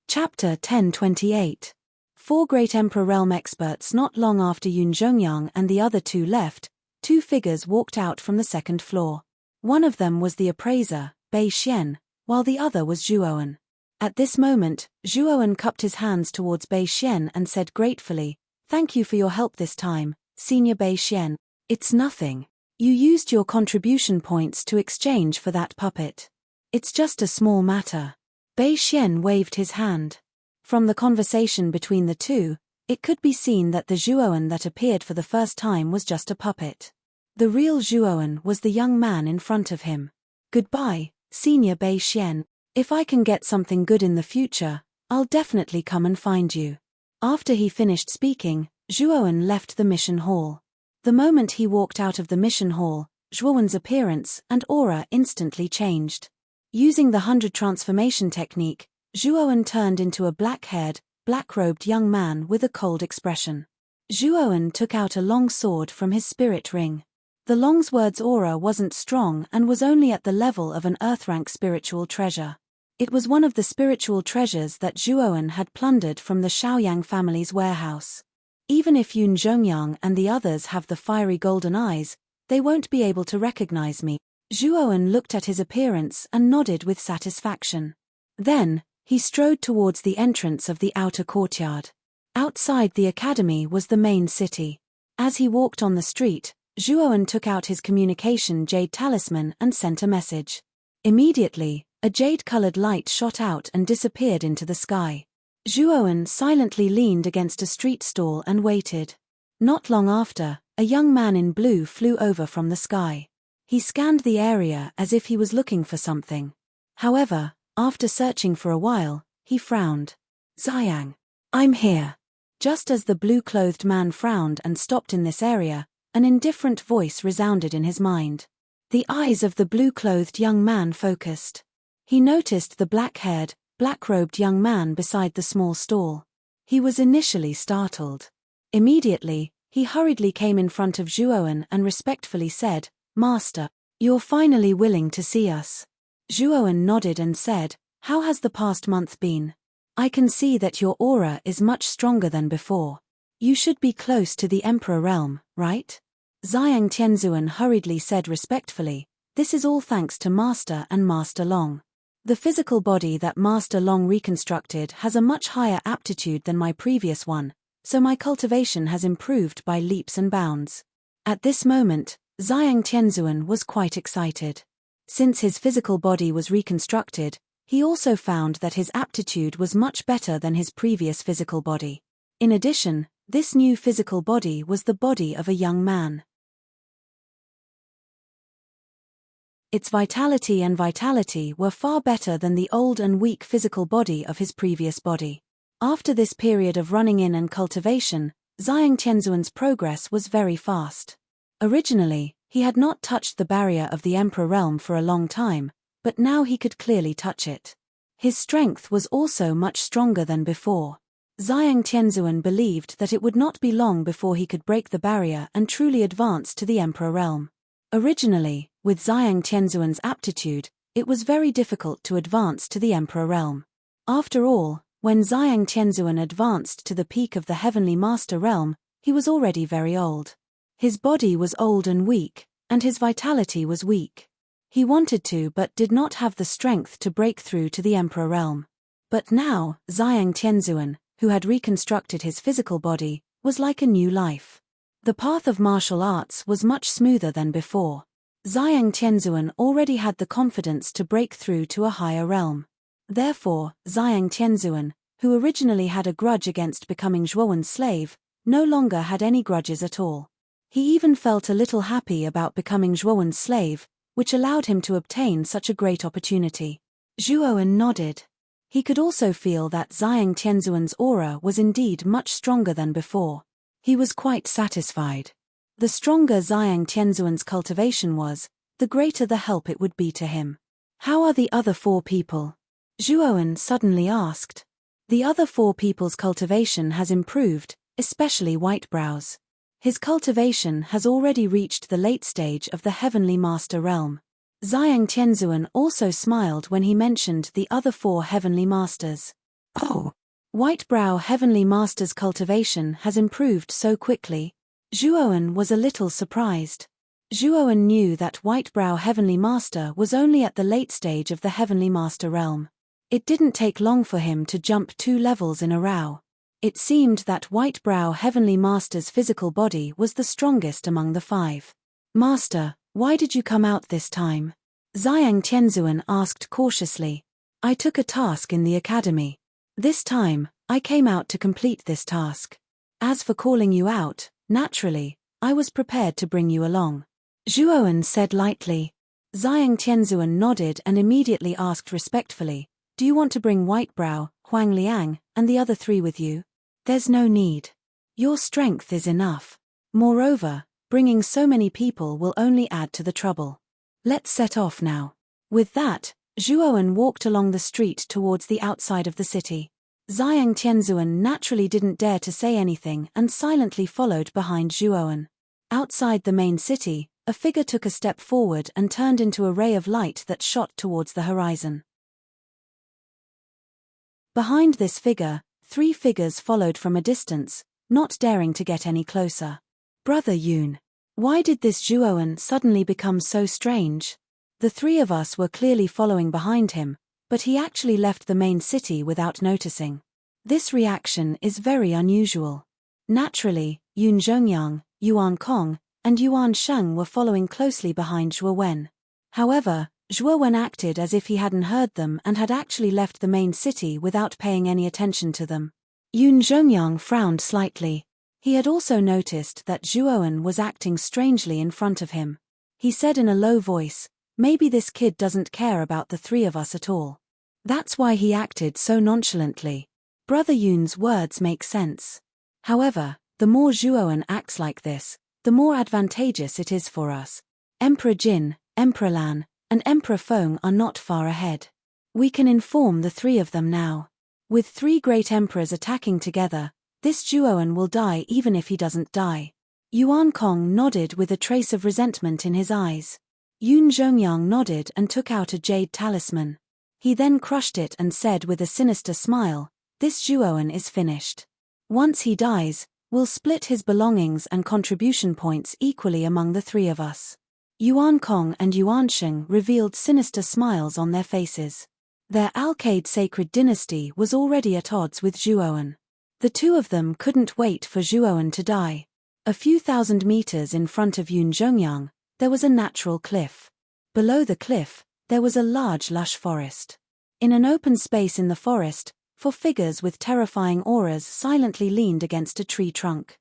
Chapter 1028. Four Great Emperor Realm experts. Not long after Yoon Jongyoung and the other two left, two figures walked out from the second floor. One of them was the appraiser, Bei Xian, while the other was Zhuowen. At this moment, Zhuowen cupped his hands towards Bei Xian and said gratefully, "Thank you for your help this time, Senior Bei Xian. It's nothing. You used your contribution points to exchange for that puppet. It's just a small matter." Bei Xian waved his hand. From the conversation between the two, it could be seen that the Zhuowen that appeared for the first time was just a puppet. The real Zhuowen was the young man in front of him. Goodbye, Senior Bei Xian. If I can get something good in the future, I'll definitely come and find you. After he finished speaking, Zhuowen left the mission hall. The moment he walked out of the mission hall, Zhuowen's appearance and aura instantly changed. Using the 100 transformation technique, Zhuowen turned into a black-haired, black-robed young man with a cold expression. Zhuowen took out a long sword from his spirit ring. The longsword's aura wasn't strong and was only at the level of an earth-rank spiritual treasure. It was one of the spiritual treasures that Zhuowen had plundered from the Shaoyang family's warehouse. Even if Yoon Jongyoung and the others have the fiery golden eyes, they won't be able to recognize me. Zhuowen looked at his appearance and nodded with satisfaction. Then, he strode towards the entrance of the outer courtyard. Outside the academy was the main city. As he walked on the street, Zhuowen took out his communication jade talisman and sent a message. Immediately, a jade-colored light shot out and disappeared into the sky. Zhuowen silently leaned against a street stall and waited. Not long after, a young man in blue flew over from the sky. He scanned the area as if he was looking for something. However, after searching for a while, he frowned. "Xiang, I'm here." Just as the blue-clothed man frowned and stopped in this area, an indifferent voice resounded in his mind. The eyes of the blue-clothed young man focused. He noticed the black-haired, black-robed young man beside the small stall. He was initially startled. Immediately, he hurriedly came in front of Zhuowen and respectfully said, "Master, you're finally willing to see us." Zhuowen nodded and said, "How has the past month been? I can see that your aura is much stronger than before. You should be close to the Emperor realm, right?" Xiang Tianzuan hurriedly said respectfully, "This is all thanks to Master and Master Long. The physical body that Master Long reconstructed has a much higher aptitude than my previous one, so my cultivation has improved by leaps and bounds." At this moment, Xiang Tianzuan was quite excited. Since his physical body was reconstructed, he also found that his aptitude was much better than his previous physical body. In addition, this new physical body was the body of a young man. Its vitality and vitality were far better than the old and weak physical body of his previous body. After this period of running in and cultivation, Xiang Tianzuan's progress was very fast. Originally, he had not touched the barrier of the Emperor realm for a long time, but now he could clearly touch it. His strength was also much stronger than before. Xiang Tianzuan believed that it would not be long before he could break the barrier and truly advance to the Emperor realm. Originally, with Xiang Tianzuan's aptitude, it was very difficult to advance to the Emperor realm. After all, when Xiang Tianzuan advanced to the peak of the Heavenly Master realm, he was already very old. His body was old and weak, and his vitality was weak. He wanted to but did not have the strength to break through to the Emperor realm. But now, Xiang Tianzuan, who had reconstructed his physical body, was like a new life. The path of martial arts was much smoother than before. Xiang Tianzuan already had the confidence to break through to a higher realm. Therefore, Xiang Tianzuan, who originally had a grudge against becoming Zhuowen's slave, no longer had any grudges at all. He even felt a little happy about becoming Zhuowen's slave, which allowed him to obtain such a great opportunity. Zhuowen nodded. He could also feel that Xiang Tianzuan's aura was indeed much stronger than before. He was quite satisfied. The stronger Xiang Tianzuan's cultivation was, the greater the help it would be to him. "How are the other 4 people?" Zhuowen suddenly asked. "The other 4 people's cultivation has improved, especially Whitebrows. His cultivation has already reached the late stage of the Heavenly Master realm." Xiang Tianzuan also smiled when he mentioned the other 4 Heavenly Masters. "Oh, Whitebrow Heavenly Master's cultivation has improved so quickly?" Zhuowen was a little surprised. Zhuowen knew that Whitebrow Heavenly Master was only at the late stage of the Heavenly Master realm. It didn't take long for him to jump 2 levels in a row. It seemed that Whitebrow Heavenly Master's physical body was the strongest among the 5. "Master, why did you come out this time?" Xiang Tianzuan asked cautiously. "I took a task in the academy. This time, I came out to complete this task. As for calling you out, naturally, I was prepared to bring you along," Zhuowen said lightly. Xiang Tianzuan nodded and immediately asked respectfully, "Do you want to bring Whitebrow, Huang Liang, and the other 3 with you?" "There's no need. Your strength is enough. Moreover, bringing so many people will only add to the trouble. Let's set off now." With that, Zhuowen walked along the street towards the outside of the city. Xiang Tianzuan naturally didn't dare to say anything and silently followed behind Zhuowen. Outside the main city, a figure took a step forward and turned into a ray of light that shot towards the horizon. Behind this figure, 3 figures followed from a distance, not daring to get any closer. "Brother Yun, why did this Zhuowen suddenly become so strange? The 3 of us were clearly following behind him, but he actually left the main city without noticing. This reaction is very unusual." Naturally, Yun Zhongyang, Yuan Kong, and Yuan Sheng were following closely behind Zhuowen. However, Zhuowen acted as if he hadn't heard them and had actually left the main city without paying any attention to them. Yun Zhongyang frowned slightly. He had also noticed that Zhuowen was acting strangely in front of him. He said in a low voice, "Maybe this kid doesn't care about the 3 of us at all. That's why he acted so nonchalantly." Brother Yun's words make sense. However, the more Zhuowen acts like this, the more advantageous it is for us. Emperor Jin, Emperor Lan, and Emperor Feng are not far ahead. We can inform the three of them now. With three great emperors attacking together, this Zhuowen will die even if he doesn't die. Yuan Kong nodded with a trace of resentment in his eyes. Yun Zhongyang nodded and took out a jade talisman. He then crushed it and said with a sinister smile, "This Zhuowen is finished. Once he dies, we'll split his belongings and contribution points equally among the three of us." Yuan Kong and Yuan Sheng revealed sinister smiles on their faces. Their Alcade sacred dynasty was already at odds with Zhuowen. The two of them couldn't wait for Zhuowen to die. A few thousand meters in front of Yun Zhongyang, there was a natural cliff. Below the cliff, there was a large lush forest. In an open space in the forest, four figures with terrifying auras silently leaned against a tree trunk.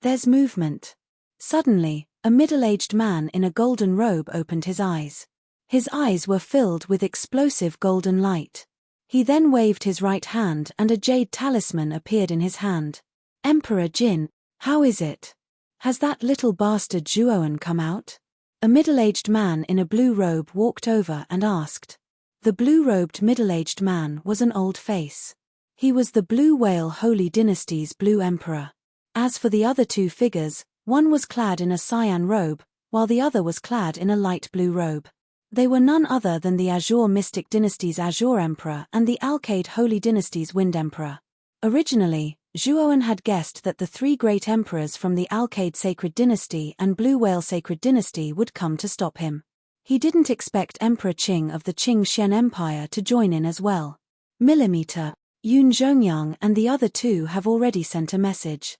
There's movement. Suddenly, a middle-aged man in a golden robe opened his eyes. His eyes were filled with explosive golden light. He then waved his right hand and a jade talisman appeared in his hand. "Emperor Jin, how is it? Has that little bastard Zhuowen come out?" A middle-aged man in a blue robe walked over and asked. The blue-robed middle-aged man was an old face. He was the Blue Whale Holy Dynasty's Blue Emperor. As for the other two figures, one was clad in a cyan robe, while the other was clad in a light blue robe. They were none other than the Azure Mystic Dynasty's Azure Emperor and the Alcade Holy Dynasty's Wind Emperor. Originally, Zhuowen had guessed that the three great emperors from the Alcade Sacred Dynasty and Blue Whale Sacred Dynasty would come to stop him. He didn't expect Emperor Qing of the Qing Xian Empire to join in as well. Millimeter, Yun Zhongyang and the other two have already sent a message.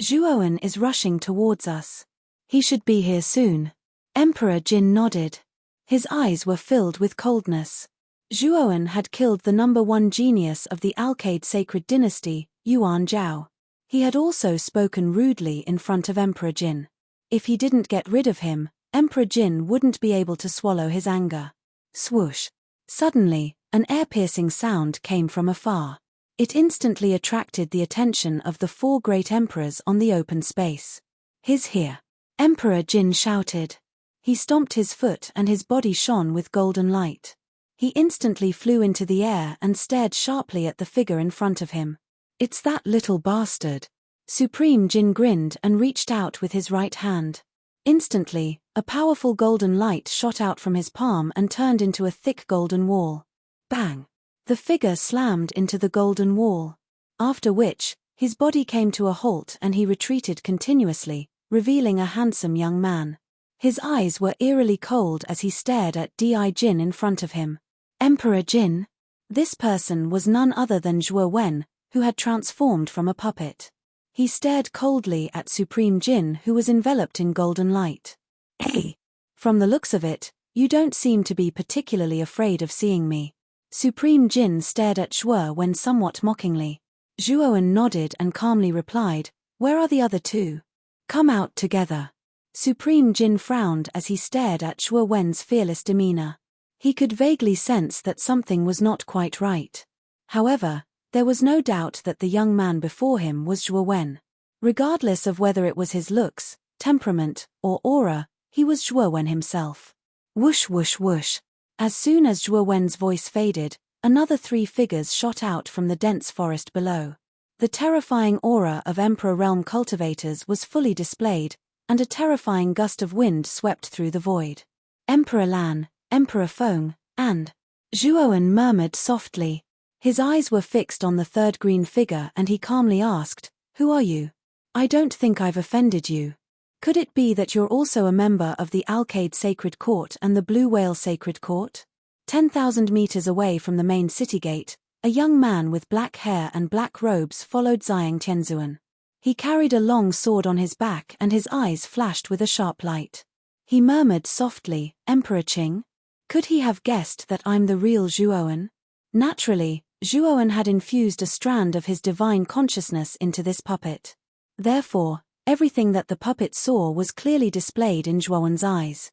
Zhuowen is rushing towards us. He should be here soon. Emperor Jin nodded. His eyes were filled with coldness. Zhuowen had killed the number one genius of the Alcade Sacred Dynasty, Yuan Zhao. He had also spoken rudely in front of Emperor Jin. If he didn't get rid of him, Emperor Jin wouldn't be able to swallow his anger. Swoosh! Suddenly, an ear-piercing sound came from afar. It instantly attracted the attention of the four great emperors on the open space. "He's here!" Emperor Jin shouted. He stomped his foot and his body shone with golden light. He instantly flew into the air and stared sharply at the figure in front of him. "It's that little bastard." Supreme Jin grinned and reached out with his right hand. Instantly, a powerful golden light shot out from his palm and turned into a thick golden wall. Bang! The figure slammed into the golden wall. After which, his body came to a halt and he retreated continuously, revealing a handsome young man. His eyes were eerily cold as he stared at Di Jin in front of him. Emperor Jin? This person was none other than Zhuowen, who had transformed from a puppet. He stared coldly at Supreme Jin, who was enveloped in golden light. "Hey! From the looks of it, you don't seem to be particularly afraid of seeing me." Supreme Jin stared at Zhuowen somewhat mockingly. Zhuowen nodded and calmly replied, "Where are the other two? Come out together." Supreme Jin frowned as he stared at Zhuowen's fearless demeanor. He could vaguely sense that something was not quite right. However, there was no doubt that the young man before him was Zhuowen. Regardless of whether it was his looks, temperament, or aura, he was Zhuowen himself. Whoosh whoosh whoosh. As soon as Zhuowen's voice faded, another three figures shot out from the dense forest below. The terrifying aura of Emperor Realm cultivators was fully displayed, and a terrifying gust of wind swept through the void. "Emperor Lan, Emperor Feng, and..." Zhuowen murmured softly. His eyes were fixed on the third green figure and he calmly asked, "Who are you? I don't think I've offended you. Could it be that you're also a member of the Alcade Sacred Court and the Blue Whale Sacred Court?" 10,000 meters away from the main city gate, a young man with black hair and black robes followed Xiang Tianzuan. He carried a long sword on his back and his eyes flashed with a sharp light. He murmured softly, "Emperor Qing? Could he have guessed that I'm the real Zhuowen?" Naturally, Zhuowen had infused a strand of his divine consciousness into this puppet. Therefore, everything that the puppet saw was clearly displayed in Zhuowen's eyes.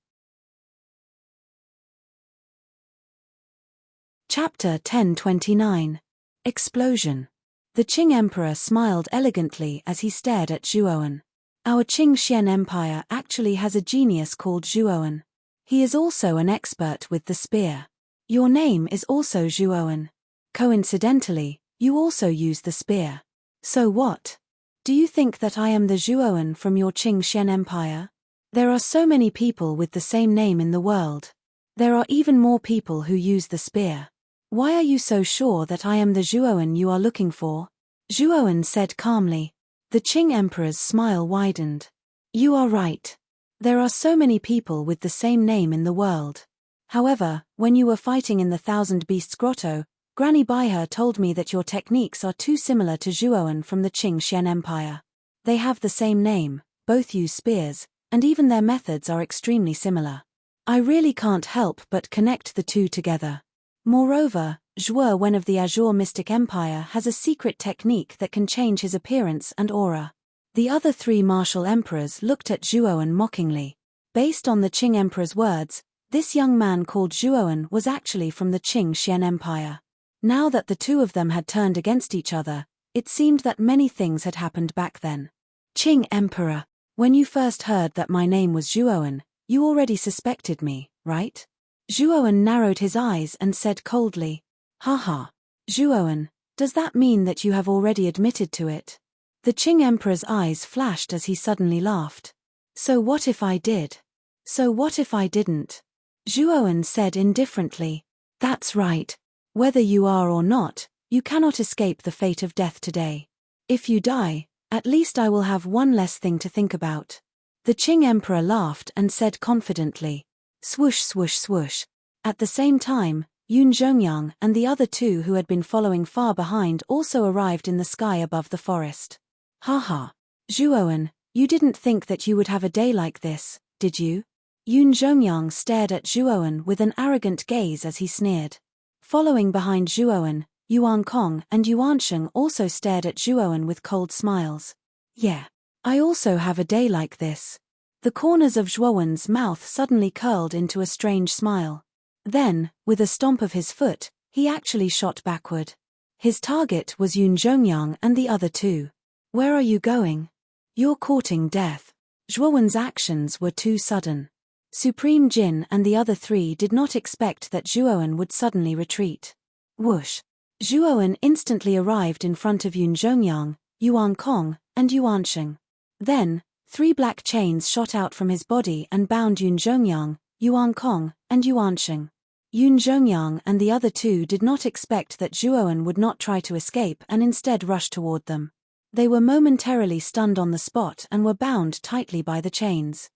Chapter 1029. Explosion. The Qing Emperor smiled elegantly as he stared at Zhuowen. "Our Qing Xian Empire actually has a genius called Zhuowen. He is also an expert with the spear. Your name is also Zhuowen. Coincidentally, you also use the spear. So what? Do you think that I am the Zhuowen from your Qingxian Empire? There are so many people with the same name in the world. There are even more people who use the spear. Why are you so sure that I am the Zhuowen you are looking for? Zhuowen said calmly. The Qing Emperor's smile widened. You are right. There are so many people with the same name in the world. However, when you were fighting in the Thousand Beasts Grotto, Granny Baihe told me that your techniques are too similar to Zhuowen from the Qingxian Empire. They have the same name, both use spears, and even their methods are extremely similar. I really can't help but connect the two together. Moreover, Zhuowen of the Azure Mystic Empire has a secret technique that can change his appearance and aura. The other three martial emperors looked at Zhuowen mockingly. Based on the Qing Emperor's words, this young man called Zhuowen was actually from the Qingxian Empire. Now that the two of them had turned against each other, it seemed that many things had happened back then. Qing Emperor, when you first heard that my name was Zhuowen, you already suspected me, right? Zhuowen narrowed his eyes and said coldly. Haha. Zhuowen, does that mean that you have already admitted to it? The Qing Emperor's eyes flashed as he suddenly laughed. So what if I did? So what if I didn't? Zhuowen said indifferently. That's right. Whether you are or not, you cannot escape the fate of death today. If you die, at least I will have one less thing to think about. The Qing Emperor laughed and said confidently. Swoosh swoosh swoosh. At the same time, Yun Zhongyang and the other two who had been following far behind also arrived in the sky above the forest. Haha. Zhuowen, you didn't think that you would have a day like this, did you? Yun Zhongyang stared at Zhuowen with an arrogant gaze as he sneered. Following behind Zhuowen, Yuan Kong and Yuan Sheng also stared at Zhuowen with cold smiles. Yeah. I also have a day like this. The corners of Zhuowen's mouth suddenly curled into a strange smile. Then, with a stomp of his foot, he actually shot backward. His target was Yun Zhongyang and the other two. Where are you going? You're courting death. Zhuowen's actions were too sudden. Supreme Jin and the other three did not expect that Zhuowen would suddenly retreat. Whoosh. Zhuowen instantly arrived in front of Yun Zhongyang, Yuan Kong, and Yuan Sheng. Then, 3 black chains shot out from his body and bound Yun Zhongyang, Yuan Kong, and Yuan Sheng. Yun Zhongyang and the other two did not expect that Zhuowen would not try to escape and instead rush toward them. They were momentarily stunned on the spot and were bound tightly by the chains.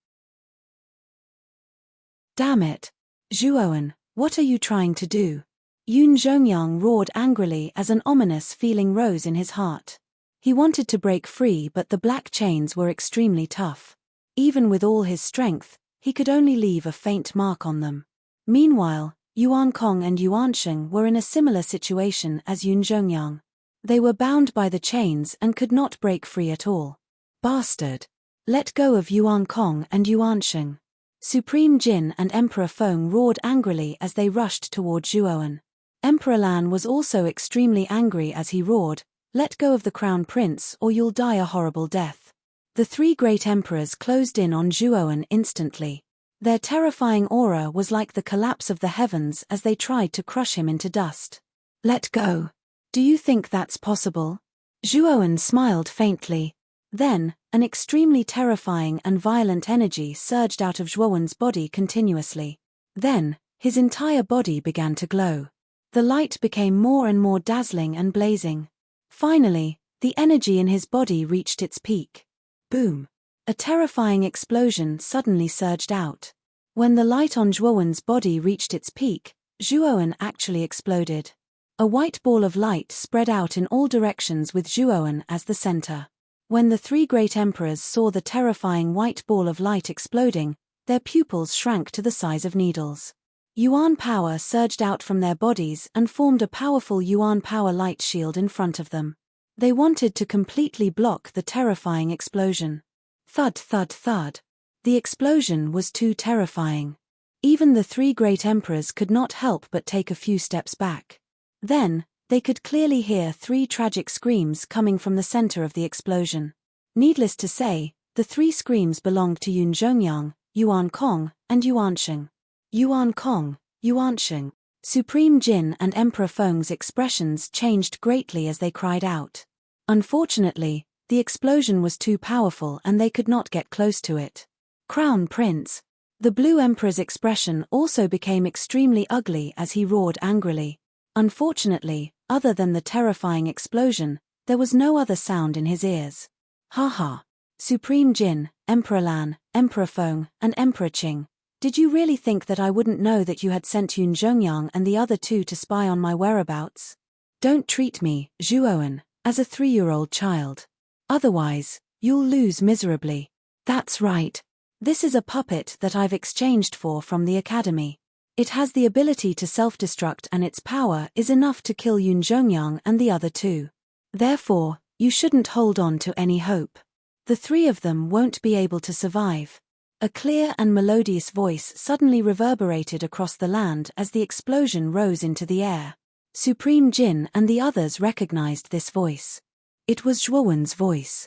Damn it! Zhuowen, what are you trying to do? Yun Zhongyang roared angrily as an ominous feeling rose in his heart. He wanted to break free, but the black chains were extremely tough. Even with all his strength, he could only leave a faint mark on them. Meanwhile, Yuan Kong and Yuan Sheng were in a similar situation as Yun Zhongyang. They were bound by the chains and could not break free at all. Bastard! Let go of Yuan Kong and Yuan Sheng. Supreme Jin and Emperor Feng roared angrily as they rushed toward Zhuowen. Emperor Lan was also extremely angry as he roared, "Let go of the crown prince or you'll die a horrible death." The 3 great emperors closed in on Zhuowen instantly. Their terrifying aura was like the collapse of the heavens as they tried to crush him into dust. Let go. Do you think that's possible? Zhuowen smiled faintly. Then, an extremely terrifying and violent energy surged out of Zhuowen's body continuously. Then, his entire body began to glow. The light became more and more dazzling and blazing. Finally, the energy in his body reached its peak. Boom! A terrifying explosion suddenly surged out. When the light on Zhuowen's body reached its peak, Zhuowen actually exploded. A white ball of light spread out in all directions with Zhuowen as the center. When the 3 great emperors saw the terrifying white ball of light exploding, their pupils shrank to the size of needles. Yuan power surged out from their bodies and formed a powerful Yuan power light shield in front of them. They wanted to completely block the terrifying explosion. Thud thud thud. The explosion was too terrifying. Even the 3 great emperors could not help but take a few steps back. Then, they could clearly hear 3 tragic screams coming from the center of the explosion. Needless to say, the 3 screams belonged to Yun Zhongyang, Yuan Kong, and Yuan Sheng. Yuan Kong, Yuansheng. Supreme Jin and Emperor Feng's expressions changed greatly as they cried out. Unfortunately, the explosion was too powerful and they could not get close to it. Crown Prince. The Blue Emperor's expression also became extremely ugly as he roared angrily. Unfortunately, other than the terrifying explosion, there was no other sound in his ears. Ha ha. Supreme Jin, Emperor Lan, Emperor Feng, and Emperor Qing. Did you really think that I wouldn't know that you had sent Yun Zhongyang and the other two to spy on my whereabouts? Don't treat me, Zhuowen, as a 3-year-old child. Otherwise, you'll lose miserably. That's right. This is a puppet that I've exchanged from the academy. It has the ability to self-destruct and its power is enough to kill Yun Zhongyang and the other two. Therefore, you shouldn't hold on to any hope. The 3 of them won't be able to survive. A clear and melodious voice suddenly reverberated across the land as the explosion rose into the air. Supreme Jin and the others recognized this voice. It was Zhuowen's voice.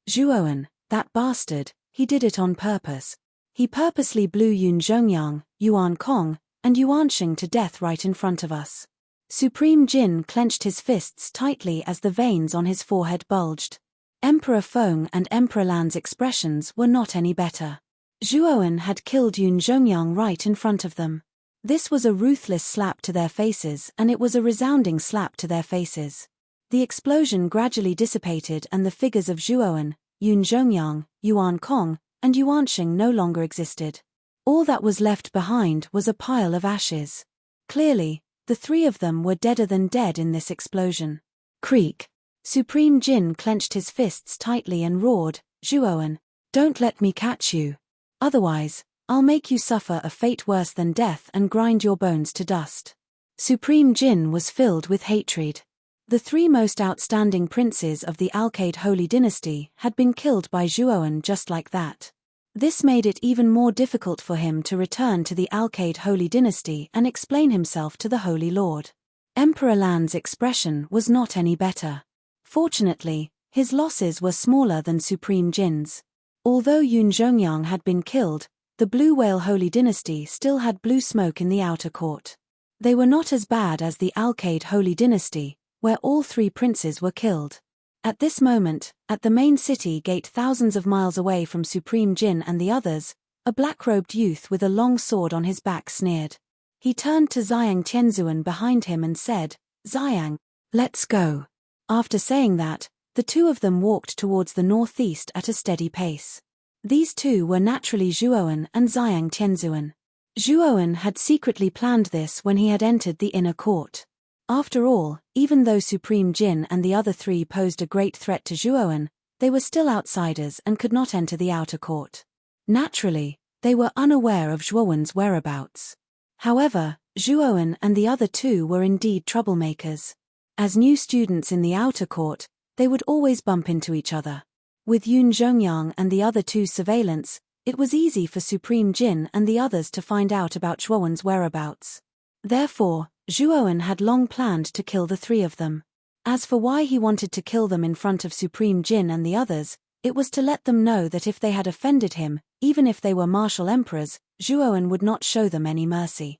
Zhuowen, that bastard, he did it on purpose. He purposely blew Yun Zhongyang, Yuan Kong, and Yuansheng to death right in front of us. Supreme Jin clenched his fists tightly as the veins on his forehead bulged. Emperor Feng and Emperor Lan's expressions were not any better. Zhuowen had killed Yun Zhongyang right in front of them. This was a ruthless slap to their faces and it was a resounding slap to their faces. The explosion gradually dissipated and the figures of Zhuowen, Yun Zhongyang, Yuan Kong, and Yuansheng no longer existed. All that was left behind was a pile of ashes. Clearly, the 3 of them were deader than dead in this explosion. Creak. Supreme Jin clenched his fists tightly and roared, Zhuowen, don't let me catch you. Otherwise, I'll make you suffer a fate worse than death and grind your bones to dust. Supreme Jin was filled with hatred. The 3 most outstanding princes of the Alcade Holy Dynasty had been killed by Zhuowen just like that. This made it even more difficult for him to return to the Alcade Holy Dynasty and explain himself to the Holy Lord. Emperor Lan's expression was not any better. Fortunately, his losses were smaller than Supreme Jin's. Although Yun Zhongyang had been killed, the Blue Whale Holy Dynasty still had blue smoke in the outer court. They were not as bad as the Alcade Holy Dynasty, where all 3 princes were killed. At this moment, at the main city gate thousands of miles away from Supreme Jin and the others, a black-robed youth with a long sword on his back sneered. He turned to Xiang Tianzuan behind him and said, Xiang, let's go. After saying that, the 2 of them walked towards the northeast at a steady pace. These 2 were naturally Zhuowen and Xiang Tianzuan. Zhuowen had secretly planned this when he had entered the inner court. After all, even though Supreme Jin and the other 3 posed a great threat to Zhuowen, they were still outsiders and could not enter the outer court. Naturally, they were unaware of Zhuowen's whereabouts. However, Zhuowen and the other 2 were indeed troublemakers. As new students in the outer court, they would always bump into each other. With Yun Zhongyang and the other 2's surveillance, it was easy for Supreme Jin and the others to find out about Zhuowen's whereabouts. Therefore, Zhuowen had long planned to kill the 3 of them. As for why he wanted to kill them in front of Supreme Jin and the others, it was to let them know that if they had offended him, even if they were martial emperors, Zhuowen would not show them any mercy.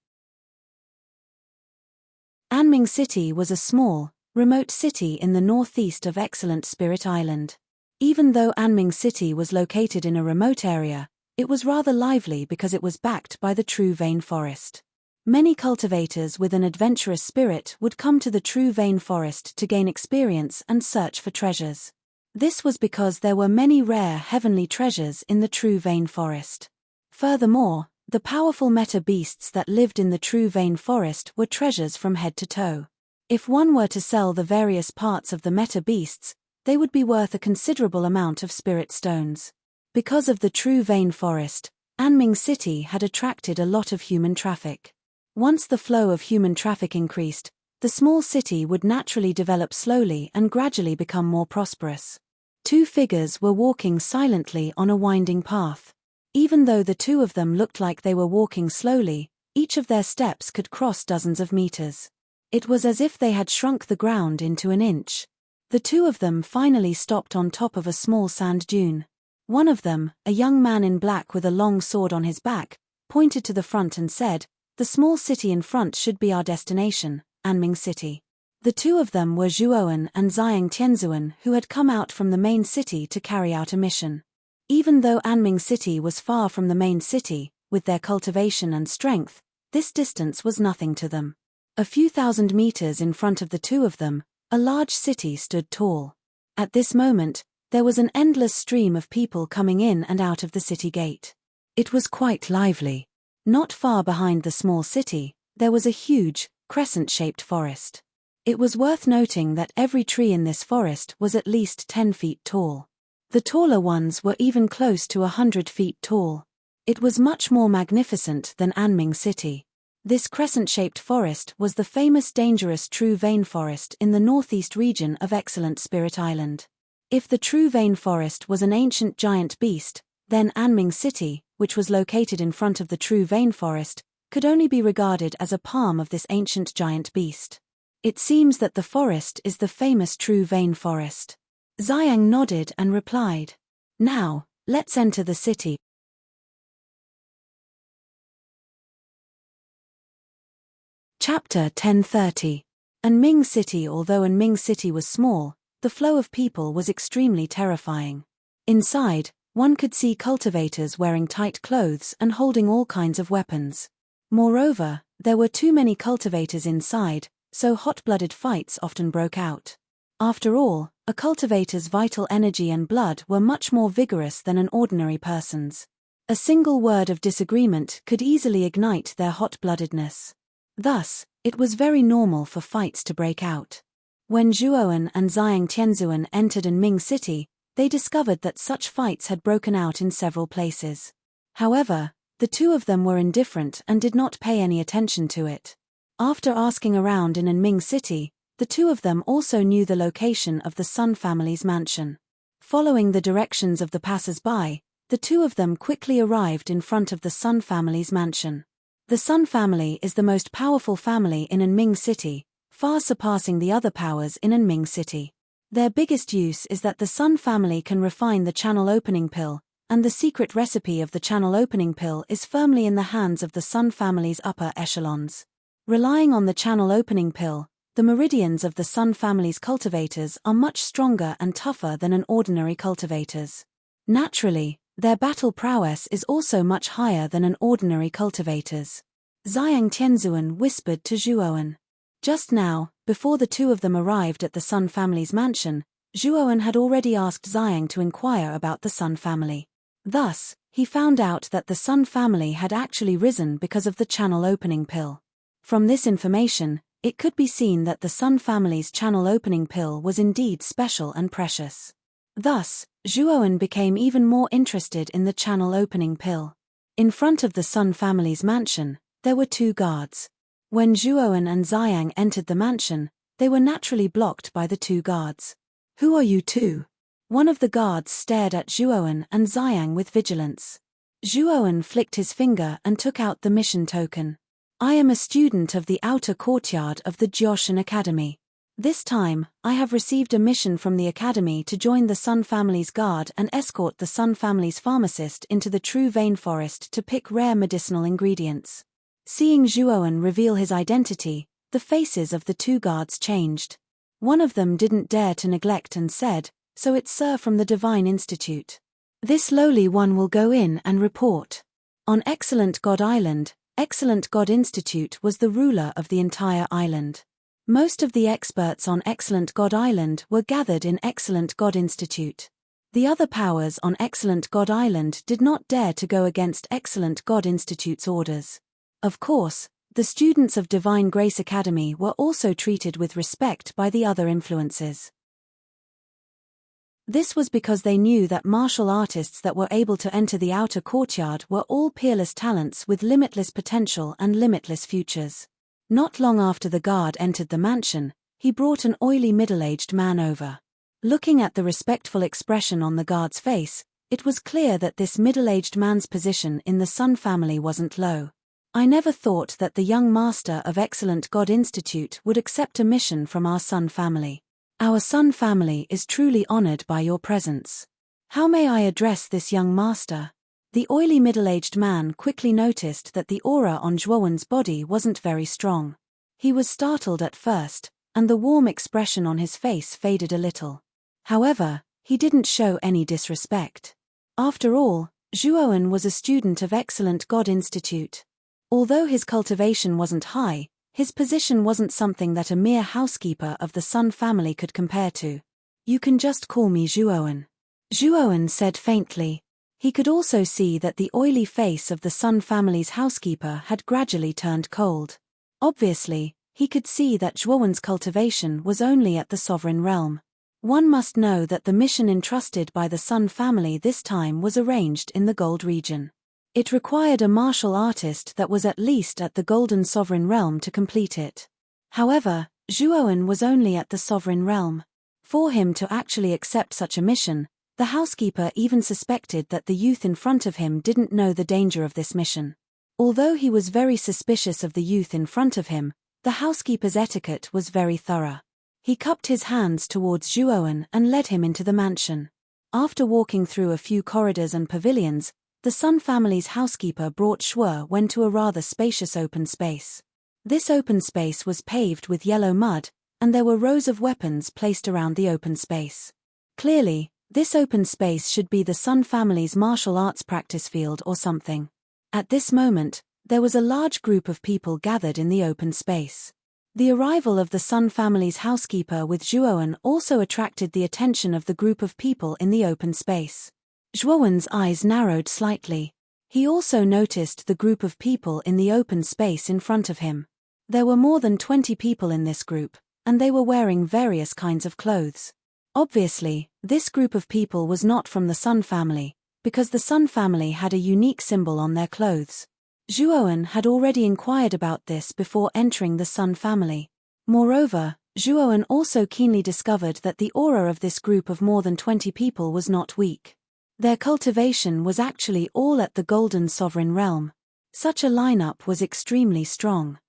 Anming City was a small, remote city in the northeast of Excellent Spirit Island. Even though Anming City was located in a remote area, it was rather lively because it was backed by the True Vein Forest. Many cultivators with an adventurous spirit would come to the True Vein Forest to gain experience and search for treasures. This was because there were many rare heavenly treasures in the True Vein Forest. Furthermore, the powerful meta beasts that lived in the True Vein Forest were treasures from head to toe. If one were to sell the various parts of the meta beasts, they would be worth a considerable amount of spirit stones. Because of the True Vein Forest, Anming City had attracted a lot of human traffic. Once the flow of human traffic increased, the small city would naturally develop slowly and gradually become more prosperous. 2 figures were walking silently on a winding path. Even though the 2 of them looked like they were walking slowly, each of their steps could cross dozens of meters. It was as if they had shrunk the ground into an inch. The 2 of them finally stopped on top of a small sand dune. One of them, a young man in black with a long sword on his back, pointed to the front and said, "The small city in front should be our destination, Anming City." The two of them were Zhuowen and Xiang Tianzuan, who had come out from the main city to carry out a mission. Even though Anming City was far from the main city, with their cultivation and strength, this distance was nothing to them. A few thousand meters in front of the two of them, a large city stood tall. At this moment, there was an endless stream of people coming in and out of the city gate. It was quite lively. Not far behind the small city, there was a huge, crescent-shaped forest. It was worth noting that every tree in this forest was at least 10 feet tall. The taller ones were even close to 100 feet tall. It was much more magnificent than Anming City. This crescent-shaped forest was the famous dangerous True Vein Forest in the northeast region of Excellent Spirit Island. If the True Vein Forest was an ancient giant beast, then Anming City, which was located in front of the True Vein Forest, could only be regarded as a palm of this ancient giant beast. It seems that the forest is the famous True Vein Forest. Xiang nodded and replied, "Now, let's enter the city." Chapter 1030. Anming City. Although Anming City was small, the flow of people was extremely terrifying. Inside, one could see cultivators wearing tight clothes and holding all kinds of weapons. Moreover, there were too many cultivators inside, so hot-blooded fights often broke out. After all, a cultivator's vital energy and blood were much more vigorous than an ordinary person's. A single word of disagreement could easily ignite their hot-bloodedness. Thus, it was very normal for fights to break out. When Zhuowen and Xiang Tianzuan entered Anming City, they discovered that such fights had broken out in several places. However, the two of them were indifferent and did not pay any attention to it. After asking around in Anming City, the two of them also knew the location of the Sun family's mansion. Following the directions of the passers-by, the two of them quickly arrived in front of the Sun family's mansion. The Sun family is the most powerful family in Anming City, far surpassing the other powers in Anming City. Their biggest use is that the Sun family can refine the channel opening pill, and the secret recipe of the channel opening pill is firmly in the hands of the Sun family's upper echelons. Relying on the channel opening pill, the meridians of the Sun family's cultivators are much stronger and tougher than an ordinary cultivator's. Naturally, their battle prowess is also much higher than an ordinary cultivator's. Xiang Tianzuan whispered to Zhuowen. Just now, before the two of them arrived at the Sun family's mansion, Zhuowen had already asked Xiang to inquire about the Sun family. Thus, he found out that the Sun family had actually risen because of the channel opening pill. From this information, it could be seen that the Sun family's channel opening pill was indeed special and precious. Thus, Zhuowen became even more interested in the channel opening pill. In front of the Sun family's mansion, there were two guards. When Zhuowen and Xiang entered the mansion, they were naturally blocked by the two guards. "Who are you two?" One of the guards stared at Zhuowen and Xiang with vigilance. Zhuowen flicked his finger and took out the mission token. "I am a student of the outer courtyard of the Jioshan Academy. This time, I have received a mission from the academy to join the Sun family's guard and escort the Sun family's pharmacist into the True Vein Forest to pick rare medicinal ingredients." Seeing Zhuowen reveal his identity, the faces of the two guards changed. One of them didn't dare to neglect and said, "So it's Sir from the Divine Institute. This lowly one will go in and report." On Excellent God Island, Excellent God Institute was the ruler of the entire island. Most of the experts on Excellent God Island were gathered in Excellent God Institute. The other powers on Excellent God Island did not dare to go against Excellent God Institute's orders. Of course, the students of Divine Grace Academy were also treated with respect by the other influences. This was because they knew that martial artists that were able to enter the outer courtyard were all peerless talents with limitless potential and limitless futures. Not long after the guard entered the mansion, he brought an oily middle-aged man over. Looking at the respectful expression on the guard's face, it was clear that this middle-aged man's position in the Sun family wasn't low. "I never thought that the young master of Excellent God Institute would accept a mission from our Sun family. Our Sun family is truly honored by your presence. How may I address this young master? The oily middle-aged man quickly noticed that the aura on Zhuowen's body wasn't very strong. He was startled at first, and the warm expression on his face faded a little. However, he didn't show any disrespect. After all, Zhuowen was a student of excellent God Institute. Although his cultivation wasn't high, his position wasn't something that a mere housekeeper of the Sun family could compare to. You can just call me Zhuowen. Zhuowen said faintly. He could also see that the oily face of the Sun family's housekeeper had gradually turned cold. Obviously, he could see that Zhuowen's cultivation was only at the sovereign realm. One must know that the mission entrusted by the Sun family this time was arranged in the Gold region. It required a martial artist that was at least at the Golden Sovereign Realm to complete it. However, Zhuowen was only at the Sovereign Realm. For him to actually accept such a mission, the housekeeper even suspected that the youth in front of him didn't know the danger of this mission. Although he was very suspicious of the youth in front of him, the housekeeper's etiquette was very thorough. He cupped his hands towards Zhuowen and led him into the mansion. After walking through a few corridors and pavilions, the Sun family's housekeeper brought Zhuowen to a rather spacious open space. This open space was paved with yellow mud, and there were rows of weapons placed around the open space. Clearly, this open space should be the Sun family's martial arts practice field or something. At this moment, there was a large group of people gathered in the open space. The arrival of the Sun family's housekeeper with Zhuowen also attracted the attention of the group of people in the open space. Zhuowen's eyes narrowed slightly. He also noticed the group of people in the open space in front of him. There were more than 20 people in this group, and they were wearing various kinds of clothes. Obviously, this group of people was not from the Sun family, because the Sun family had a unique symbol on their clothes. Zhuowen had already inquired about this before entering the Sun family. Moreover, Zhuowen also keenly discovered that the aura of this group of more than 20 people was not weak. Their cultivation was actually all at the Golden Sovereign Realm. Such a lineup was extremely strong.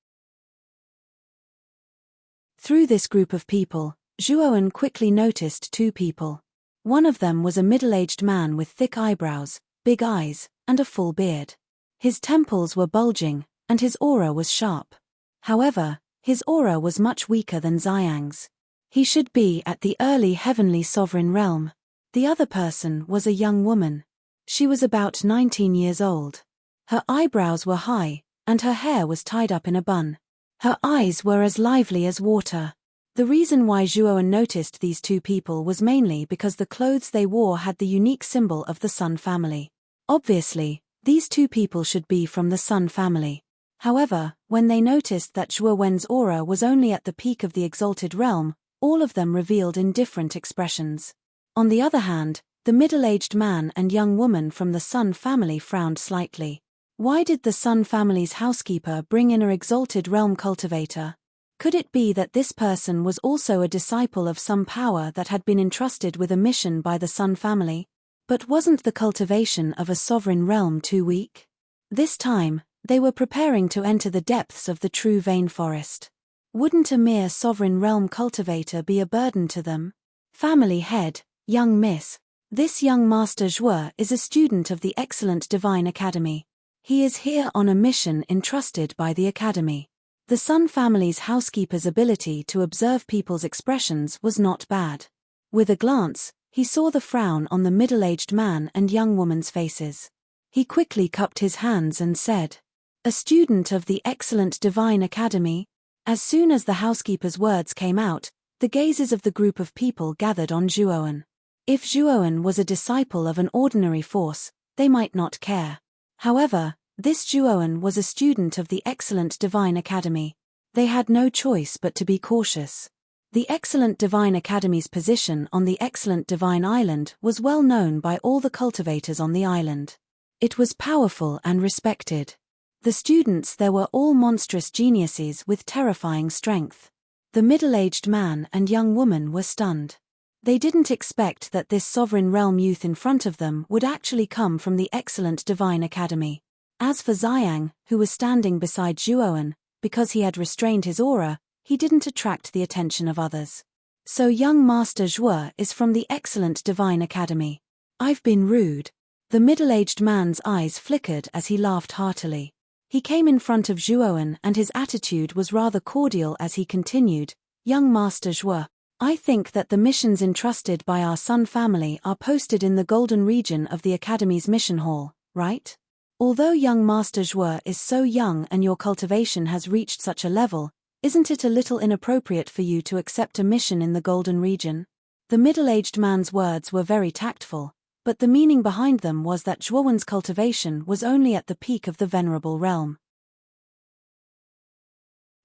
Through this group of people, Zhuowen quickly noticed two people. One of them was a middle-aged man with thick eyebrows, big eyes, and a full beard. His temples were bulging, and his aura was sharp. However, his aura was much weaker than Xiang's. He should be at the early heavenly sovereign realm. The other person was a young woman. She was about 19 years old. Her eyebrows were high, and her hair was tied up in a bun. Her eyes were as lively as water. The reason why Zhuowen noticed these two people was mainly because the clothes they wore had the unique symbol of the Sun family. Obviously, these two people should be from the Sun family. However, when they noticed that Zhuowen's aura was only at the peak of the exalted realm, all of them revealed indifferent expressions. On the other hand, the middle-aged man and young woman from the Sun family frowned slightly. Why did the Sun family's housekeeper bring in an exalted realm cultivator? Could it be that this person was also a disciple of some power that had been entrusted with a mission by the Sun family? But wasn't the cultivation of a sovereign realm too weak? This time, they were preparing to enter the depths of the true vein forest. Wouldn't a mere sovereign realm cultivator be a burden to them? Family head, young miss. This young Master Zhuo is a student of the excellent Divine Academy. He is here on a mission entrusted by the Academy. The Sun family's housekeeper's ability to observe people's expressions was not bad. With a glance, he saw the frown on the middle-aged man and young woman's faces. He quickly cupped his hands and said, "A student of the excellent Divine Academy?" As soon as the housekeeper's words came out, the gazes of the group of people gathered on Zhuowen. If Zhuowen was a disciple of an ordinary force, they might not care. However, this Zhuowen was a student of the excellent Divine Academy. They had no choice but to be cautious. The excellent Divine Academy's position on the excellent Divine Island was well known by all the cultivators on the island. It was powerful and respected. The students there were all monstrous geniuses with terrifying strength. The middle-aged man and young woman were stunned. They didn't expect that this sovereign realm youth in front of them would actually come from the excellent Divine Academy. As for Xiang, who was standing beside Zhuowen, because he had restrained his aura, he didn't attract the attention of others. So young Master Zhuo is from the excellent Divine Academy. I've been rude. The middle-aged man's eyes flickered as he laughed heartily. He came in front of Zhuowen and his attitude was rather cordial as he continued, "Young Master Zhuo, I think that the missions entrusted by our Sun family are posted in the Golden Region of the Academy's mission hall, right? Although young Master Zhuo is so young and your cultivation has reached such a level, isn't it a little inappropriate for you to accept a mission in the Golden Region?" The middle-aged man's words were very tactful, but the meaning behind them was that Zhuowen's cultivation was only at the peak of the Venerable Realm.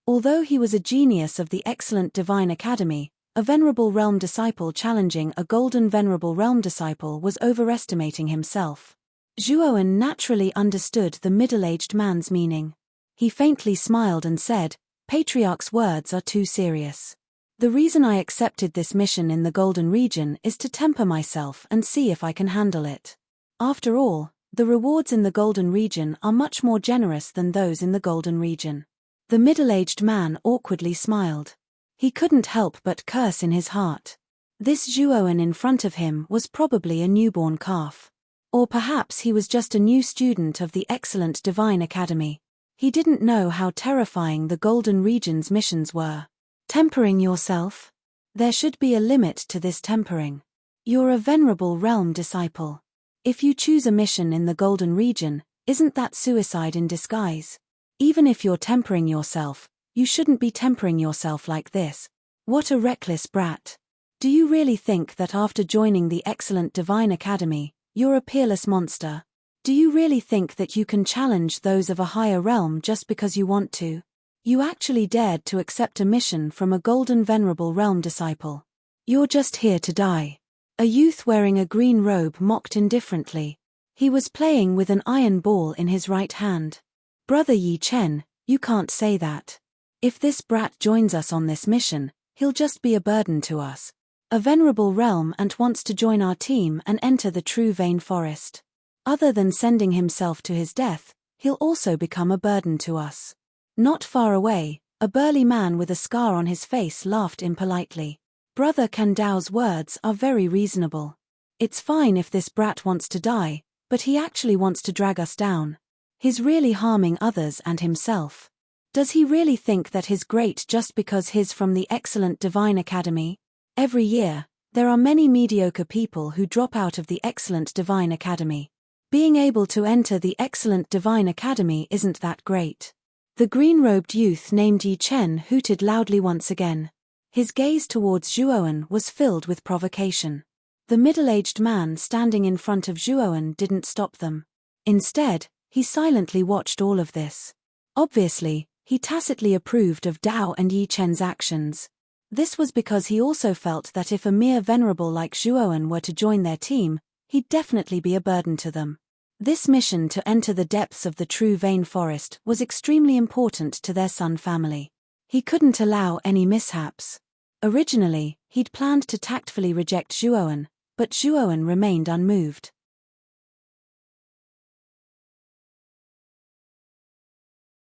Although he was a genius of the excellent Divine Academy, a Venerable Realm disciple challenging a Golden Venerable Realm disciple was overestimating himself. Zhuowen naturally understood the middle-aged man's meaning. He faintly smiled and said, "Patriarch's words are too serious. The reason I accepted this mission in the Golden Region is to temper myself and see if I can handle it. After all, the rewards in the Golden Region are much more generous than those in the Golden Region." The middle-aged man awkwardly smiled. He couldn't help but curse in his heart. This Zhuowen in front of him was probably a newborn calf. Or perhaps he was just a new student of the excellent Divine Academy. He didn't know how terrifying the Golden Region's missions were. Tempering yourself? There should be a limit to this tempering. You're a Venerable Realm disciple. If you choose a mission in the Golden Region, isn't that suicide in disguise? Even if you're tempering yourself, you shouldn't be tempering yourself like this. What a reckless brat. Do you really think that after joining the excellent Divine Academy, you're a peerless monster? Do you really think that you can challenge those of a higher realm just because you want to? You actually dared to accept a mission from a Golden Venerable Realm disciple. You're just here to die. A youth wearing a green robe mocked indifferently. He was playing with an iron ball in his right hand. "Brother Yi Chen, you can't say that. If this brat joins us on this mission, he'll just be a burden to us. A Venerable Realm Ant wants to join our team and enter the true Vein Forest. Other than sending himself to his death, he'll also become a burden to us." Not far away, a burly man with a scar on his face laughed impolitely. Brother Kandao's words are very reasonable. It's fine if this brat wants to die, but he actually wants to drag us down. He's really harming others and himself. Does he really think that he's great just because he's from the excellent Divine Academy? Every year, there are many mediocre people who drop out of the excellent Divine Academy. Being able to enter the excellent Divine Academy isn't that great. The green-robed youth named Yi Chen hooted loudly once again. His gaze towards Zhuowen was filled with provocation. The middle-aged man standing in front of Zhuowen didn't stop them. Instead, he silently watched all of this. Obviously, he tacitly approved of Dao and Yi Chen's actions. This was because he also felt that if a mere venerable like Zhuowen were to join their team, he'd definitely be a burden to them. This mission to enter the depths of the true Vein Forest was extremely important to their Sun family. He couldn't allow any mishaps. Originally, he'd planned to tactfully reject Zhuowen, but Zhuowen remained unmoved.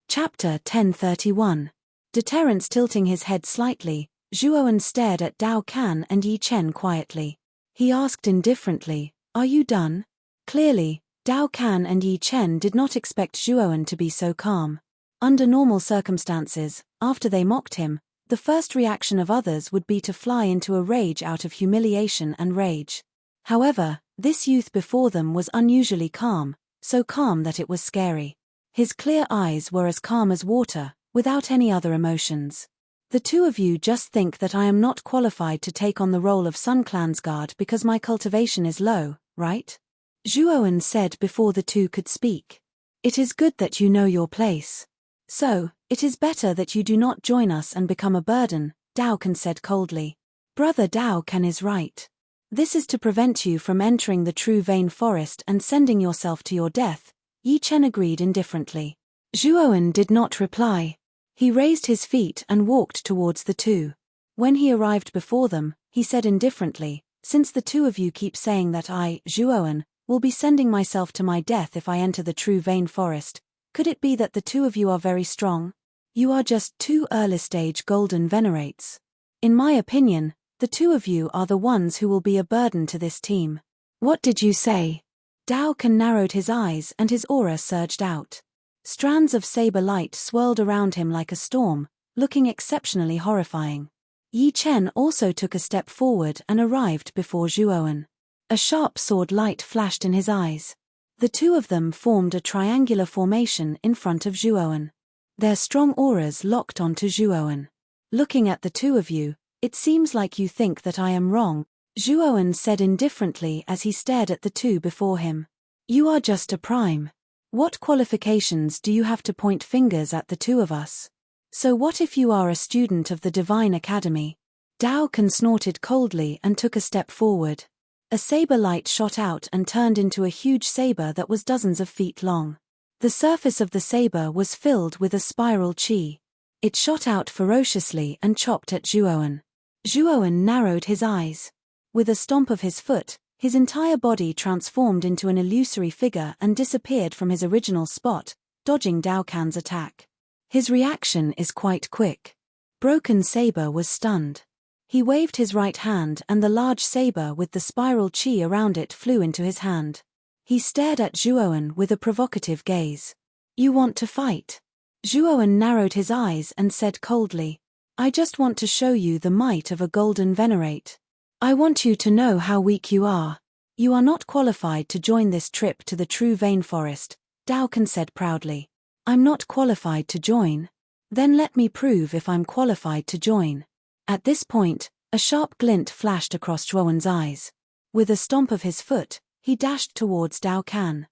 Chapter 1031. Deterrence. Tilting his head slightly, Zhuowen stared at Dao Can and Yi Chen quietly. He asked indifferently, "Are you done?" Clearly, Dao Can and Yi Chen did not expect Zhuowen to be so calm. Under normal circumstances, after they mocked him, the first reaction of others would be to fly into a rage out of humiliation and rage. However, this youth before them was unusually calm, so calm that it was scary. His clear eyes were as calm as water, without any other emotions. "The two of you just think that I am not qualified to take on the role of Sun Clan's guard because my cultivation is low, right?" Zhuowen said before the two could speak. "It is good that you know your place. So, it is better that you do not join us and become a burden," Dao Can said coldly. "Brother Dao Can is right. This is to prevent you from entering the true Vein Forest and sending yourself to your death," Yi Chen agreed indifferently. Zhuowen did not reply. He raised his feet and walked towards the two. When he arrived before them, he said indifferently, "Since the two of you keep saying that I, Zhuowen, will be sending myself to my death if I enter the true Vein Forest, could it be that the two of you are very strong? You are just two early-stage golden venerates. In my opinion, the two of you are the ones who will be a burden to this team. What did you say? Dao Can narrowed his eyes and his aura surged out. Strands of saber light swirled around him like a storm, looking exceptionally horrifying. Yi Chen also took a step forward and arrived before Zhuowen. A sharp sword light flashed in his eyes. The two of them formed a triangular formation in front of Zhuowen. Their strong auras locked onto Zhuowen. Looking at the two of you, it seems like you think that I am wrong, Zhuowen said indifferently as he stared at the two before him. You are just a prime. What qualifications do you have to point fingers at the two of us? So what if you are a student of the Divine Academy? Dao Can snorted coldly and took a step forward. A saber light shot out and turned into a huge saber that was dozens of feet long. The surface of the saber was filled with a spiral chi. It shot out ferociously and chopped at Zhuowen. Zhuowen narrowed his eyes. With a stomp of his foot, his entire body transformed into an illusory figure and disappeared from his original spot, dodging Dao Can's attack. His reaction is quite quick. Broken Saber was stunned. He waved his right hand and the large saber with the spiral chi around it flew into his hand. He stared at Zhuowen with a provocative gaze. You want to fight? Zhuowen narrowed his eyes and said coldly, I just want to show you the might of a golden venerate. I want you to know how weak you are. You are not qualified to join this trip to the true Vein Forest, Dao Can said proudly. I'm not qualified to join? Then let me prove if I'm qualified to join. At this point, a sharp glint flashed across Zhuowen's eyes. With a stomp of his foot, he dashed towards Dao Can.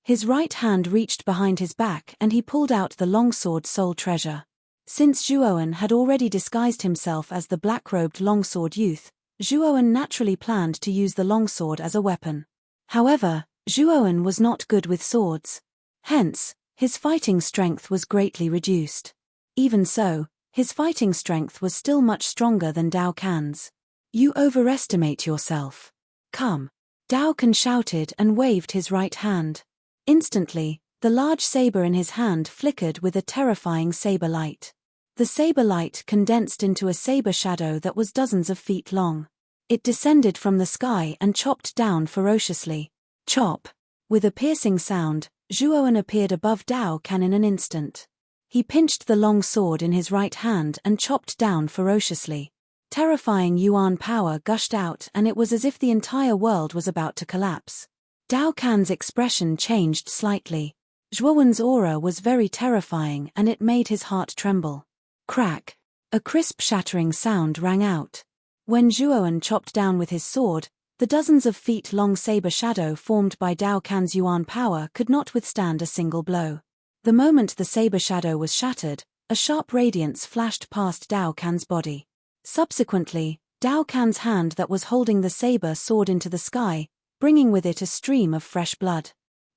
His right hand reached behind his back and he pulled out the longsword Soul Treasure. Since Zhuowen had already disguised himself as the black-robed longsword youth, Zhuowen naturally planned to use the longsword as a weapon. However, Zhuowen was not good with swords. Hence, his fighting strength was greatly reduced. Even so, his fighting strength was still much stronger than Dao Can's. You overestimate yourself. Come. Dao Can shouted and waved his right hand. Instantly, the large saber in his hand flickered with a terrifying saber light. The saber light condensed into a saber shadow that was dozens of feet long. It descended from the sky and chopped down ferociously. Chop! With a piercing sound, Zhuowen appeared above Dao Can in an instant. He pinched the long sword in his right hand and chopped down ferociously. Terrifying yuan power gushed out and it was as if the entire world was about to collapse. Dao Can's expression changed slightly. Zhuowen's aura was very terrifying and it made his heart tremble. Crack! A crisp shattering sound rang out. When Zhuowen chopped down with his sword, the dozens of feet-long saber shadow formed by Dao Can's yuan power could not withstand a single blow. The moment the saber shadow was shattered, a sharp radiance flashed past Dao Can's body. Subsequently, Dao Can's hand that was holding the saber soared into the sky, bringing with it a stream of fresh blood.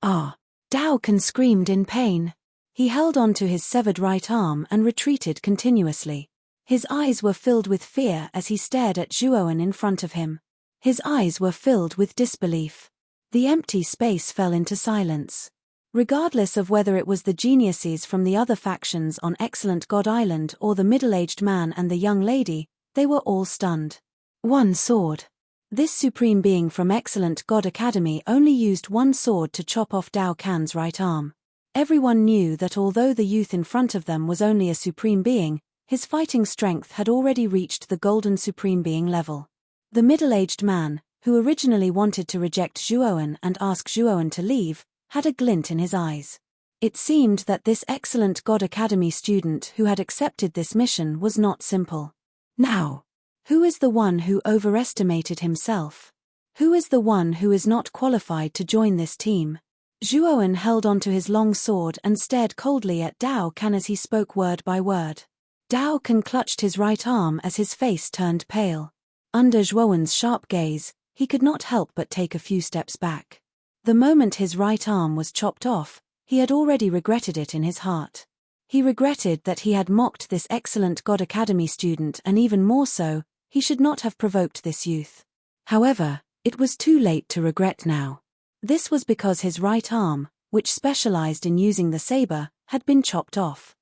Ah! Dao Can screamed in pain. He held on to his severed right arm and retreated continuously. His eyes were filled with fear as he stared at Zhuowen in front of him. His eyes were filled with disbelief. The empty space fell into silence. Regardless of whether it was the geniuses from the other factions on Excellent God Island or the middle-aged man and the young lady, they were all stunned. One sword. This supreme being from Excellent God Academy only used one sword to chop off Dao Can's right arm. Everyone knew that although the youth in front of them was only a supreme being, his fighting strength had already reached the golden supreme being level. The middle-aged man, who originally wanted to reject Zhuowen and ask Zhuowen to leave, had a glint in his eyes. It seemed that this Excellent God Academy student who had accepted this mission was not simple. Now, who is the one who overestimated himself? Who is the one who is not qualified to join this team? Zhuowen held onto his long sword and stared coldly at Dao Can as he spoke word by word. Dao Can clutched his right arm as his face turned pale. Under Zhuowen's sharp gaze, he could not help but take a few steps back. The moment his right arm was chopped off, he had already regretted it in his heart. He regretted that he had mocked this Excellent God Academy student and even more so, he should not have provoked this youth. However, it was too late to regret now. This was because his right arm, which specialized in using the saber, had been chopped off.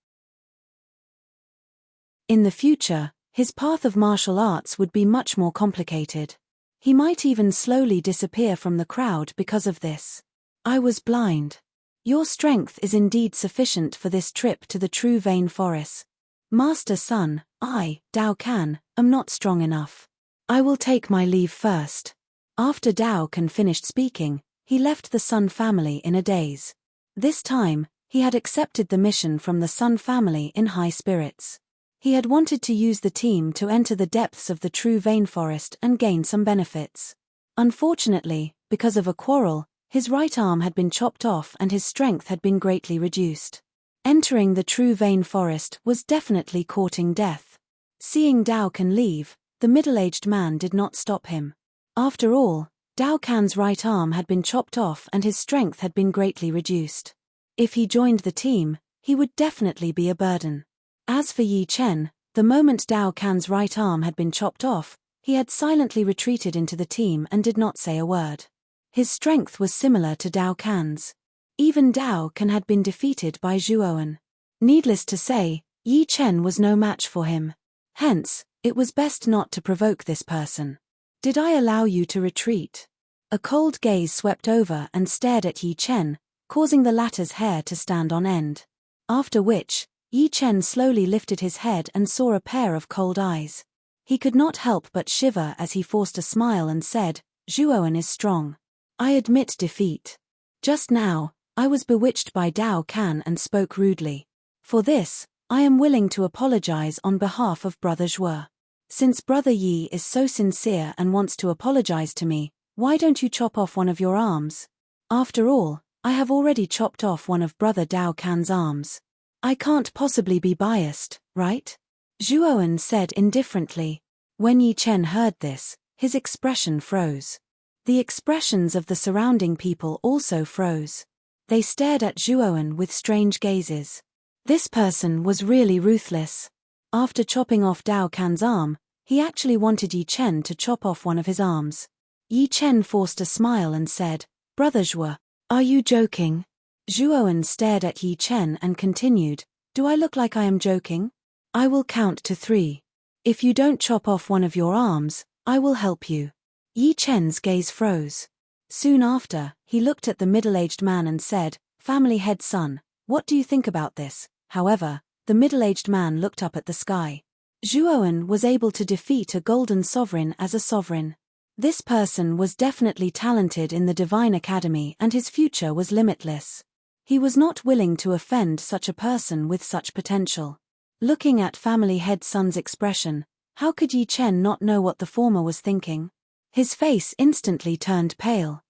In the future, his path of martial arts would be much more complicated. He might even slowly disappear from the crowd because of this. I was blind. Your strength is indeed sufficient for this trip to the true vein forest. Master Sun, I, Dao Can, am not strong enough. I will take my leave first. After Dao Can finished speaking, he left the Sun family in a daze. This time, he had accepted the mission from the Sun family in high spirits. He had wanted to use the team to enter the depths of the true vein forest and gain some benefits. Unfortunately, because of a quarrel, his right arm had been chopped off and his strength had been greatly reduced. Entering the true vein forest was definitely courting death. Seeing Dao Can leave, the middle-aged man did not stop him. After all, Dao Can's right arm had been chopped off and his strength had been greatly reduced. If he joined the team, he would definitely be a burden. As for Yi Chen, the moment Dao Can's right arm had been chopped off, he had silently retreated into the team and did not say a word. His strength was similar to Dao Can's. Even Dao Can had been defeated by Zhuowen. Needless to say, Yi Chen was no match for him. Hence, it was best not to provoke this person. Did I allow you to retreat? A cold gaze swept over and stared at Yi Chen, causing the latter's hair to stand on end. After which, Yi Chen slowly lifted his head and saw a pair of cold eyes. He could not help but shiver as he forced a smile and said, Zhuowen is strong. I admit defeat. Just now, I was bewitched by Dao Can and spoke rudely. For this, I am willing to apologize on behalf of Brother Zhuo. Since Brother Yi is so sincere and wants to apologize to me, why don't you chop off one of your arms? After all, I have already chopped off one of Brother Dao Can's arms. I can't possibly be biased, right? Zhuowen said indifferently. When Yi Chen heard this, his expression froze. The expressions of the surrounding people also froze. They stared at Zhuowen with strange gazes. This person was really ruthless. After chopping off Dao Can's arm, he actually wanted Yi Chen to chop off one of his arms. Yi Chen forced a smile and said, Brother Zhuo, are you joking? Zhuowen stared at Yi Chen and continued, Do I look like I am joking? I will count to 3. If you don't chop off one of your arms, I will help you. Yi Chen's gaze froze. Soon after, he looked at the middle-aged man and said, Family head son, what do you think about this? However, the middle-aged man looked up at the sky. Zhuowen was able to defeat a golden sovereign as a sovereign. This person was definitely talented in the Divine Academy and his future was limitless. He was not willing to offend such a person with such potential. Looking at family head son's expression, how could Yi Chen not know what the former was thinking? His face instantly turned pale.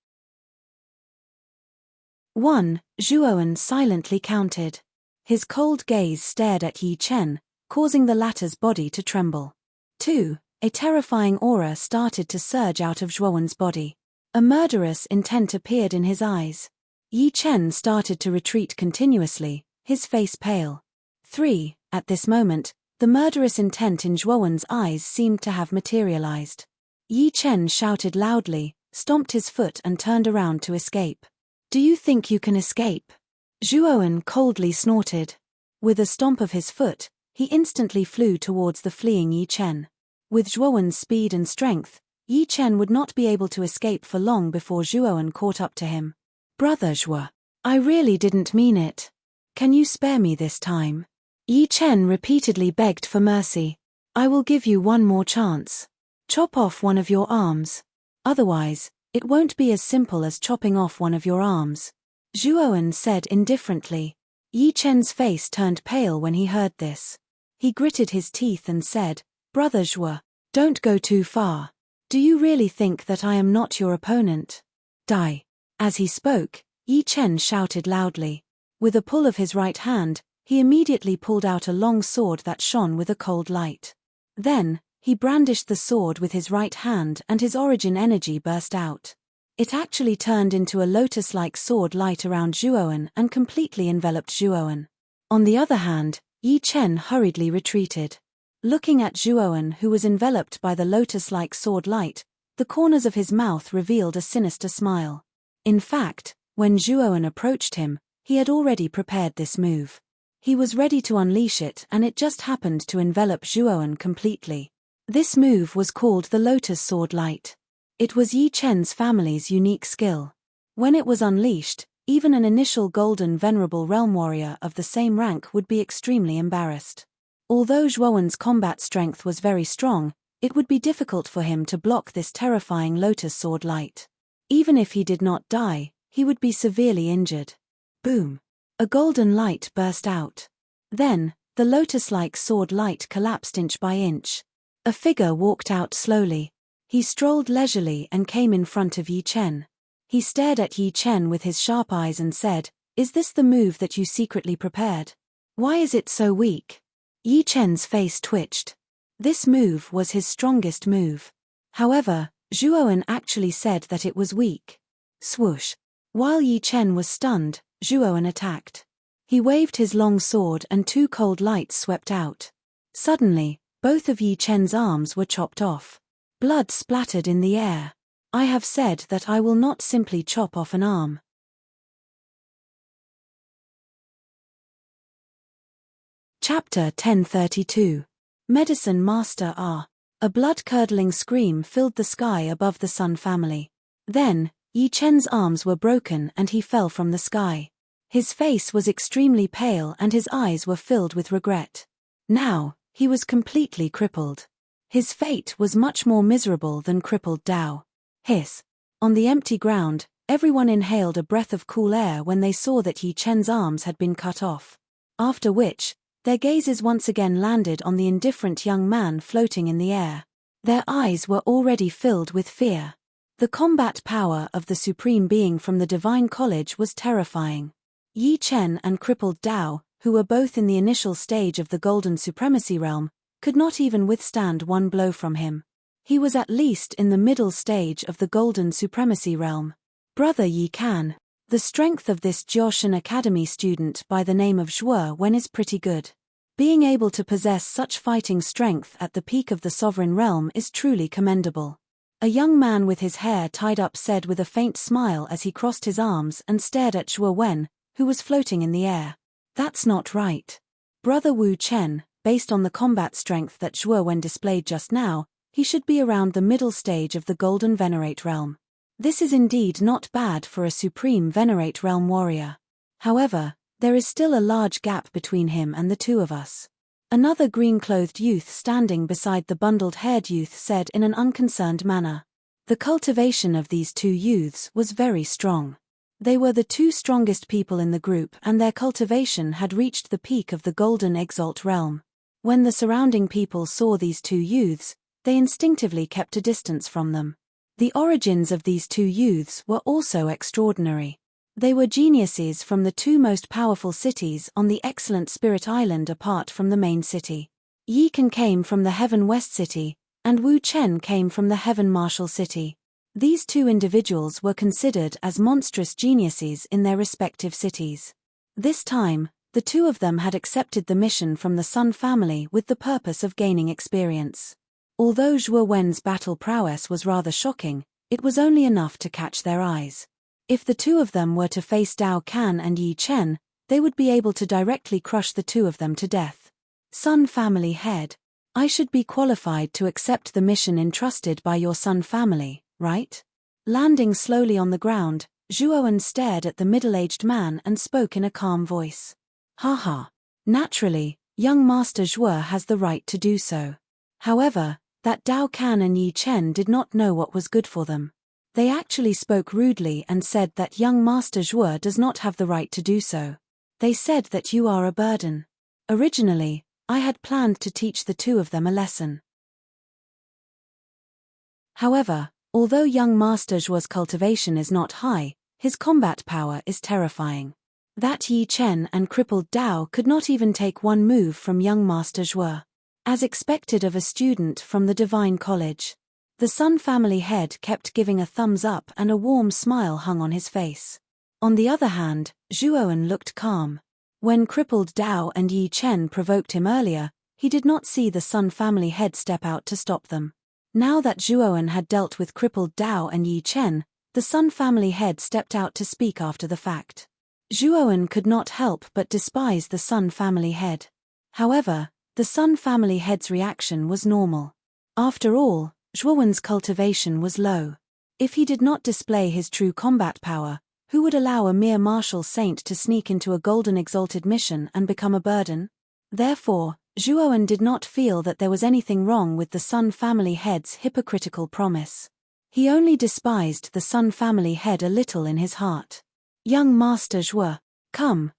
1. Zhuowen silently counted. His cold gaze stared at Yi Chen, causing the latter's body to tremble. 2. A terrifying aura started to surge out of Zhuowen's body. A murderous intent appeared in his eyes. Yi Chen started to retreat continuously, his face pale. 3. At this moment, the murderous intent in Zhuowen's eyes seemed to have materialized. Yi Chen shouted loudly, stomped his foot and turned around to escape. Do you think you can escape? Zhuowen coldly snorted. With a stomp of his foot, he instantly flew towards the fleeing Yi Chen. With Zhuowen's speed and strength, Yi Chen would not be able to escape for long before Zhuowen caught up to him. Brother Zhuo, I really didn't mean it. Can you spare me this time? Yi Chen repeatedly begged for mercy. I will give you one more chance. Chop off one of your arms. Otherwise, it won't be as simple as chopping off one of your arms. Zhuowen said indifferently. Yi Chen's face turned pale when he heard this. He gritted his teeth and said, Brother Zhuo, don't go too far. Do you really think that I am not your opponent? Die. As he spoke, Yi Chen shouted loudly. With a pull of his right hand, he immediately pulled out a long sword that shone with a cold light. Then, he brandished the sword with his right hand and his origin energy burst out. It actually turned into a lotus-like sword light around Zhuowen and completely enveloped Zhuowen. On the other hand, Yi Chen hurriedly retreated. Looking at Zhuowen, who was enveloped by the lotus-like sword light, the corners of his mouth revealed a sinister smile. In fact, when Zhuowen approached him, he had already prepared this move. He was ready to unleash it and it just happened to envelop Zhuowen completely. This move was called the Lotus Sword Light. It was Yi Chen's family's unique skill. When it was unleashed, even an initial golden venerable realm warrior of the same rank would be extremely embarrassed. Although Zhuowen's combat strength was very strong, it would be difficult for him to block this terrifying lotus sword light. Even if he did not die, he would be severely injured. Boom! A golden light burst out. Then, the lotus-like sword light collapsed inch by inch. A figure walked out slowly. He strolled leisurely and came in front of Yi Chen. He stared at Yi Chen with his sharp eyes and said, "Is this the move that you secretly prepared? Why is it so weak?" Yi Chen's face twitched. This move was his strongest move. However, Zhuowen actually said that it was weak. Swoosh! While Yi Chen was stunned, Zhuowen attacked. He waved his long sword and two cold lights swept out. Suddenly, both of Yi Chen's arms were chopped off. Blood splattered in the air. I have said that I will not simply chop off an arm. Chapter 1032. Medicine Master R. A blood-curdling scream filled the sky above the Sun family. Then, Yi Chen's arms were broken and he fell from the sky. His face was extremely pale and his eyes were filled with regret. Now, he was completely crippled. His fate was much more miserable than crippled Dao. Hiss! On the empty ground, everyone inhaled a breath of cool air when they saw that Yi Chen's arms had been cut off. After which, their gazes once again landed on the indifferent young man floating in the air. Their eyes were already filled with fear. The combat power of the Supreme Being from the Divine College was terrifying. Yi Chen and crippled Dao, who were both in the initial stage of the Golden Supremacy Realm, could not even withstand one blow from him. He was at least in the middle stage of the Golden Supremacy Realm. Brother Yi Can, the strength of this Jioshan Academy student by the name of Zhuowen is pretty good. Being able to possess such fighting strength at the peak of the Sovereign Realm is truly commendable. A young man with his hair tied up said with a faint smile as he crossed his arms and stared at Zhuowen, who was floating in the air. That's not right. Brother Wu Chen, based on the combat strength that Zhuowen displayed just now, he should be around the middle stage of the Golden Venerate Realm. This is indeed not bad for a Supreme Venerate Realm warrior. However, there is still a large gap between him and the two of us. Another green-clothed youth standing beside the bundled-haired youth said in an unconcerned manner. The cultivation of these two youths was very strong. They were the two strongest people in the group and their cultivation had reached the peak of the Golden Exalt realm. When the surrounding people saw these two youths, they instinctively kept a distance from them. The origins of these two youths were also extraordinary. They were geniuses from the two most powerful cities on the excellent Spirit Island apart from the main city. Yi Can came from the Heaven West City, and Wu Chen came from the Heaven Marshall City. These two individuals were considered as monstrous geniuses in their respective cities. This time, the two of them had accepted the mission from the Sun family with the purpose of gaining experience. Although Zhuowen's battle prowess was rather shocking, it was only enough to catch their eyes. If the two of them were to face Dao Can and Yi Chen, they would be able to directly crush the two of them to death. Sun family head. I should be qualified to accept the mission entrusted by your Sun family, right? Landing slowly on the ground, Zhuowen stared at the middle-aged man and spoke in a calm voice. Haha. Naturally, young Master Zhuo has the right to do so. However, that Dao Can and Yi Chen did not know what was good for them. They actually spoke rudely and said that young Master Zhuo does not have the right to do so. They said that you are a burden. Originally, I had planned to teach the two of them a lesson. However, although young Master Zhuo's cultivation is not high, his combat power is terrifying. That Yi Chen and crippled Dao could not even take one move from young Master Zhuo. As expected of a student from the Divine College. The Sun family head kept giving a thumbs up and a warm smile hung on his face. On the other hand, Zhuowen looked calm. When crippled Dao and Yi Chen provoked him earlier, he did not see the Sun family head step out to stop them. Now that Zhuowen had dealt with crippled Dao and Yi Chen, the Sun family head stepped out to speak after the fact. Zhuowen could not help but despise the Sun family head. However, the Sun family head's reaction was normal. After all, Zhuowen's cultivation was low. If he did not display his true combat power, who would allow a mere martial saint to sneak into a golden exalted mission and become a burden? Therefore, Zhuowen did not feel that there was anything wrong with the Sun family head's hypocritical promise. He only despised the Sun family head a little in his heart. Young Master Zhuo, come,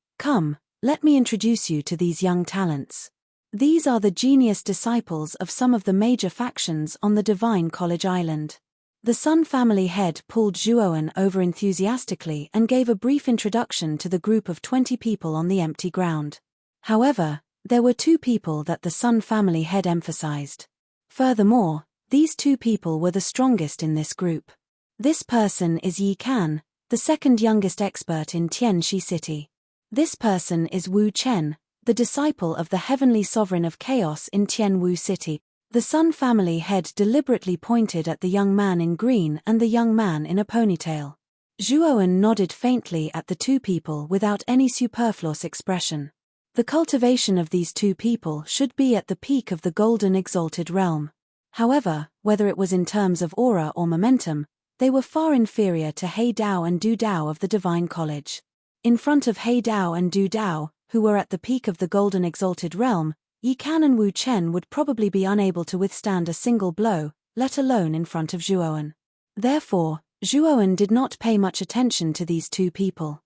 let me introduce you to these young talents. These are the genius disciples of some of the major factions on the Divine College Island. The Sun family head pulled Zhuowen over enthusiastically and gave a brief introduction to the group of 20 people on the empty ground. However, there were 2 people that the Sun family head emphasized. Furthermore, these 2 people were the strongest in this group. This person is Yi Kan, the second youngest expert in Tianxi City. This person is Wu Chen, the disciple of the heavenly sovereign of chaos in Tianwu City. The Sun family head deliberately pointed at the young man in green and the young man in a ponytail. Zhuowen nodded faintly at the 2 people without any superfluous expression. The cultivation of these 2 people should be at the peak of the golden exalted realm. However, whether it was in terms of aura or momentum, they were far inferior to He Dao and Du Dao of the Divine College. In front of He Dao and Du Dao, who were at the peak of the golden exalted realm, Yi Kan and Wu Chen would probably be unable to withstand a single blow, let alone in front of Zhuowen. Therefore, Zhuowen did not pay much attention to these 2 people.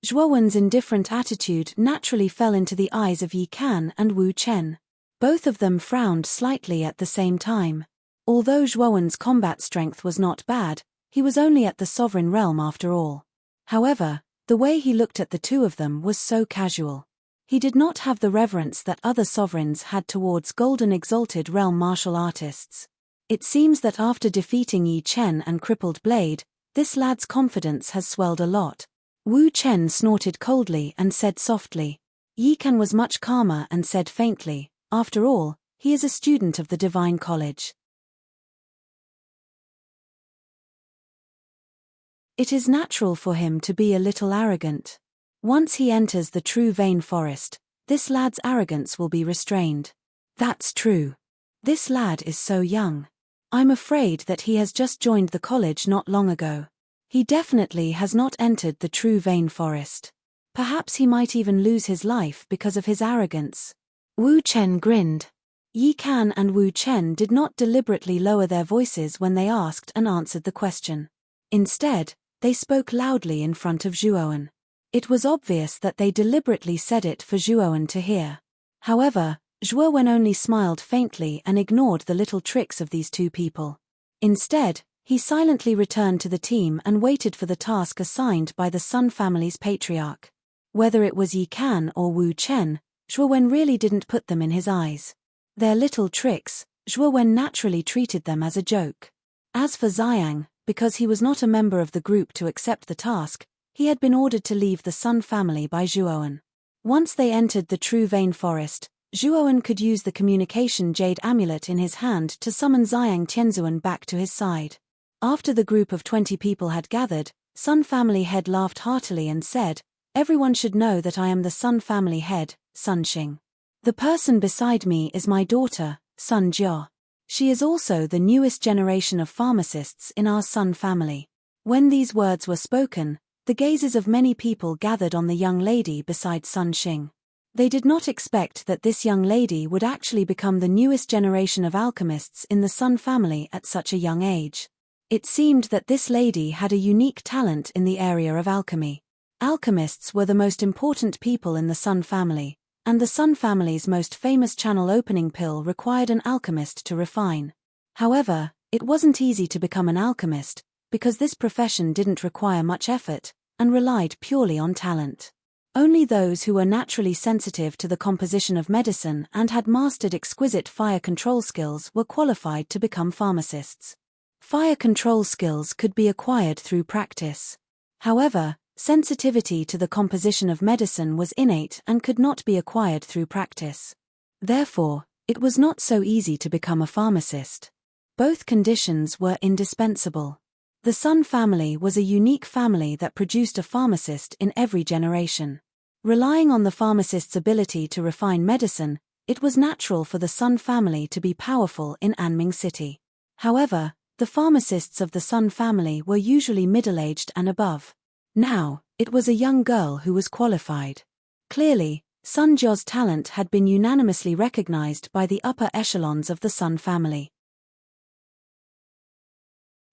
Zhuowen's indifferent attitude naturally fell into the eyes of Yi Kan and Wu Chen. Both of them frowned slightly at the same time. Although Zhuowen's combat strength was not bad, he was only at the sovereign realm after all. However, the way he looked at the 2 of them was so casual. He did not have the reverence that other sovereigns had towards golden exalted realm martial artists. It seems that after defeating Yi Chen and Crippled Blade, this lad's confidence has swelled a lot. Wu Chen snorted coldly and said softly. Yi Kan was much calmer and said faintly, after all, he is a student of the Divine College. It is natural for him to be a little arrogant. Once he enters the true Vein Forest, this lad's arrogance will be restrained. That's true. This lad is so young. I'm afraid that he has just joined the college not long ago. He definitely has not entered the true Vein Forest. Perhaps he might even lose his life because of his arrogance. Wu Chen grinned. Yi Kan and Wu Chen did not deliberately lower their voices when they asked and answered the question. Instead, they spoke loudly in front of Zhuowen. It was obvious that they deliberately said it for Zhuowen to hear. However, Zhuowen only smiled faintly and ignored the little tricks of these 2 people. Instead, he silently returned to the team and waited for the task assigned by the Sun family's patriarch. Whether it was Yi Kan or Wu Chen, Zhuowen really didn't put them in his eyes. Their little tricks, Zhuowen naturally treated them as a joke. As for Xiang, because he was not a member of the group to accept the task, he had been ordered to leave the Sun family by Zhuowen. Once they entered the true Vein Forest, Zhuowen could use the communication jade amulet in his hand to summon Xiang Tianzuan back to his side. After the group of 20 people had gathered, Sun family head laughed heartily and said, "Everyone should know that I am the Sun family head, Sun Xing. The person beside me is my daughter, Sun Jia. She is also the newest generation of pharmacists in our Sun family." When these words were spoken, the gazes of many people gathered on the young lady beside Sun Xing. They did not expect that this young lady would actually become the newest generation of alchemists in the Sun family at such a young age. It seemed that this lady had a unique talent in the area of alchemy. Alchemists were the most important people in the Sun family, and the Sun family's most famous channel opening pill required an alchemist to refine. However, it wasn't easy to become an alchemist, because this profession didn't require much effort, and relied purely on talent. Only those who were naturally sensitive to the composition of medicine and had mastered exquisite fire control skills were qualified to become pharmacists. Fire control skills could be acquired through practice. However, sensitivity to the composition of medicine was innate and could not be acquired through practice. Therefore, it was not so easy to become a pharmacist. Both conditions were indispensable. The Sun family was a unique family that produced a pharmacist in every generation. Relying on the pharmacist's ability to refine medicine, it was natural for the Sun family to be powerful in Anming City. However, The pharmacists of the Sun family were usually middle-aged and above. Now, it was a young girl who was qualified. Clearly, Sun Jia's talent had been unanimously recognized by the upper echelons of the Sun family.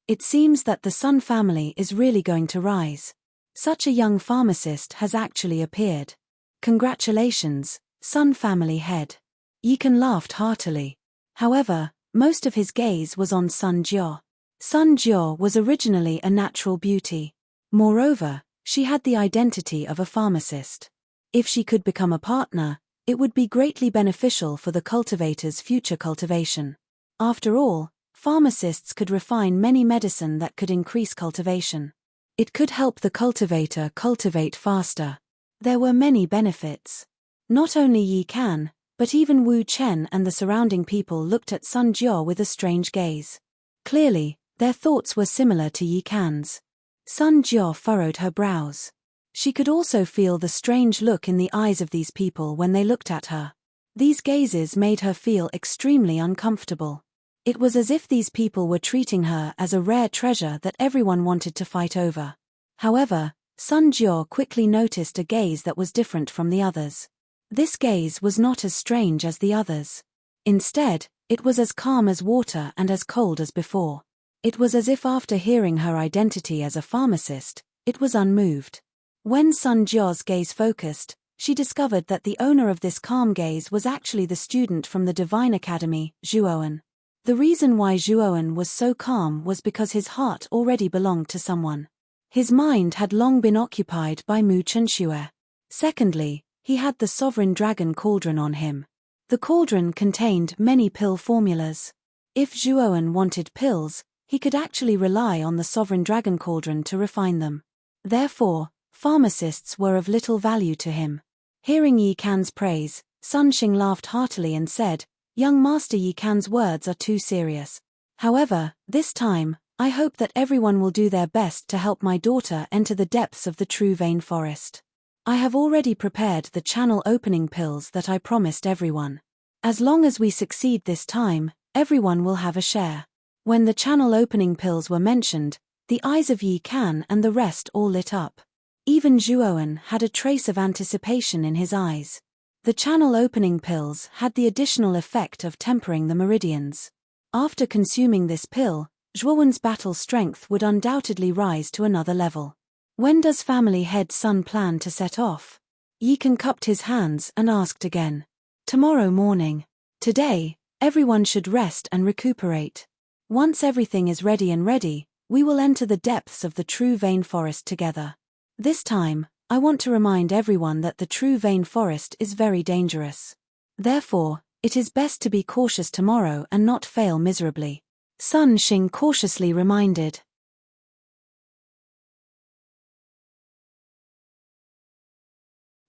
It seems that the Sun family is really going to rise. Such a young pharmacist has actually appeared. Congratulations, Sun family head. Yikan laughed heartily. However, most of his gaze was on Sun Jia. Sun Jia was originally a natural beauty. Moreover, she had the identity of a pharmacist. If she could become a partner, it would be greatly beneficial for the cultivator's future cultivation. After all, pharmacists could refine many medicine that could increase cultivation. It could help the cultivator cultivate faster. There were many benefits. Not only Yi Kan, but even Wu Chen and the surrounding people looked at Sun Jia with a strange gaze. Clearly, their thoughts were similar to Yi Kan's. Sun Jia furrowed her brows. She could also feel the strange look in the eyes of these people when they looked at her. These gazes made her feel extremely uncomfortable. It was as if these people were treating her as a rare treasure that everyone wanted to fight over. However, Sun Jia quickly noticed a gaze that was different from the others. This gaze was not as strange as the others. Instead, it was as calm as water and as cold as before. It was as if after hearing her identity as a pharmacist, it was unmoved. When Sun Jia's gaze focused, she discovered that the owner of this calm gaze was actually the student from the Divine Academy, Zhuoan. The reason why Zhuoan was so calm was because his heart already belonged to someone. His mind had long been occupied by Mu Chenxue. Secondly, he had the sovereign dragon cauldron on him. The cauldron contained many pill formulas. If Zhuoan wanted pills, he could actually rely on the sovereign dragon cauldron to refine them. Therefore, pharmacists were of little value to him. Hearing Yi Kan's praise, Sun Xing laughed heartily and said, "Young Master Yi Kan's words are too serious. However, this time, I hope that everyone will do their best to help my daughter enter the depths of the true vein forest. I have already prepared the channel opening pills that I promised everyone. As long as we succeed this time, everyone will have a share." When the channel opening pills were mentioned, the eyes of Yi Kan and the rest all lit up. Even Zhuoan had a trace of anticipation in his eyes. The channel opening pills had the additional effect of tempering the meridians. After consuming this pill, Zhuoan's battle strength would undoubtedly rise to another level. When does family head Sun plan to set off? Yi Kan cupped his hands and asked again. Tomorrow morning. Today, everyone should rest and recuperate. Once everything is ready, we will enter the depths of the true vein forest together. This time, I want to remind everyone that the true vein forest is very dangerous. Therefore, it is best to be cautious tomorrow and not fail miserably. Sun Xing cautiously reminded.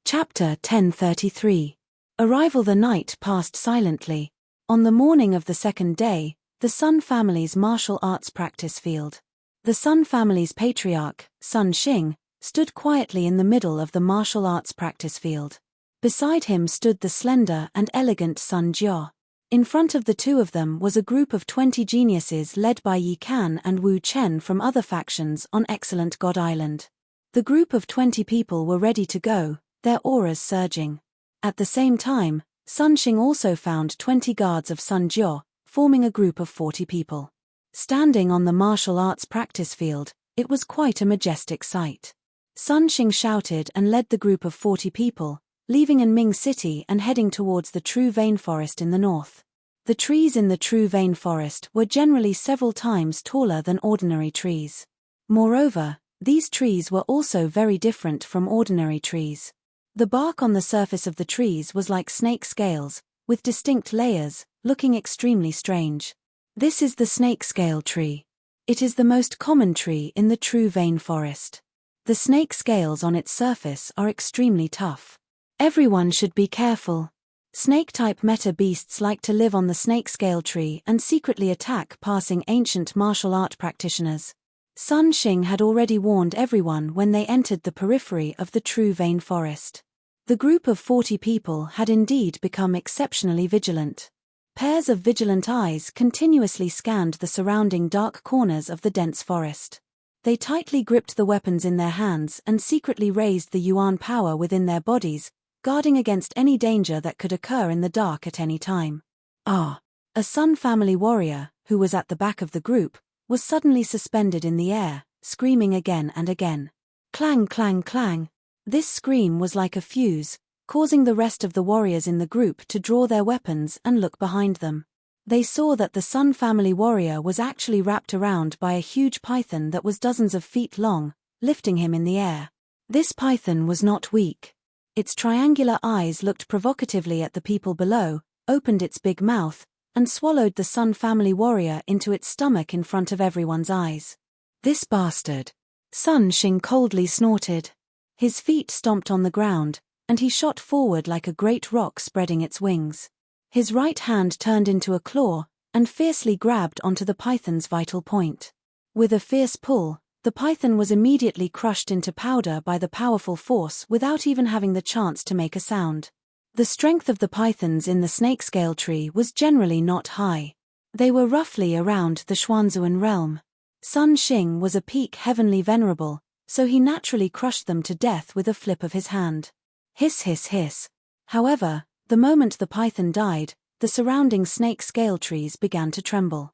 Chapter 1033. Arrival. The night passed silently. On the morning of the second day, the Sun family's martial arts practice field. The Sun family's patriarch, Sun Xing, stood quietly in the middle of the martial arts practice field. Beside him stood the slender and elegant Sun Jia. In front of the two of them was a group of 20 geniuses led by Yi Kan and Wu Chen from other factions on Excellent God Island. The group of 20 people were ready to go, their auras surging. At the same time, Sun Xing also found 20 guards of Sun Jia, forming a group of 40 people. Standing on the martial arts practice field, it was quite a majestic sight. Sun Xing shouted and led the group of 40 people, leaving Anming City and heading towards the true vein forest in the north. The trees in the true vein forest were generally several times taller than ordinary trees. Moreover, these trees were also very different from ordinary trees. The bark on the surface of the trees was like snake scales, with distinct layers, looking extremely strange. This is the snake scale tree. It is the most common tree in the true vein forest. The snake scales on its surface are extremely tough. Everyone should be careful. Snake-type meta beasts like to live on the snake scale tree and secretly attack passing ancient martial art practitioners. Sun Xing had already warned everyone when they entered the periphery of the true vein forest. The group of 40 people had indeed become exceptionally vigilant. Pairs of vigilant eyes continuously scanned the surrounding dark corners of the dense forest. They tightly gripped the weapons in their hands and secretly raised the yuan power within their bodies, guarding against any danger that could occur in the dark at any time. Ah! A Sun family warrior, who was at the back of the group, was suddenly suspended in the air, screaming again and again. Clang, clang, clang. This scream was like a fuse, causing the rest of the warriors in the group to draw their weapons and look behind them. They saw that the Sun family warrior was actually wrapped around by a huge python that was dozens of feet long, lifting him in the air. This python was not weak. Its triangular eyes looked provocatively at the people below, opened its big mouth, and swallowed the Sun family warrior into its stomach in front of everyone's eyes. This bastard! Sun Xing coldly snorted. His feet stomped on the ground, and he shot forward like a great rock spreading its wings. His right hand turned into a claw, and fiercely grabbed onto the python's vital point. With a fierce pull, the python was immediately crushed into powder by the powerful force without even having the chance to make a sound. The strength of the pythons in the snakescale tree was generally not high. They were roughly around the Xuanzuan realm. Sun Xing was a peak heavenly venerable, so he naturally crushed them to death with a flip of his hand. Hiss, hiss, hiss. However, the moment the python died, the surrounding snake scale trees began to tremble.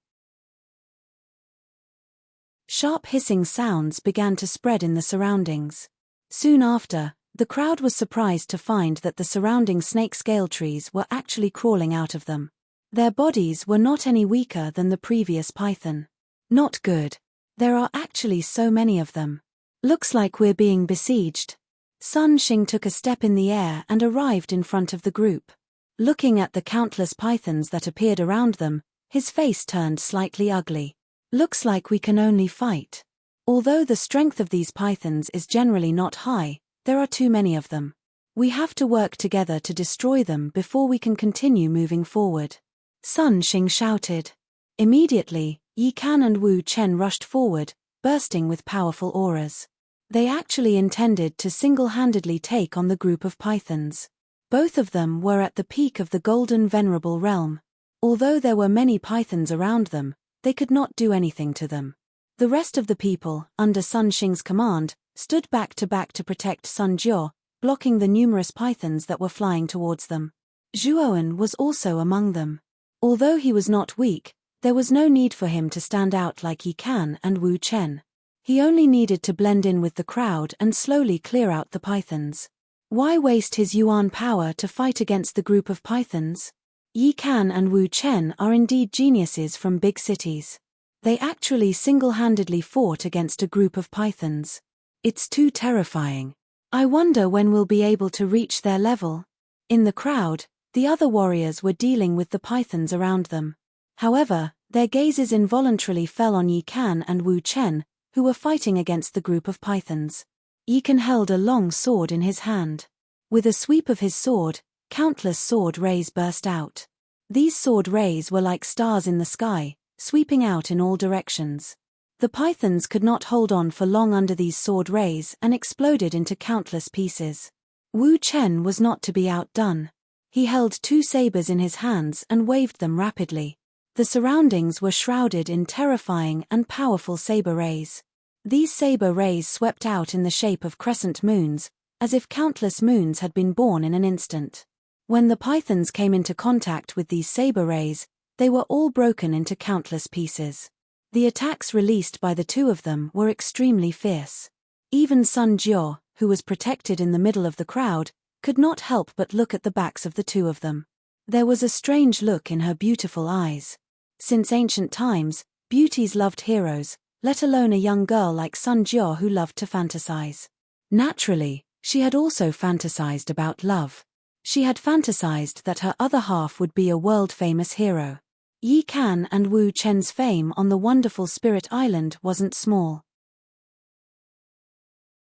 Sharp hissing sounds began to spread in the surroundings. Soon after, the crowd was surprised to find that the surrounding snake scale trees were actually crawling out of them. Their bodies were not any weaker than the previous python. Not good. There are actually so many of them. Looks like we're being besieged. Sun Xing took a step in the air and arrived in front of the group. Looking at the countless pythons that appeared around them, his face turned slightly ugly. Looks like we can only fight. Although the strength of these pythons is generally not high, there are too many of them. We have to work together to destroy them before we can continue moving forward. Sun Xing shouted. Immediately, Yi Kan and Wu Chen rushed forward, bursting with powerful auras. They actually intended to single-handedly take on the group of pythons. Both of them were at the peak of the Golden Venerable Realm. Although there were many pythons around them, they could not do anything to them. The rest of the people, under Sun Xing's command, stood back to protect Sun Jiao, blocking the numerous pythons that were flying towards them. Zhuoan was also among them. Although he was not weak, there was no need for him to stand out like Yi Kan and Wu Chen. He only needed to blend in with the crowd and slowly clear out the pythons. Why waste his yuan power to fight against the group of pythons? Yi Kan and Wu Chen are indeed geniuses from big cities. They actually single-handedly fought against a group of pythons. It's too terrifying. I wonder when we'll be able to reach their level. In the crowd, the other warriors were dealing with the pythons around them. However, their gazes involuntarily fell on Yi Kan and Wu Chen, who were fighting against the group of pythons. Yi Kan held a long sword in his hand. With a sweep of his sword, countless sword rays burst out. These sword rays were like stars in the sky, sweeping out in all directions. The pythons could not hold on for long under these sword rays and exploded into countless pieces. Wu Chen was not to be outdone. He held two sabers in his hands and waved them rapidly. The surroundings were shrouded in terrifying and powerful saber rays. These saber rays swept out in the shape of crescent moons, as if countless moons had been born in an instant. When the pythons came into contact with these saber rays, they were all broken into countless pieces. The attacks released by the two of them were extremely fierce. Even Sun Jiao, who was protected in the middle of the crowd, could not help but look at the backs of the two of them. There was a strange look in her beautiful eyes. Since ancient times, beauties loved heroes, let alone a young girl like Sun Jiao who loved to fantasize. Naturally, she had also fantasized about love. She had fantasized that her other half would be a world-famous hero. Yi Kan and Wu Chen's fame on the wonderful Spirit Island wasn't small.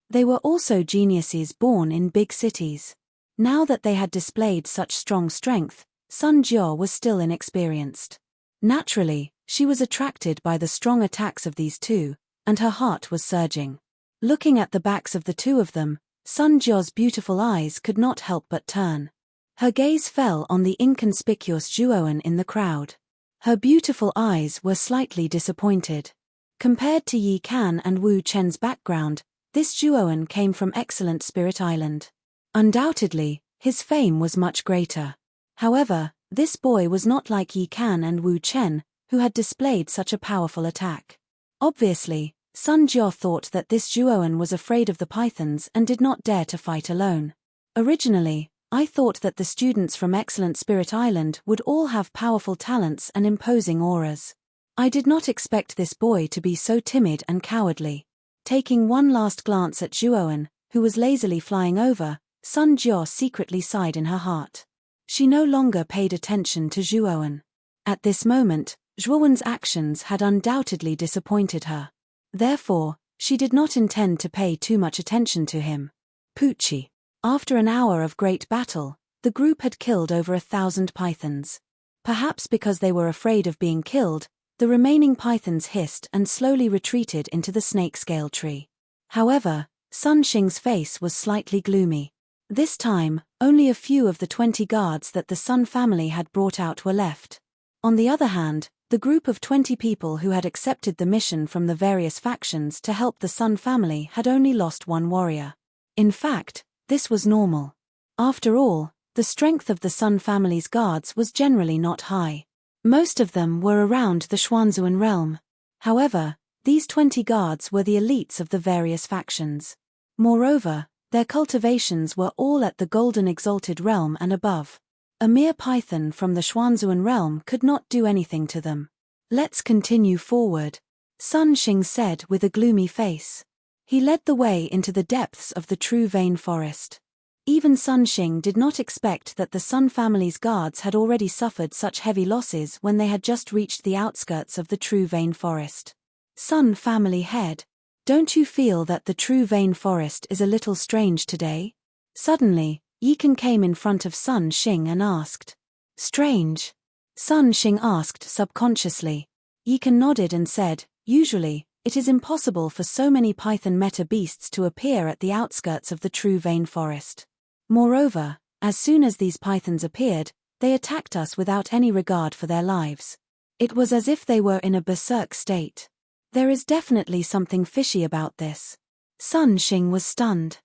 They were also geniuses born in big cities. Now that they had displayed such strong strength, Sun Jiao was still inexperienced. Naturally, she was attracted by the strong attacks of these two, and her heart was surging. Looking at the backs of the two of them, Sun Jiao's beautiful eyes could not help but turn. Her gaze fell on the inconspicuous Zhuowen in the crowd. Her beautiful eyes were slightly disappointed. Compared to Yi Kan and Wu Chen's background, this Zhuowen came from excellent Spirit Island. Undoubtedly, his fame was much greater. However, this boy was not like Yi Kan and Wu Chen, who had displayed such a powerful attack. Obviously, Sun Jiao thought that this Zhuowen was afraid of the pythons and did not dare to fight alone. Originally, I thought that the students from Excellent Spirit Island would all have powerful talents and imposing auras. I did not expect this boy to be so timid and cowardly. Taking one last glance at Zhuowen, who was lazily flying over, Sun Jiao secretly sighed in her heart. She no longer paid attention to Zhuowen. At this moment, Zhuowen's actions had undoubtedly disappointed her. Therefore, she did not intend to pay too much attention to him. Poochie. After an hour of great battle, the group had killed over 1,000 pythons. Perhaps because they were afraid of being killed, the remaining pythons hissed and slowly retreated into the snake-scale tree. However, Sun Xing's face was slightly gloomy. This time, only a few of the 20 guards that the Sun family had brought out were left. On the other hand, the group of 20 people who had accepted the mission from the various factions to help the Sun family had only lost one warrior. In fact, this was normal. After all, the strength of the Sun family's guards was generally not high. Most of them were around the Xuanzuan realm. However, these 20 guards were the elites of the various factions. Moreover, their cultivations were all at the Golden Exalted Realm and above. A mere python from the Xuanzuan realm could not do anything to them. Let's continue forward, Sun Xing said with a gloomy face. He led the way into the depths of the True Vein Forest. Even Sun Xing did not expect that the Sun family's guards had already suffered such heavy losses when they had just reached the outskirts of the True Vein Forest. Sun family head, don't you feel that the True Vein Forest is a little strange today? Suddenly, Yi Kan came in front of Sun Xing and asked. Strange? Sun Xing asked subconsciously. Yi Kan nodded and said, usually, it is impossible for so many python meta beasts to appear at the outskirts of the True Vein Forest. Moreover, as soon as these pythons appeared, they attacked us without any regard for their lives. It was as if they were in a berserk state. There is definitely something fishy about this. Sun Xing was stunned.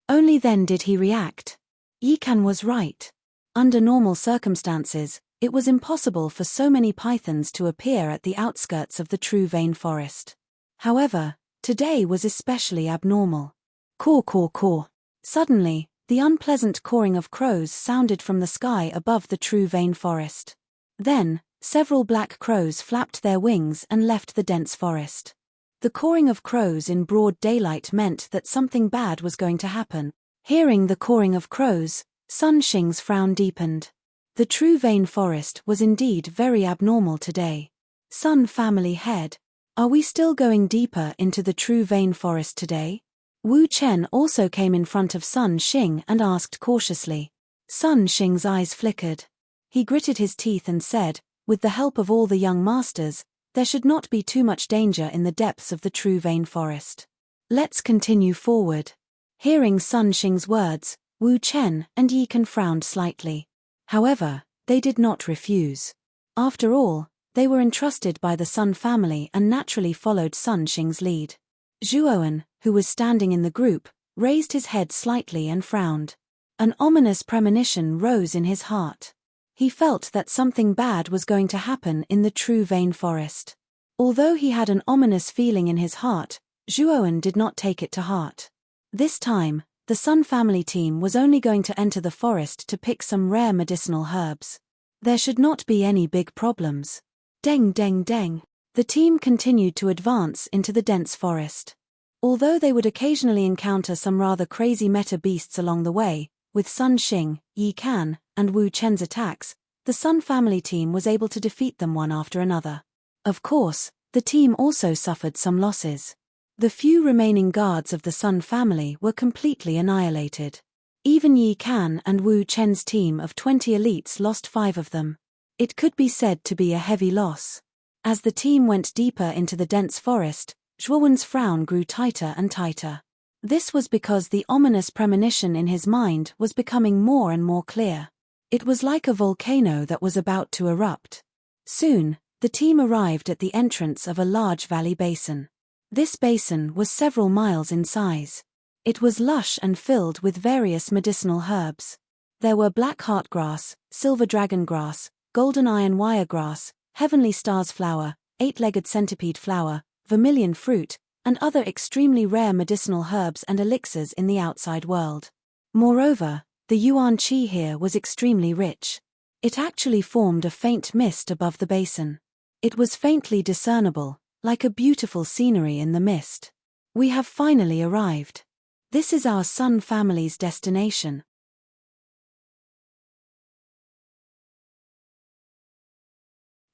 Only then did he react. Yi Kan was right. Under normal circumstances, it was impossible for so many pythons to appear at the outskirts of the True Vein Forest. However, today was especially abnormal. Caw caw caw. Suddenly, the unpleasant cawing of crows sounded from the sky above the True Vein Forest. Then, several black crows flapped their wings and left the dense forest. The cawing of crows in broad daylight meant that something bad was going to happen. Hearing the cawing of crows, Sun Xing's frown deepened. The True Vein Forest was indeed very abnormal today. Sun family head, are we still going deeper into the True Vein Forest today? Wu Chen also came in front of Sun Xing and asked cautiously. Sun Xing's eyes flickered. He gritted his teeth and said, with the help of all the young masters, there should not be too much danger in the depths of the True Vein Forest. Let's continue forward. Hearing Sun Xing's words, Wu Chen and Yi Kan frowned slightly. However, they did not refuse. After all, they were entrusted by the Sun family and naturally followed Sun Xing's lead. Zhuowen, who was standing in the group, raised his head slightly and frowned. An ominous premonition rose in his heart. He felt that something bad was going to happen in the True Vein Forest. Although he had an ominous feeling in his heart, Zhuowen did not take it to heart. This time, the Sun family team was only going to enter the forest to pick some rare medicinal herbs. There should not be any big problems. Deng deng deng. The team continued to advance into the dense forest. Although they would occasionally encounter some rather crazy meta beasts along the way, with Sun Xing, Yi Kan, and Wu Chen's attacks, the Sun family team was able to defeat them one after another. Of course, the team also suffered some losses. The few remaining guards of the Sun family were completely annihilated. Even Yi Kan and Wu Chen's team of 20 elites lost 5 of them. It could be said to be a heavy loss. As the team went deeper into the dense forest, Zhuowen's frown grew tighter and tighter. This was because the ominous premonition in his mind was becoming more and more clear. It was like a volcano that was about to erupt. Soon, the team arrived at the entrance of a large valley basin. This basin was several miles in size. It was lush and filled with various medicinal herbs. There were black heartgrass, silver dragon grass, golden iron wire grass, heavenly stars flower, eight-legged centipede flower, vermilion fruit, and other extremely rare medicinal herbs and elixirs in the outside world. Moreover, the yuan qi here was extremely rich. It actually formed a faint mist above the basin. It was faintly discernible, like a beautiful scenery in the mist. We have finally arrived. This is our Sun family's destination.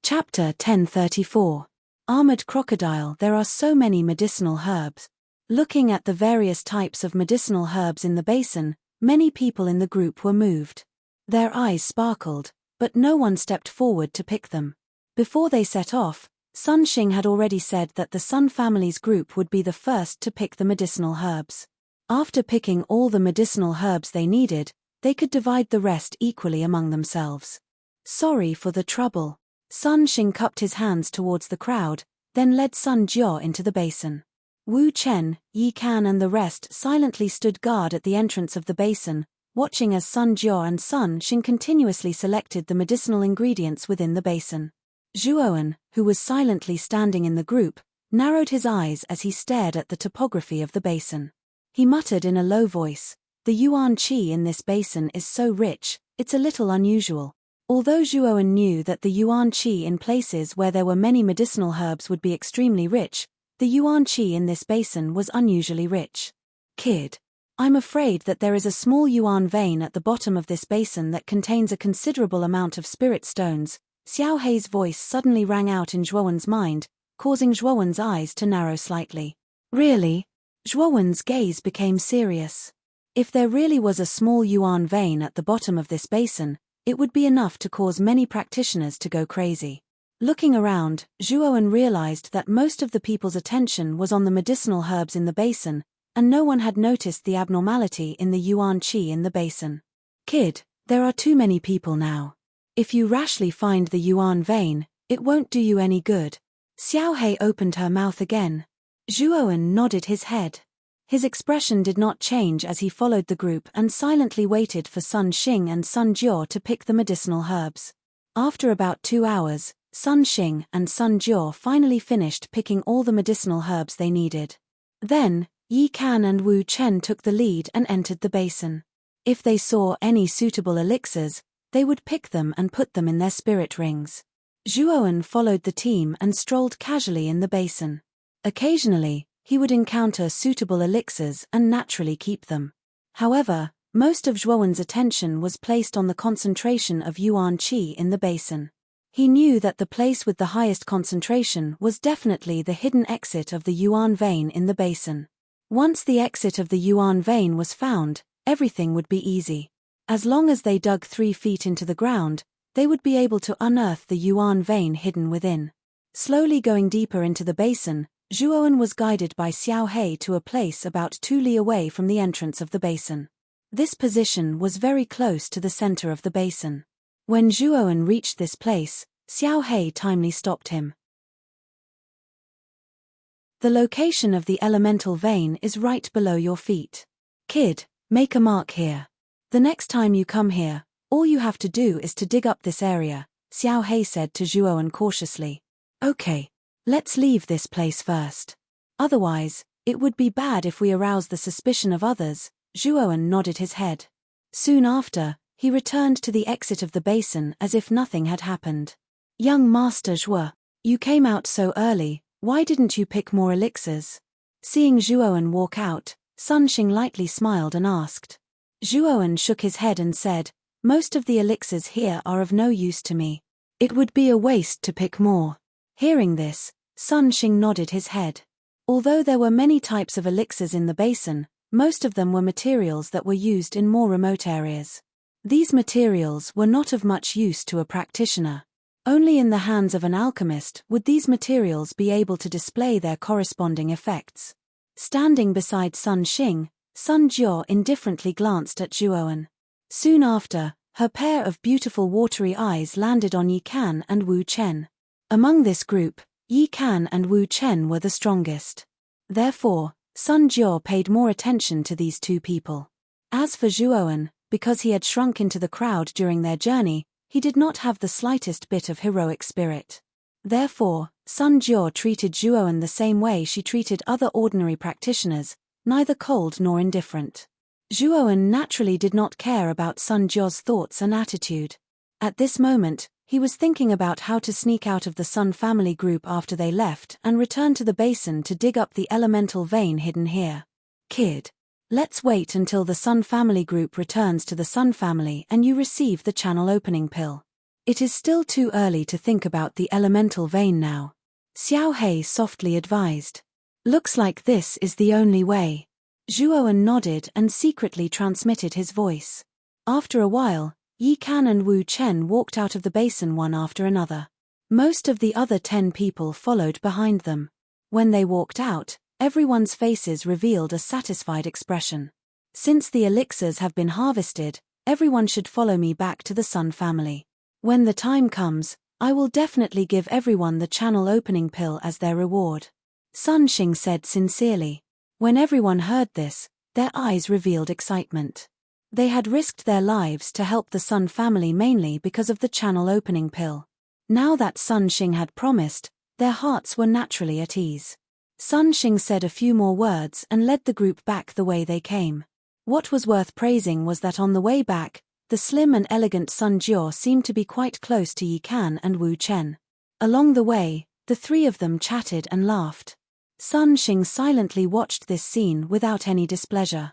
Chapter 1034. Armored Crocodile. There are so many medicinal herbs. Looking at the various types of medicinal herbs in the basin, many people in the group were moved. Their eyes sparkled, but no one stepped forward to pick them. Before they set off, Sun Xing had already said that the Sun family's group would be the first to pick the medicinal herbs. After picking all the medicinal herbs they needed, they could divide the rest equally among themselves. Sorry for the trouble. Sun Xing cupped his hands towards the crowd, then led Sun Jiao into the basin. Wu Chen, Yi Can and the rest silently stood guard at the entrance of the basin, watching as Sun Jiao and Sun Xing continuously selected the medicinal ingredients within the basin. Zhuowen, who was silently standing in the group, narrowed his eyes as he stared at the topography of the basin. He muttered in a low voice, "The yuan qi in this basin is so rich, it's a little unusual." Although Zhuowen knew that the yuan qi in places where there were many medicinal herbs would be extremely rich, the yuan qi in this basin was unusually rich. "Kid, I'm afraid that there is a small yuan vein at the bottom of this basin that contains a considerable amount of spirit stones." Xiao Hei's voice suddenly rang out in Zhuowen's mind, causing Zhuowen's eyes to narrow slightly. Really? Zhuowen's gaze became serious. If there really was a small yuan vein at the bottom of this basin, it would be enough to cause many practitioners to go crazy. Looking around, Zhuowen realized that most of the people's attention was on the medicinal herbs in the basin, and no one had noticed the abnormality in the yuan qi in the basin. "Kid, there are too many people now. If you rashly find the yuan vein, it won't do you any good." Xiao Hei opened her mouth again. Zhuowen nodded his head. His expression did not change as he followed the group and silently waited for Sun Xing and Sun Jiao to pick the medicinal herbs. After about 2 hours, Sun Xing and Sun Jiao finally finished picking all the medicinal herbs they needed. Then, Yi Can and Wu Chen took the lead and entered the basin. If they saw any suitable elixirs, they would pick them and put them in their spirit rings. Zhuowen followed the team and strolled casually in the basin. Occasionally, he would encounter suitable elixirs and naturally keep them. However, most of Zhuowen's attention was placed on the concentration of yuan qi in the basin. He knew that the place with the highest concentration was definitely the hidden exit of the yuan vein in the basin. Once the exit of the yuan vein was found, everything would be easy. As long as they dug 3 feet into the ground, they would be able to unearth the yuan vein hidden within. Slowly going deeper into the basin, Zhuowen was guided by Xiao Hei to a place about 2 li away from the entrance of the basin. This position was very close to the center of the basin. When Zhuowen reached this place, Xiao Hei timely stopped him. "The location of the elemental vein is right below your feet. Kid, make a mark here. The next time you come here, all you have to do is to dig up this area," Xiao Hei said to Zhuowen cautiously. "Okay. Let's leave this place first. Otherwise, it would be bad if we arouse the suspicion of others." Zhuowen nodded his head. Soon after, he returned to the exit of the basin as if nothing had happened. "Young Master Zhuo, you came out so early, why didn't you pick more elixirs?" Seeing Zhuowen walk out, Sun Xing lightly smiled and asked. Zhuowen shook his head and said, "Most of the elixirs here are of no use to me. It would be a waste to pick more." Hearing this, Sun Xing nodded his head. Although there were many types of elixirs in the basin, most of them were materials that were used in more remote areas. These materials were not of much use to a practitioner. Only in the hands of an alchemist would these materials be able to display their corresponding effects. Standing beside Sun Xing, Sun Jiao indifferently glanced at Zhuowen. Soon after, her pair of beautiful watery eyes landed on Yi Kan and Wu Chen. Among this group, Yi Kan and Wu Chen were the strongest. Therefore, Sun Jiao paid more attention to these two people. As for Zhuowen, because he had shrunk into the crowd during their journey, he did not have the slightest bit of heroic spirit. Therefore, Sun Jiao treated Zhuowen the same way she treated other ordinary practitioners, neither cold nor indifferent. Zhuowen naturally did not care about Sun Jiao's thoughts and attitude. At this moment, he was thinking about how to sneak out of the Sun family group after they left and return to the basin to dig up the elemental vein hidden here. Kid. Let's wait until the Sun family group returns to the Sun family and you receive the channel opening pill. It is still too early to think about the elemental vein now. Xiao He softly advised. Looks like this is the only way. Zhuowen nodded and secretly transmitted his voice. After a while, Yi Kan and Wu Chen walked out of the basin one after another. Most of the other 10 people followed behind them. When they walked out, everyone's faces revealed a satisfied expression. Since the elixirs have been harvested, everyone should follow me back to the Sun family. When the time comes, I will definitely give everyone the channel opening pill as their reward. Sun Xing said sincerely. When everyone heard this, their eyes revealed excitement. They had risked their lives to help the Sun family mainly because of the channel opening pill. Now that Sun Xing had promised, their hearts were naturally at ease. Sun Xing said a few more words and led the group back the way they came. What was worth praising was that on the way back, the slim and elegant Sun Jiao seemed to be quite close to Yi Kan and Wu Chen. Along the way, the three of them chatted and laughed. Sun Xing silently watched this scene without any displeasure.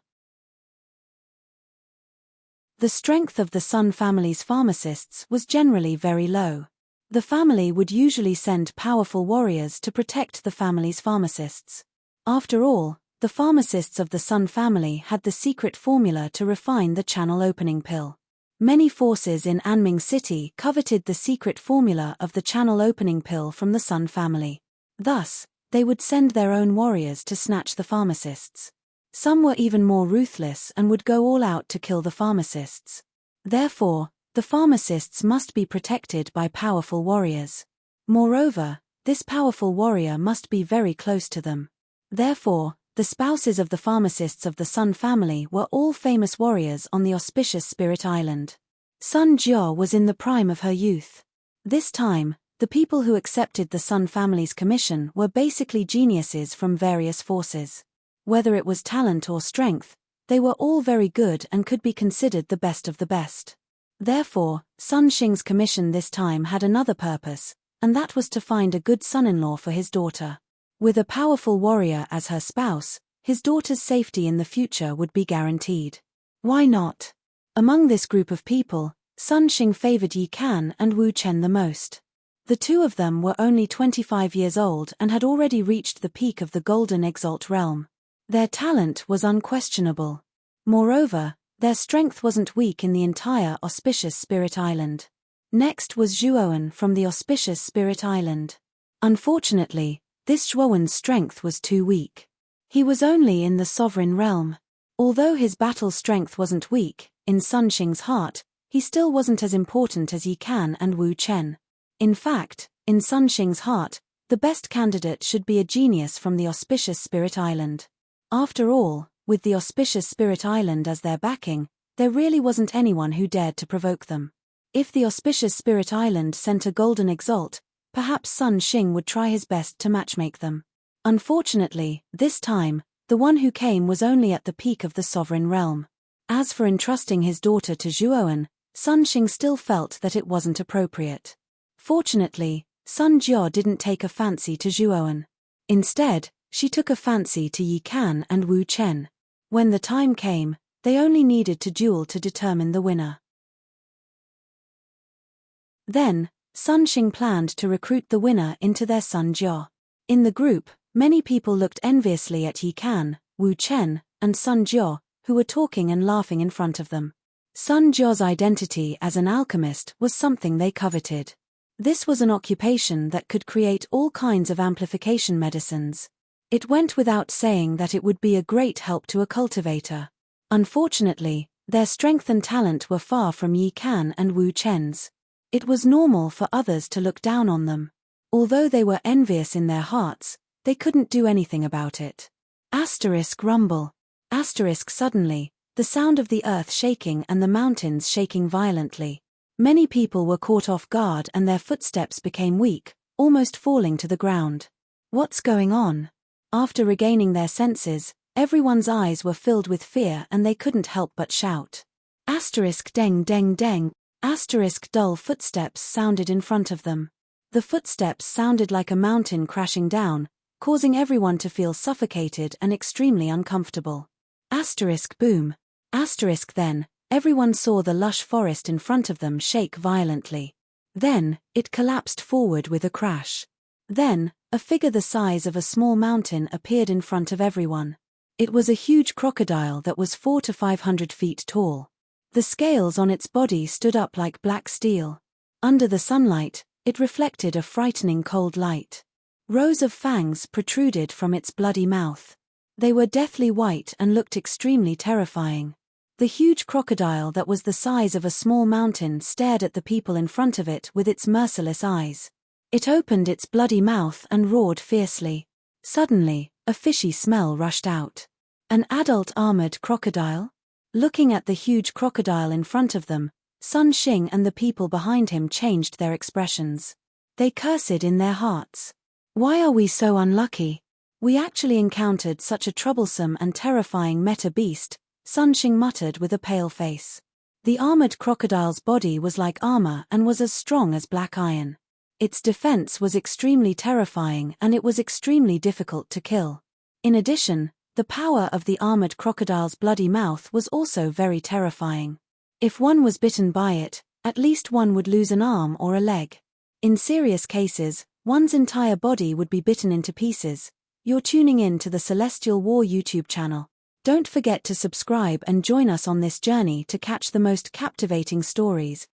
The strength of the Sun family's pharmacists was generally very low. The family would usually send powerful warriors to protect the family's pharmacists. After all, the pharmacists of the Sun family had the secret formula to refine the channel opening pill. Many forces in Anming City coveted the secret formula of the channel opening pill from the Sun family. Thus, they would send their own warriors to snatch the pharmacists. Some were even more ruthless and would go all out to kill the pharmacists. Therefore, the pharmacists must be protected by powerful warriors. Moreover, this powerful warrior must be very close to them. Therefore, the spouses of the pharmacists of the Sun family were all famous warriors on the auspicious Spirit Island. Sun Jiao was in the prime of her youth. This time, the people who accepted the Sun family's commission were basically geniuses from various forces. Whether it was talent or strength, they were all very good and could be considered the best of the best. Therefore, Sun Xing's commission this time had another purpose, and that was to find a good son-in-law for his daughter. With a powerful warrior as her spouse, his daughter's safety in the future would be guaranteed. Why not? Among this group of people, Sun Xing favored Yi Kan and Wu Chen the most. The two of them were only 25 years old and had already reached the peak of the Golden Exalt realm. Their talent was unquestionable. Moreover, their strength wasn't weak in the entire auspicious Spirit Island. Next was Zhuowen from the auspicious Spirit Island. Unfortunately, this Zhuowen's strength was too weak. He was only in the sovereign realm. Although his battle strength wasn't weak, in Sun Xing's heart, he still wasn't as important as Yi Kan and Wu Chen. In fact, in Sun Xing's heart, the best candidate should be a genius from the auspicious Spirit Island. After all, with the auspicious Spirit Island as their backing, there really wasn't anyone who dared to provoke them. If the auspicious Spirit Island sent a Golden Exalt, perhaps Sun Xing would try his best to matchmake them. Unfortunately, this time, the one who came was only at the peak of the sovereign realm. As for entrusting his daughter to Zhuowen, Sun Xing still felt that it wasn't appropriate. Fortunately, Sun Jiao didn't take a fancy to Zhuowen. Instead, she took a fancy to Yi Kan and Wu Chen. When the time came, they only needed to duel to determine the winner. Then, Sun Xing planned to recruit the winner into their Sun Jiao. In the group, many people looked enviously at Yi Kan, Wu Chen, and Sun Jiao, who were talking and laughing in front of them. Sun Jiao's identity as an alchemist was something they coveted. This was an occupation that could create all kinds of amplification medicines. It went without saying that it would be a great help to a cultivator. Unfortunately, their strength and talent were far from Yi Kan and Wu Chen's. It was normal for others to look down on them. Although they were envious in their hearts, they couldn't do anything about it. Rumble. Suddenly, the sound of the earth shaking and the mountains shaking violently. Many people were caught off guard and their footsteps became weak, almost falling to the ground. What's going on? After regaining their senses, everyone's eyes were filled with fear and they couldn't help but shout. Deng deng deng. Dull footsteps sounded in front of them. The footsteps sounded like a mountain crashing down, causing everyone to feel suffocated and extremely uncomfortable. Boom. Then, everyone saw the lush forest in front of them shake violently. Then, it collapsed forward with a crash. Then, a figure the size of a small mountain appeared in front of everyone. It was a huge crocodile that was 400 to 500 feet tall. The scales on its body stood up like black steel. Under the sunlight, it reflected a frightening cold light. Rows of fangs protruded from its bloody mouth. They were deathly white and looked extremely terrifying. The huge crocodile that was the size of a small mountain stared at the people in front of it with its merciless eyes. It opened its bloody mouth and roared fiercely. Suddenly, a fishy smell rushed out. An adult armored crocodile? Looking at the huge crocodile in front of them, Sun Xing and the people behind him changed their expressions. They cursed in their hearts. Why are we so unlucky? We actually encountered such a troublesome and terrifying meta beast, Sun Xing muttered with a pale face. The armored crocodile's body was like armor and was as strong as black iron. Its defense was extremely terrifying and it was extremely difficult to kill. In addition, the power of the armored crocodile's bloody mouth was also very terrifying. If one was bitten by it, at least one would lose an arm or a leg. In serious cases, one's entire body would be bitten into pieces. You're tuning in to the Celestial War YouTube channel. Don't forget to subscribe and join us on this journey to catch the most captivating stories.